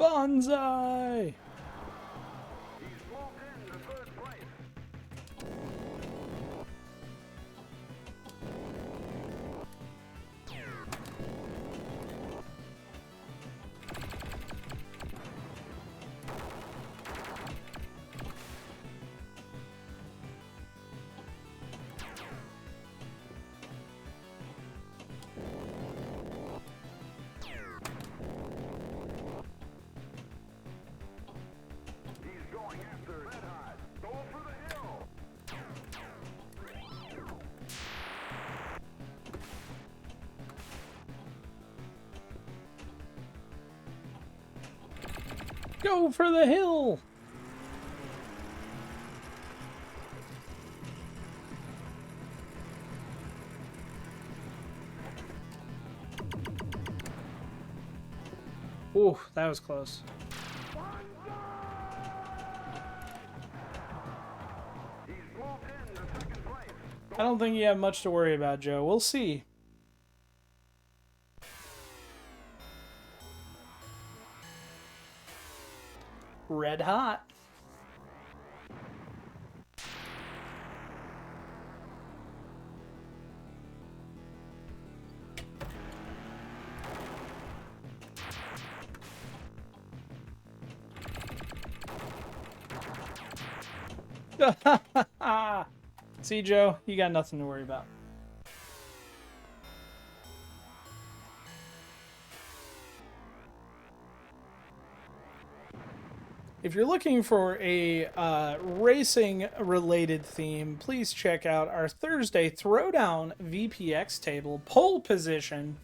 Banzai! Go for the hill! Ooh, that was close. I don't think you have much to worry about, Joe. We'll see. Red hot. See, Joe, you got nothing to worry about. If you're looking for a racing-related theme, please check out our Thursday Throwdown VPX table, pole position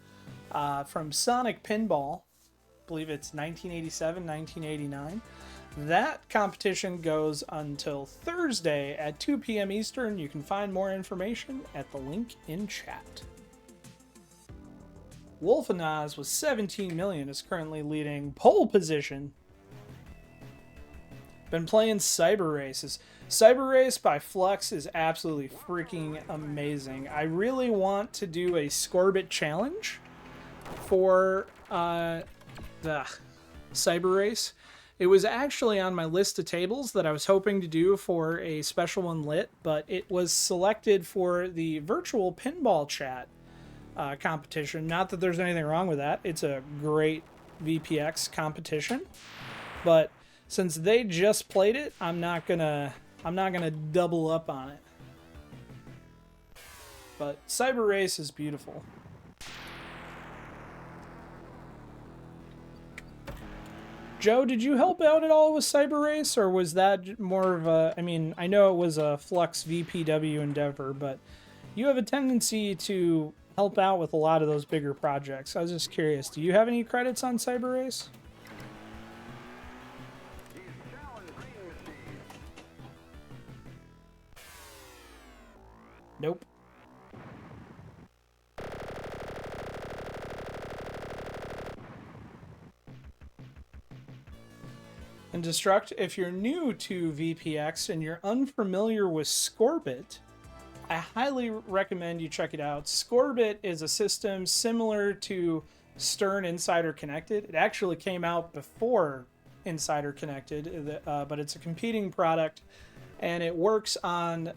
from Sonic Pinball. I believe it's 1987, 1989. That competition goes until Thursday at 2 p.m. Eastern. You can find more information at the link in chat. Wolfenaz with 17 million is currently leading pole position. Been playing Cyber Races. Cyber Race by Flux is absolutely freaking amazing. I really want to do a Scorbit challenge for the Cyber Race. It was actually on my list of tables that I was hoping to do for a special one lit, but it was selected for the virtual pinball chat competition. Not that there's anything wrong with that. It's a great VPX competition, but since they just played it, I'm not gonna double up on it. But Cyber Race is beautiful. Joe, did you help out at all with Cyber Race, or was that more of a... I mean, I know it was a Flux VPW endeavor, but you have a tendency to help out with a lot of those bigger projects. I was just curious, do you have any credits on Cyber Race? Nope. And Destruct, if you're new to VPX and you're unfamiliar with Scorbit, I highly recommend you check it out. Scorbit is a system similar to Stern Insider Connected. It actually came out before Insider Connected, but it's a competing product, and it works on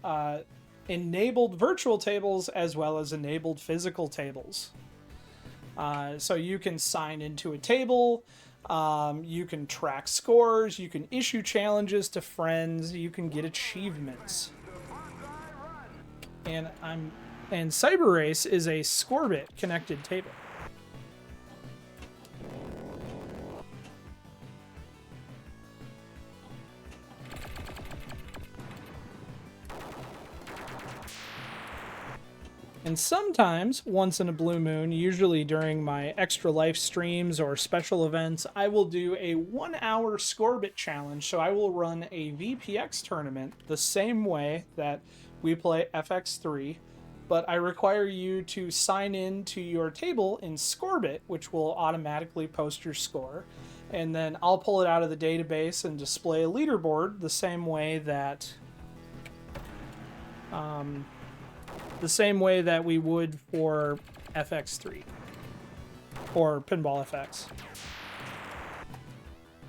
enabled virtual tables as well as enabled physical tables. So you can sign into a table, you can track scores, you can issue challenges to friends, you can get achievements. And Cyber Race is a Scorbit connected table. And sometimes, once in a blue moon, usually during my Extra Life streams or special events, I will do a 1-hour Scorbit challenge. So I will run a VPX tournament the same way that we play FX3, but I require you to sign in to your table in Scorbit, which will automatically post your score. And then I'll pull it out of the database and display a leaderboard the same way that... we would for FX3 or Pinball FX.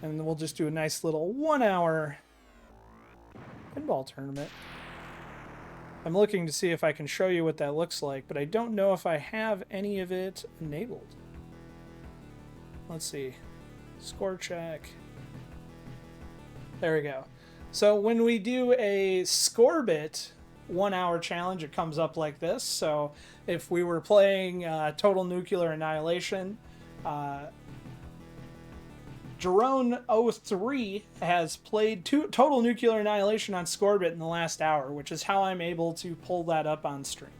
And we'll just do a nice little 1 hour pinball tournament. I'm looking to see if I can show you what that looks like, but I don't know if I have any of it enabled. Let's see. Score check. There we go. So when we do a Scorebit 1 hour challenge, it comes up like this. So if we were playing Total Nuclear Annihilation, Jerome03 has played Total Nuclear Annihilation on Scorebit in the last hour, which is how I'm able to pull that up on stream.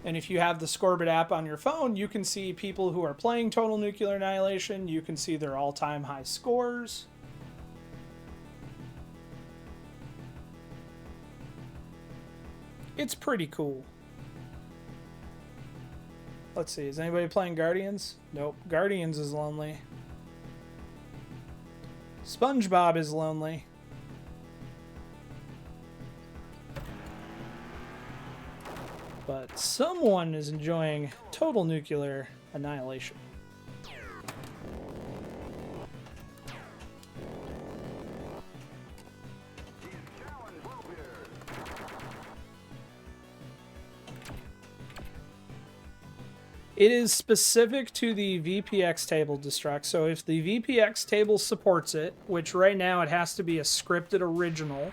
And if you have the Scorebit app on your phone, you can see people who are playing Total Nuclear Annihilation. You can see their all-time high scores. It's pretty cool. Let's see, is anybody playing Guardians? Nope, Guardians is lonely. SpongeBob is lonely. But someone is enjoying Total Nuclear Annihilation. It is specific to the VPX table destruct, so if the VPX table supports it, which right now it has to be a scripted original,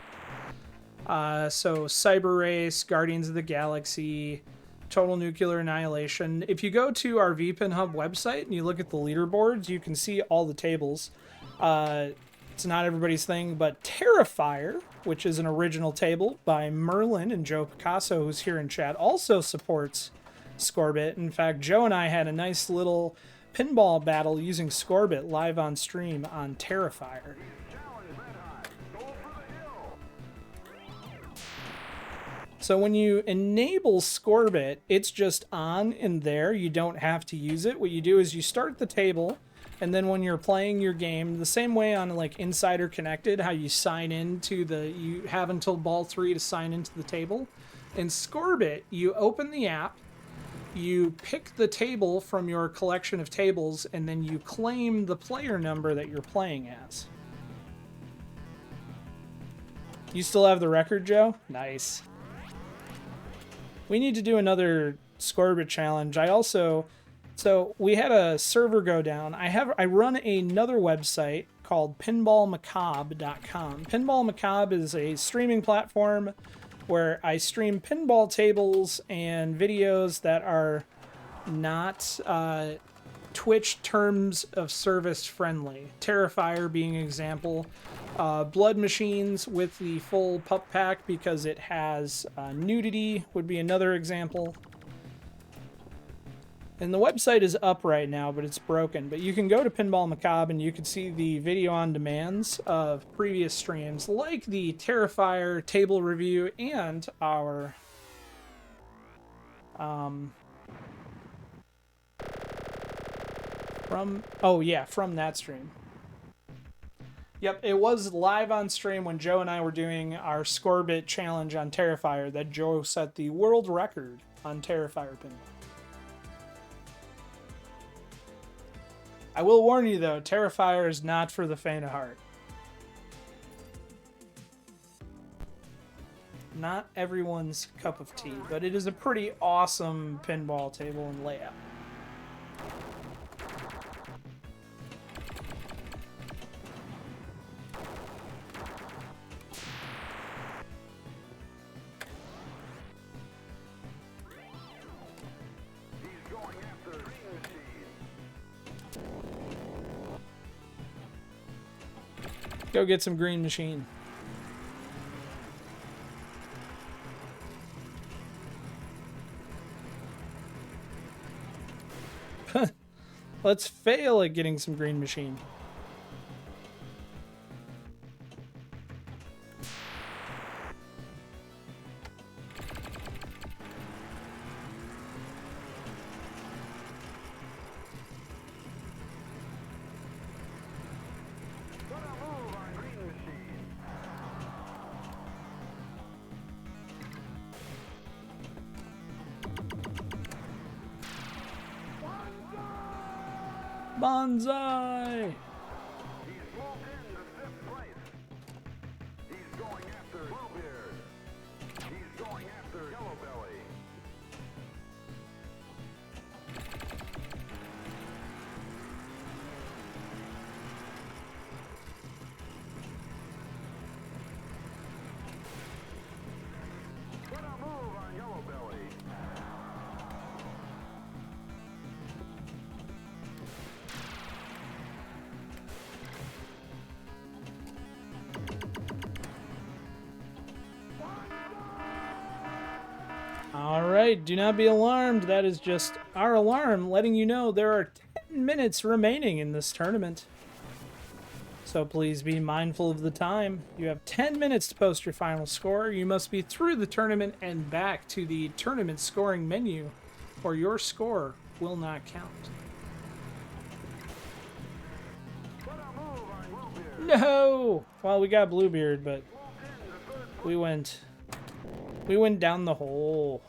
so Cyber Race, Guardians of the Galaxy, Total Nuclear Annihilation. If you go to our VPN Hub website and you look at the leaderboards, you can see all the tables. It's not everybody's thing, but Terrifier, which is an original table by Merlin and Joe Picasso, who's here in chat, also supports Scorebit. In fact, Joe and I had a nice little pinball battle using Scorebit live on stream on Terrifier. So when you enable Scorebit, it's just on in there. You don't have to use it. What you do is you start the table, and then when you're playing your game, the same way on like Insider Connected, how you sign into you have until ball 3 to sign into the table. In Scorebit, you open the app, you pick the table from your collection of tables, and then you claim the player number that you're playing as. You still have the record, Joe? Nice. We need to do another Scorebit challenge. So we had a server go down. I run another website called pinballmacabre.com. Pinball Macabre is a streaming platform where I stream pinball tables and videos that are not Twitch terms of service friendly. Terrifier being an example. Blood Machines with the full pup pack because it has nudity would be another example. And the website is up right now, but it's broken. But you can go to Pinball Macabre and you can see the video on demands of previous streams, like the Terrifier table review and our from that stream. Yep, it was live on stream when Joe and I were doing our Scorebit challenge on Terrifier that Joe set the world record on Terrifier pinball. I will warn you though, Terrifier is not for the faint of heart. Not everyone's cup of tea, but it is a pretty awesome pinball table and layout. Go get some green machine. Let's fail at getting some green machine. Banzai! He's moved into 5th place. He's going after Bluebeard. He's going after Yellowbelly. Put a move on Yellowbelly. Alright, do not be alarmed. That is just our alarm letting you know there are 10 minutes remaining in this tournament. So please be mindful of the time. You have 10 minutes to post your final score. You must be through the tournament and back to the tournament scoring menu, or your score will not count. No! Well, we got Bluebeard, but we went down the hole.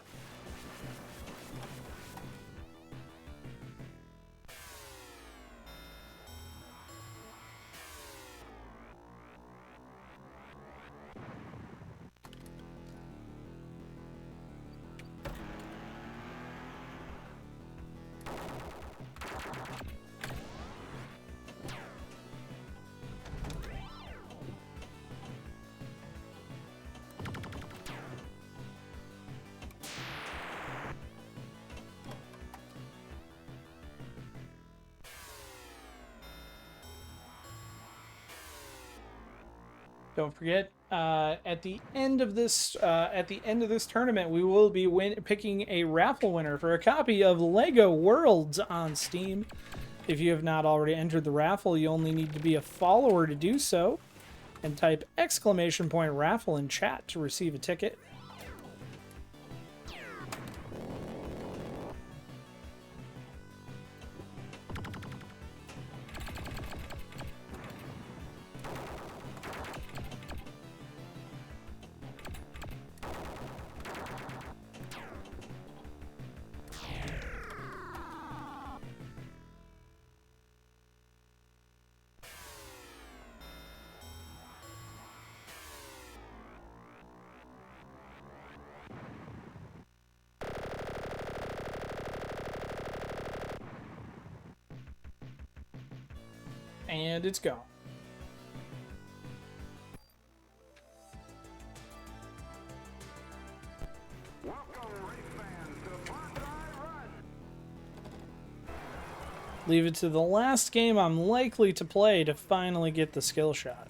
Don't forget, at the end of this tournament, we will be picking a raffle winner for a copy of Lego Worlds on Steam. If you have not already entered the raffle, you only need to be a follower to do so, and type !raffle in chat to receive a ticket. And it's gone. Leave it to the last game I'm likely to play to finally get the skill shot.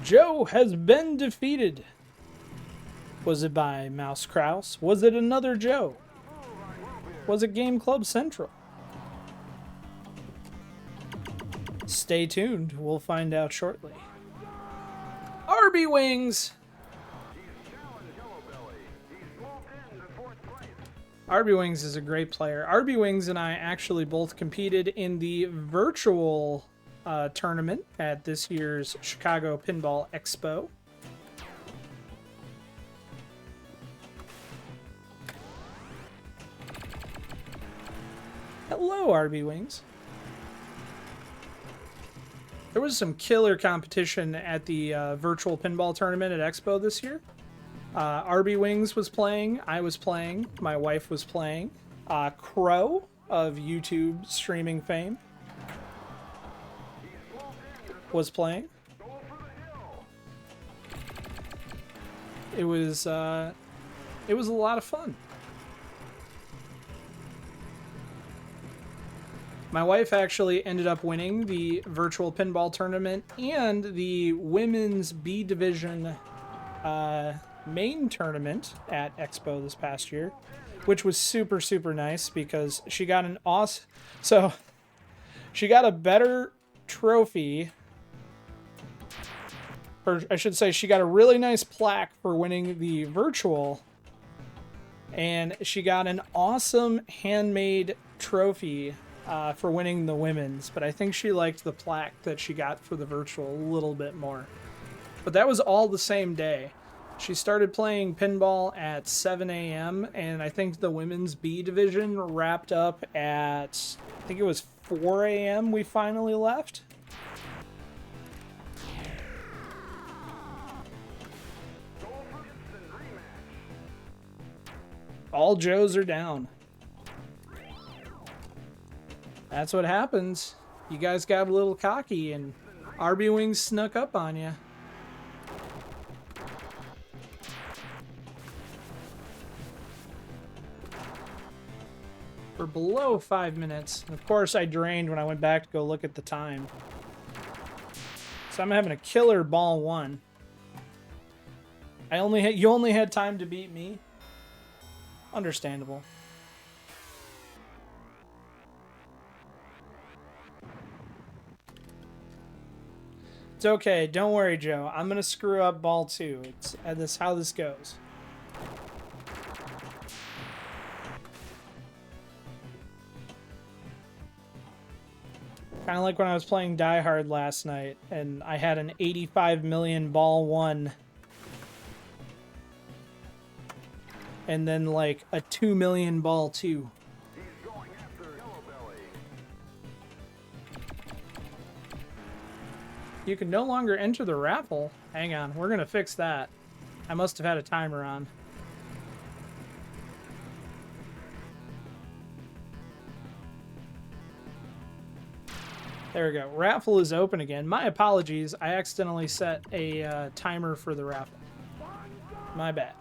Joe has been defeated. Was it by Mouse Kraus? Was it another Joe? Was it Game Club Central? Stay tuned. We'll find out shortly. RB Wings! RB Wings is a great player. RB Wings and I actually both competed in the virtual tournament at this year's Chicago Pinball Expo. Hello, RB Wings. There was some killer competition at the virtual pinball tournament at Expo this year. RB Wings was playing, I was playing, my wife was playing. Crow of YouTube streaming fame was playing. It was it was a lot of fun. My wife actually ended up winning the virtual pinball tournament and the women's B division main tournament at Expo this past year, which was super, super nice because she got an awesome... So, she got a better trophy, or I should say she got a really nice plaque for winning the virtual, and she got an awesome handmade trophy for winning the women's, but I think she liked the plaque that she got for the virtual a little bit more. But that was all the same day. She started playing pinball at 7 a.m. and I think the women's B division wrapped up at, I think it was 4 a.m. we finally left. All Joes are down. That's what happens. You guys got a little cocky and RB Wings snuck up on you. We're below 5 minutes. Of course, I drained when I went back to go look at the time. So I'm having a killer ball 1. You only had time to beat me. Understandable. It's okay. Don't worry, Joe. I'm gonna screw up ball 2. It's how this goes. Kind of like when I was playing Die Hard last night, and I had an 85 million ball 1. And then like a 2 million ball 2. You can no longer enter the raffle. Hang on, we're gonna fix that. I must have had a timer on. There we go. Raffle is open again. My apologies. I accidentally set a timer for the raffle. My bad.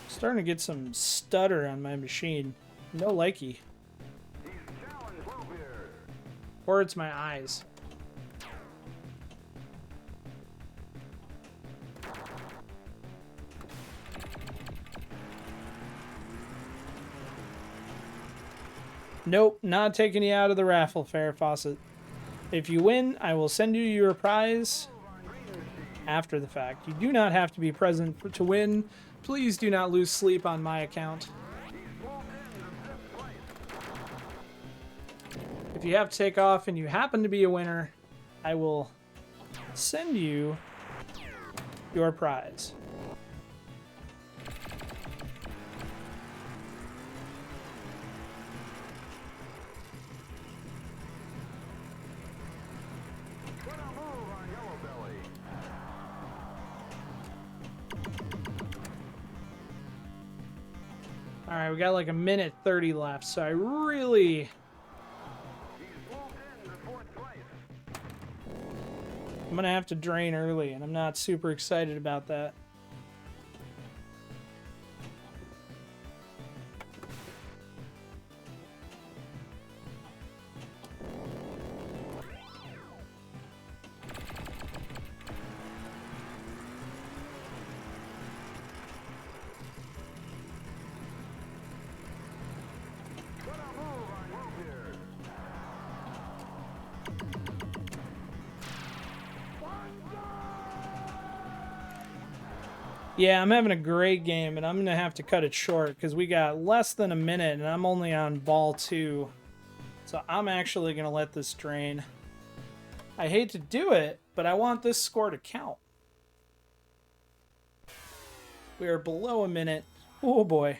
Starting to get some stutter on my machine. No likey. Or it's my eyes. Nope, not taking you out of the raffle, Farrah Fawcett. If you win, I will send you your prize after the fact. You do not have to be present to win. Please do not lose sleep on my account. If you have to take off and you happen to be a winner, I will send you your prize. Alright, we got like a minute 30 left, so I really... I'm gonna have to drain early, and I'm not super excited about that. Yeah, I'm having a great game, and I'm going to have to cut it short because we got less than a minute, and I'm only on ball 2. So I'm actually going to let this drain. I hate to do it, but I want this score to count. We are below a minute. Oh, boy.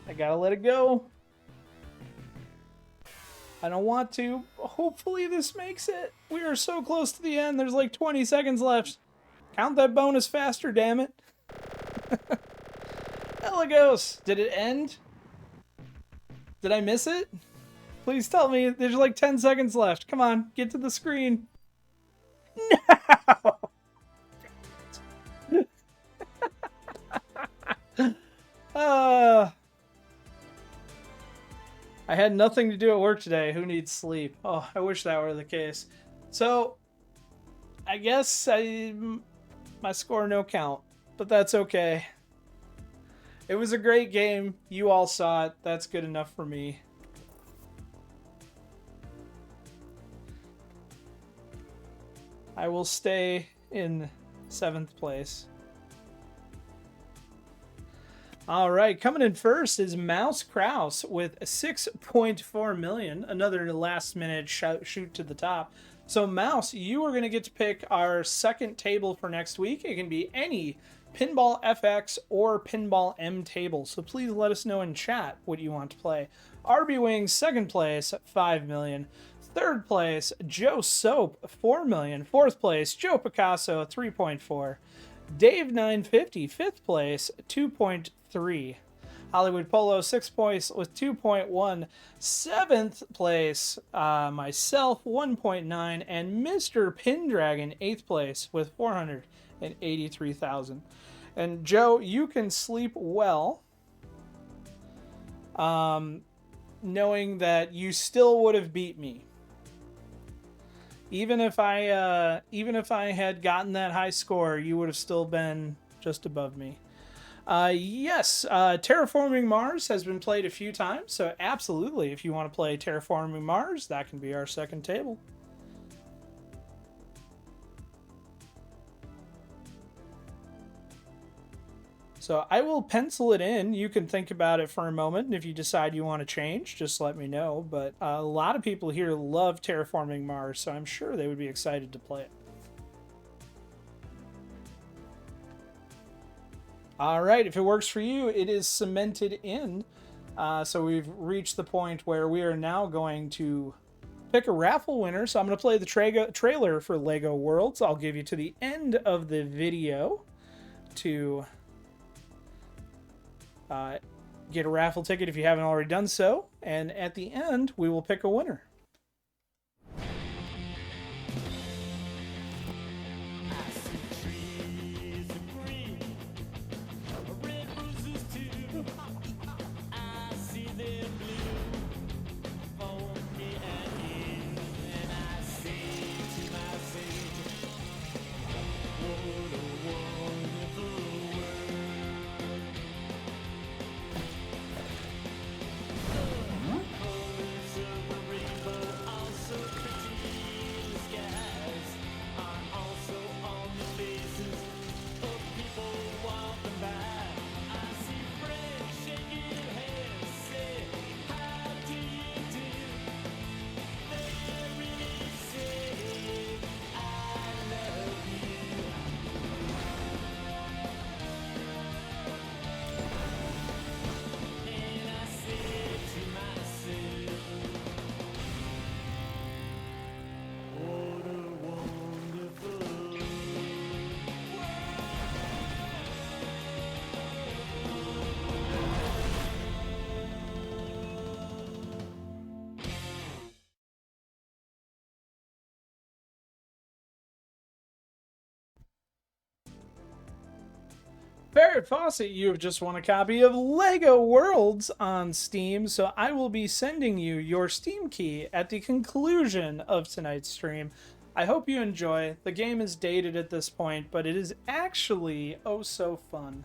I gotta let it go. I don't want to. Hopefully this makes it. We are so close to the end. There's like 20 seconds left. Count that bonus faster, damn it. Hell it goes. Did it end? Did I miss it? Please tell me. There's like 10 seconds left. Come on, get to the screen. No! I had nothing to do at work today. Who needs sleep? Oh, I wish that were the case. So, I guess my score no count, but that's okay. It was a great game. You all saw it. That's good enough for me. I will stay in 7th place. All right, coming in first is Mouse Kraus with 6.4 million. Another last-minute shoot to the top. So, Mouse, you are going to get to pick our second table for next week. It can be any Pinball FX or Pinball M table. So please let us know in chat what you want to play. RB Wings, 2nd place, 5 million. 3rd place, Joe Soap, 4 million. 4th place, Joe Picasso, 3.4. Dave 950, 5th place, 2.3. Hollywood Polo, 6th place with 2.1. 7th place, myself, 1.9. And Mr. Pindragon, 8th place with 483,000. And Joe, you can sleep well, knowing that you still would have beat me. Even if I had gotten that high score, you would have still been just above me. Yes, Terraforming Mars has been played a few times, so absolutely, if you want to play Terraforming Mars, that can be our second table. So I will pencil it in. You can think about it for a moment, and if you decide you want to change, just let me know. But a lot of people here love Terraforming Mars, so I'm sure they would be excited to play it. All right, if it works for you, it is cemented in. So we've reached the point where we are now going to pick a raffle winner. So I'm going to play the trailer for LEGO Worlds. I'll give you to the end of the video to get a raffle ticket if you haven't already done so. And at the end, we will pick a winner. Barrett Fawcett, you have just won a copy of LEGO Worlds on Steam, so I will be sending you your Steam key at the conclusion of tonight's stream. I hope you enjoy. The game is dated at this point, but it is actually oh so fun.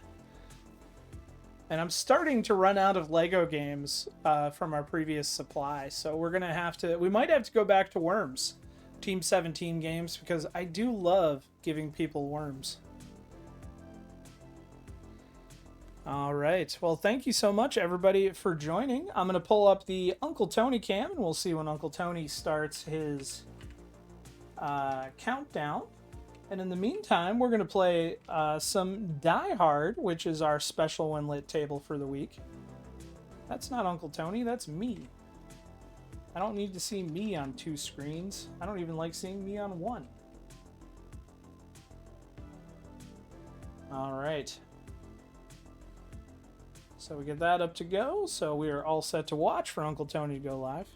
And I'm starting to run out of LEGO games from our previous supply, so we might have to go back to Worms, Team 17 games, because I do love giving people worms. All right. Well, thank you so much, everybody, for joining. I'm going to pull up the Uncle Tony cam, and we'll see when Uncle Tony starts his countdown. And in the meantime, we're going to play some Die Hard, which is our special win-lit table for the week. That's not Uncle Tony, that's me. I don't need to see me on 2 screens. I don't even like seeing me on 1. All right. So we get that up to go. So we are all set to watch for Uncle Tony to go live.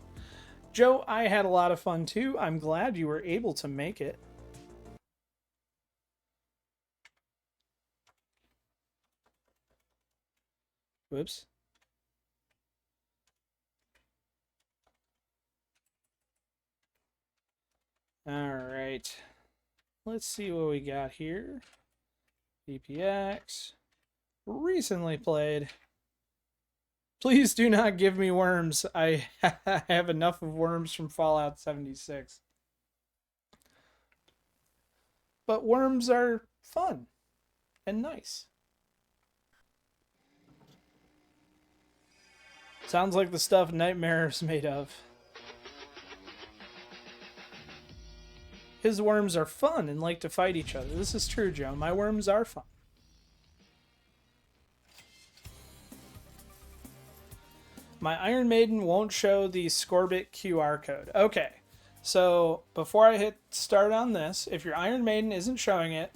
Joe, I had a lot of fun too. I'm glad you were able to make it. Whoops. All right. Let's see what we got here. VPX. Recently played. Please do not give me worms. I have enough of worms from Fallout 76. But worms are fun and nice. Sounds like the stuff Nightmare is made of. His worms are fun and like to fight each other. This is true, Joe. My worms are fun. My Iron Maiden won't show the Scorbit QR code. Okay, so before I hit start on this, if your Iron Maiden isn't showing it,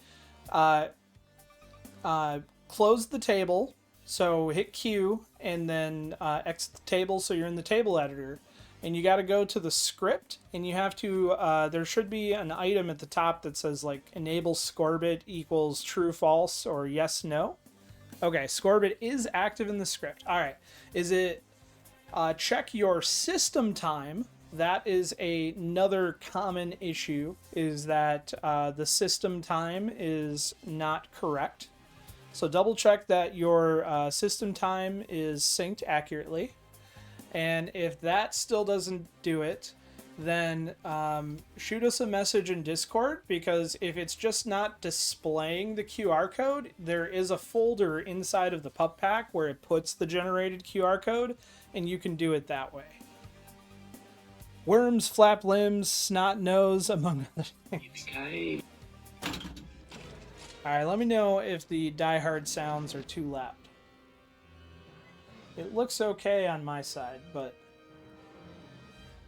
close the table. So hit Q and then exit the table so you're in the table editor. And you got to go to the script, and you have to, there should be an item at the top that says, like, enable Scorbit equals true, false, or yes, no. Okay, Scorbit is active in the script. All right. Is it, check your system time. That is another common issue, is that the system time is not correct. So double check that your system time is synced accurately. And if that still doesn't do it, then shoot us a message in Discord, because if it's just not displaying the QR code, there is a folder inside of the pup pack where it puts the generated QR code, and you can do it that way. Worms, flap limbs, snot nose, among other things. Alright, let me know if the Die Hard sounds are too loud. It looks okay on my side, but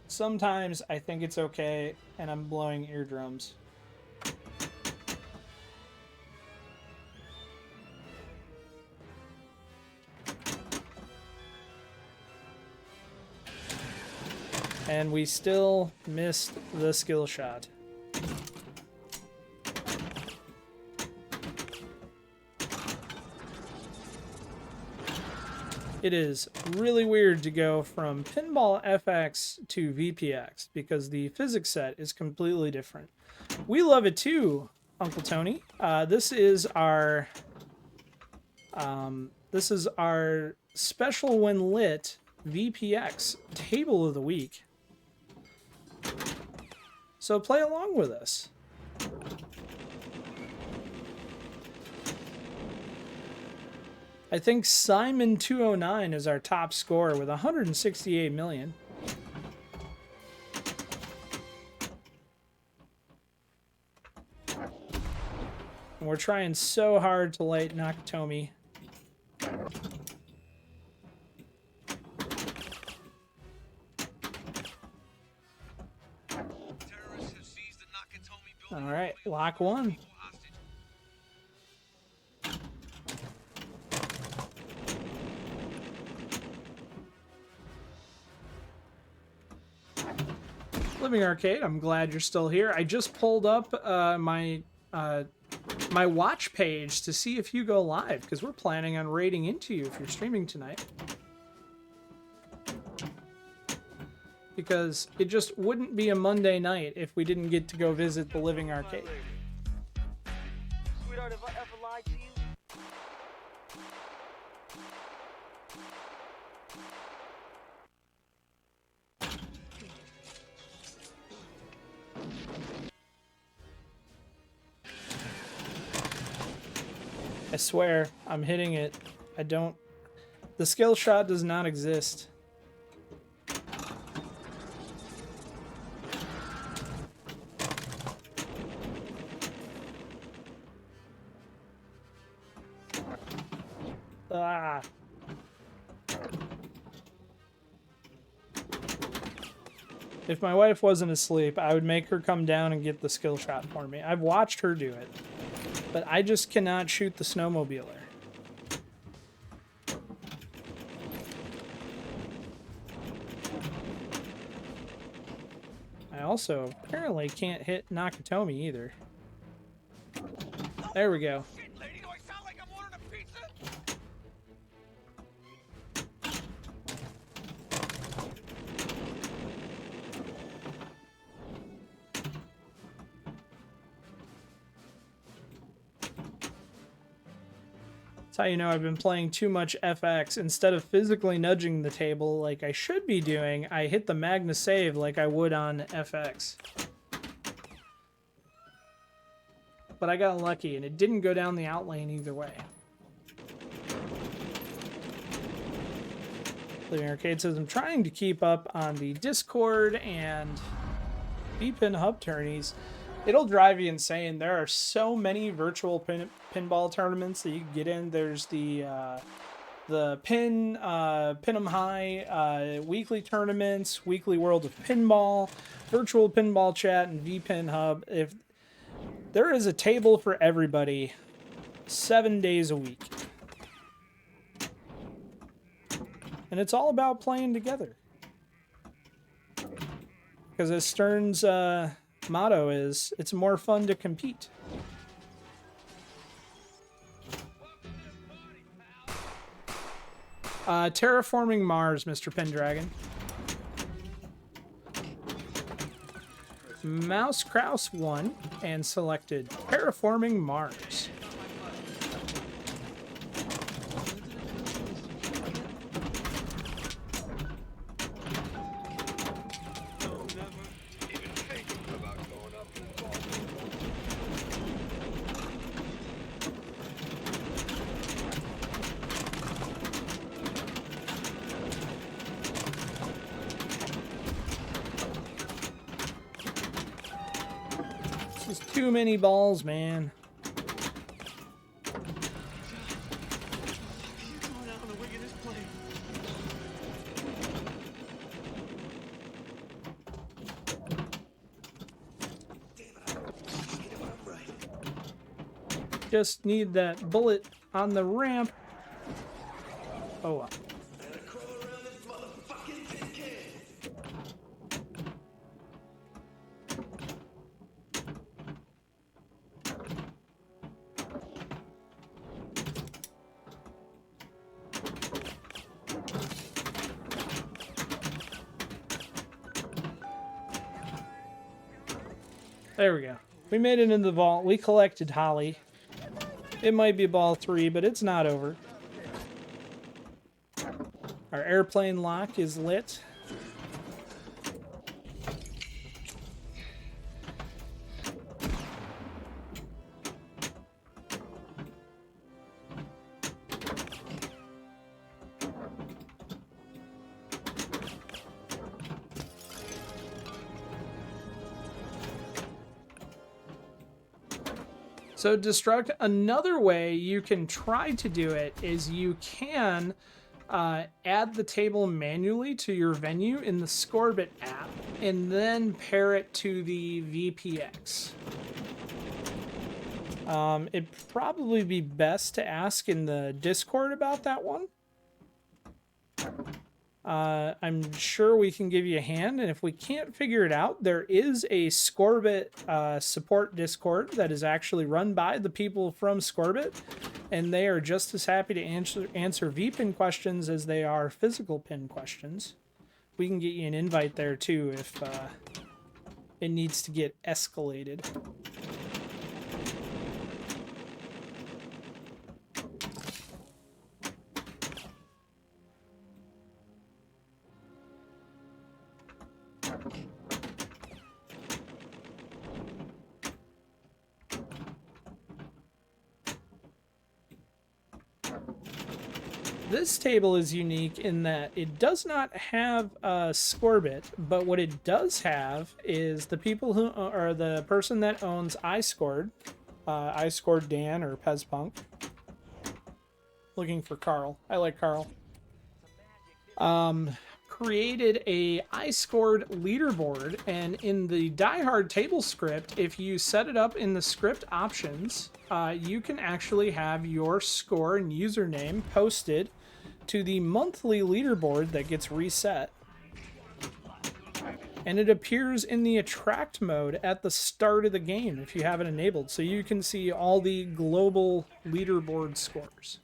sometimes I think it's okay and I'm blowing eardrums. And we still missed the skill shot. It is really weird to go from Pinball FX to VPX because the physics set is completely different. We love it too, Uncle Tony. This is our special when lit VPX table of the week. So play along with us. I think Simon209 is our top scorer with 168 million. And we're trying so hard to light Nakatomi. All right, lock one. Living Arcade, I'm glad you're still here. I just pulled up my watch page to see if you go live, because we're planning on raiding into you if you're streaming tonight. Because it just wouldn't be a Monday night if we didn't get to go visit the Living Arcade. Sweetheart, have I ever lied to you? I swear, I'm hitting it. I don't... The skill shot does not exist. Ah. If my wife wasn't asleep, I would make her come down and get the skill shot for me. I've watched her do it, but I just cannot shoot the snowmobiler. I also apparently can't hit Nakatomi either. There we go. That's how you know I've been playing too much FX. Instead of physically nudging the table like I should be doing, I hit the Magna Save like I would on FX. But I got lucky, and it didn't go down the out lane either way. Living Arcade says, I'm trying to keep up on the Discord and VPin hub tourneys. It'll drive you insane. There are so many virtual pinball tournaments that you can get in. There's the Pin 'em High weekly tournaments, Weekly World of Pinball, Virtual Pinball Chat, and VPin Hub. If there is a table for everybody 7 days a week. And it's all about playing together. Because as Stern's motto is, it's more fun to compete. Terraforming Mars, Mr. Pendragon. Mouse Kraus won and selected Terraforming Mars. Too many balls, man. Just need that bullet on the ramp. Oh well. There we go. We made it into the vault. We collected Holly. It might be ball 3, but it's not over. Our airplane lock is lit. So Destruct, another way you can try to do it is you can add the table manually to your venue in the Scorbit app and then pair it to the VPX. It'd probably be best to ask in the Discord about that one. I'm sure we can give you a hand, and if we can't figure it out, there is a Scorbit support Discord that is actually run by the people from Scorbit, and they are just as happy to answer VPin questions as they are physical pin questions. We can get you an invite there too if it needs to get escalated. This table is unique in that it does not have a Scorbit, but what it does have is the people who are the person that owns iScored, iScored Dan or Pezpunk. Looking for Carl. I like Carl. created a I scored leaderboard, and in the Die Hard table script, if you set it up in the script options, you can actually have your score and username posted to the monthly leaderboard that gets reset. And it appears in the attract mode at the start of the game if you have it enabled, so you can see all the global leaderboard scores.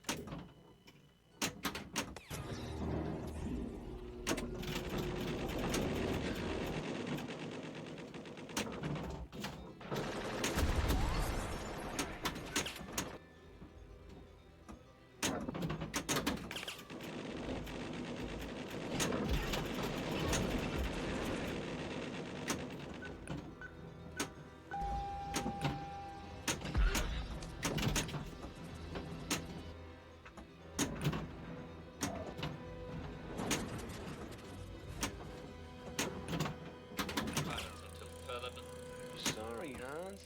Sorry, Hans.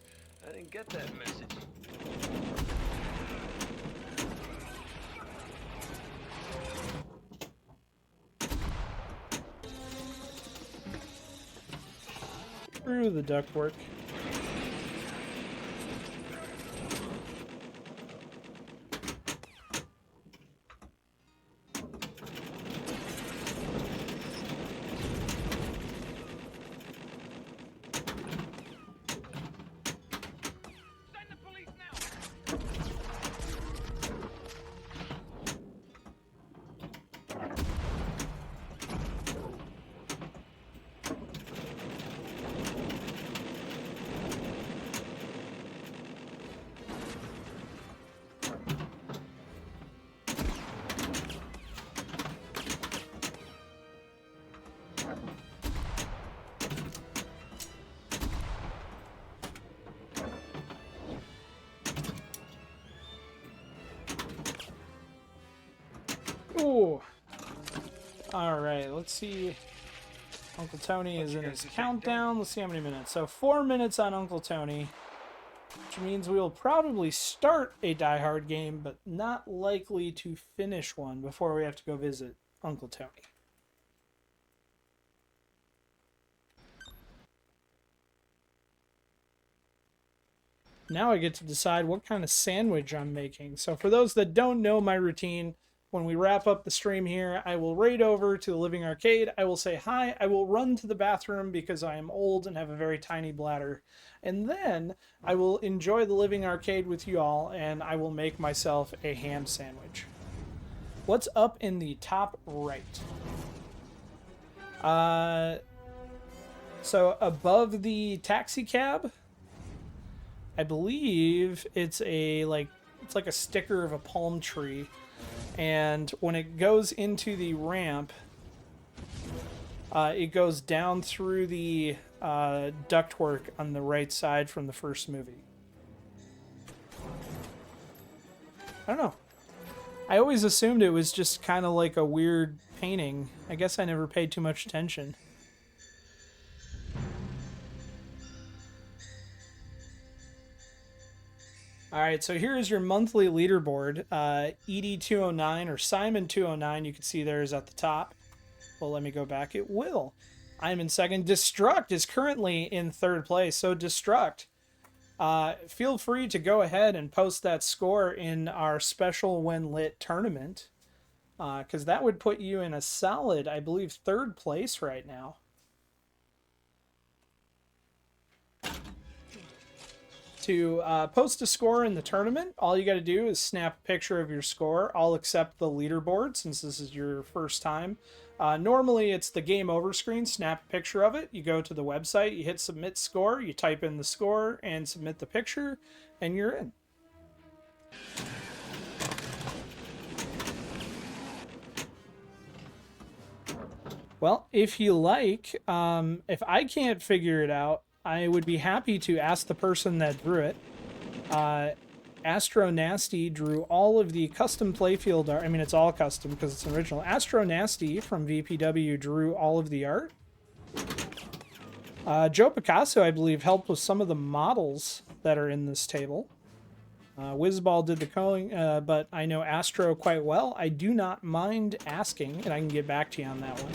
I didn't get that message. Through the ductwork. Ooh. Alright, let's see. Uncle Tony is in his countdown. Let's see how many minutes. So 4 minutes on Uncle Tony, which means we will probably start a Die Hard game, but not likely to finish one before we have to go visit Uncle Tony. Now I get to decide what kind of sandwich I'm making. So for those that don't know my routine, when we wrap up the stream here, I will raid over to the living arcade. I will say hi. I will run to the bathroom because I am old and have a very tiny bladder. And then I will enjoy the living arcade with you all, and I will make myself a ham sandwich. What's up in the top right? So above the taxi cab, I believe it's like a sticker of a palm tree. And when it goes into the ramp, it goes down through the ductwork on the right side from the first movie. I don't know. I always assumed it was just kind of like a weird painting. I guess I never paid too much attention. Alright, so here is your monthly leaderboard. ED209 or Simon209, you can see there is at the top. Well, let me go back. It will. I'm in second. Destruct is currently in third place. So Destruct, feel free to go ahead and post that score in our special When Lit tournament. Because that would put you in a solid, I believe, third place right now. To post a score in the tournament, all you got to do is snap a picture of your score. I'll accept the leaderboard since this is your first time. Normally, it's the game over screen. Snap a picture of it. You go to the website, you hit submit score, you type in the score and submit the picture, and you're in. Well, if you like, if I can't figure it out, I would be happy to ask the person that drew it. Astro Nasty drew all of the custom playfield art. I mean, it's all custom because it's an original. Astro Nasty from VPW drew all of the art. Joe Picasso, I believe, helped with some of the models that are in this table. Whizball did the coloring, but I know Astro quite well. I do not mind asking, and I can get back to you on that one.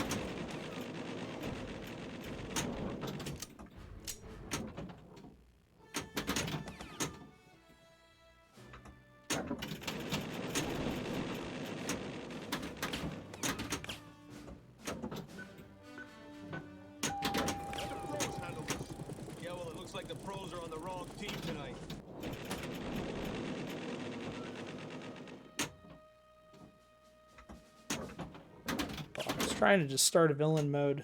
trying to just start a villain mode.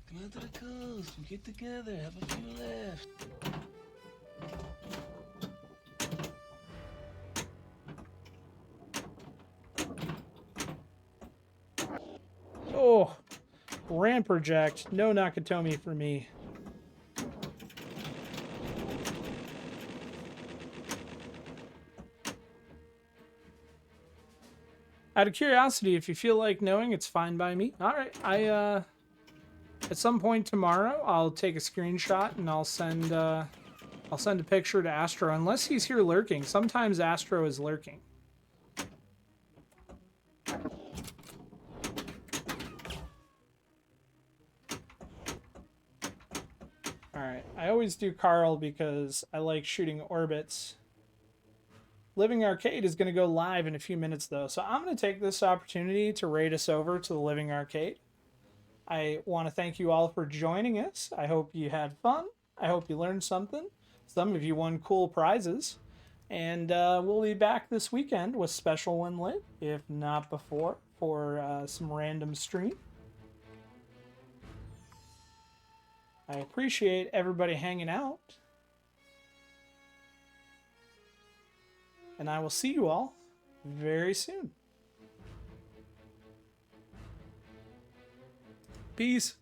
Come out to the coast. We get together. Have a few laughs. Oh, Ramp Project. No Nakatomi for me. Out of curiosity, if you feel like knowing, it's fine by me. All right, at some point tomorrow, I'll take a screenshot and I'll send a picture to Astro, unless he's here lurking. Sometimes Astro is lurking. Alright, I always do Carl because I like shooting orbits. Living Arcade is going to go live in a few minutes, though, so I'm going to take this opportunity to raid us over to the Living Arcade. I want to thank you all for joining us. I hope you had fun. I hope you learned something. Some of you won cool prizes. And we'll be back this weekend with Special One Lit, if not before, for some random stream. I appreciate everybody hanging out. And I will see you all very soon. Peace.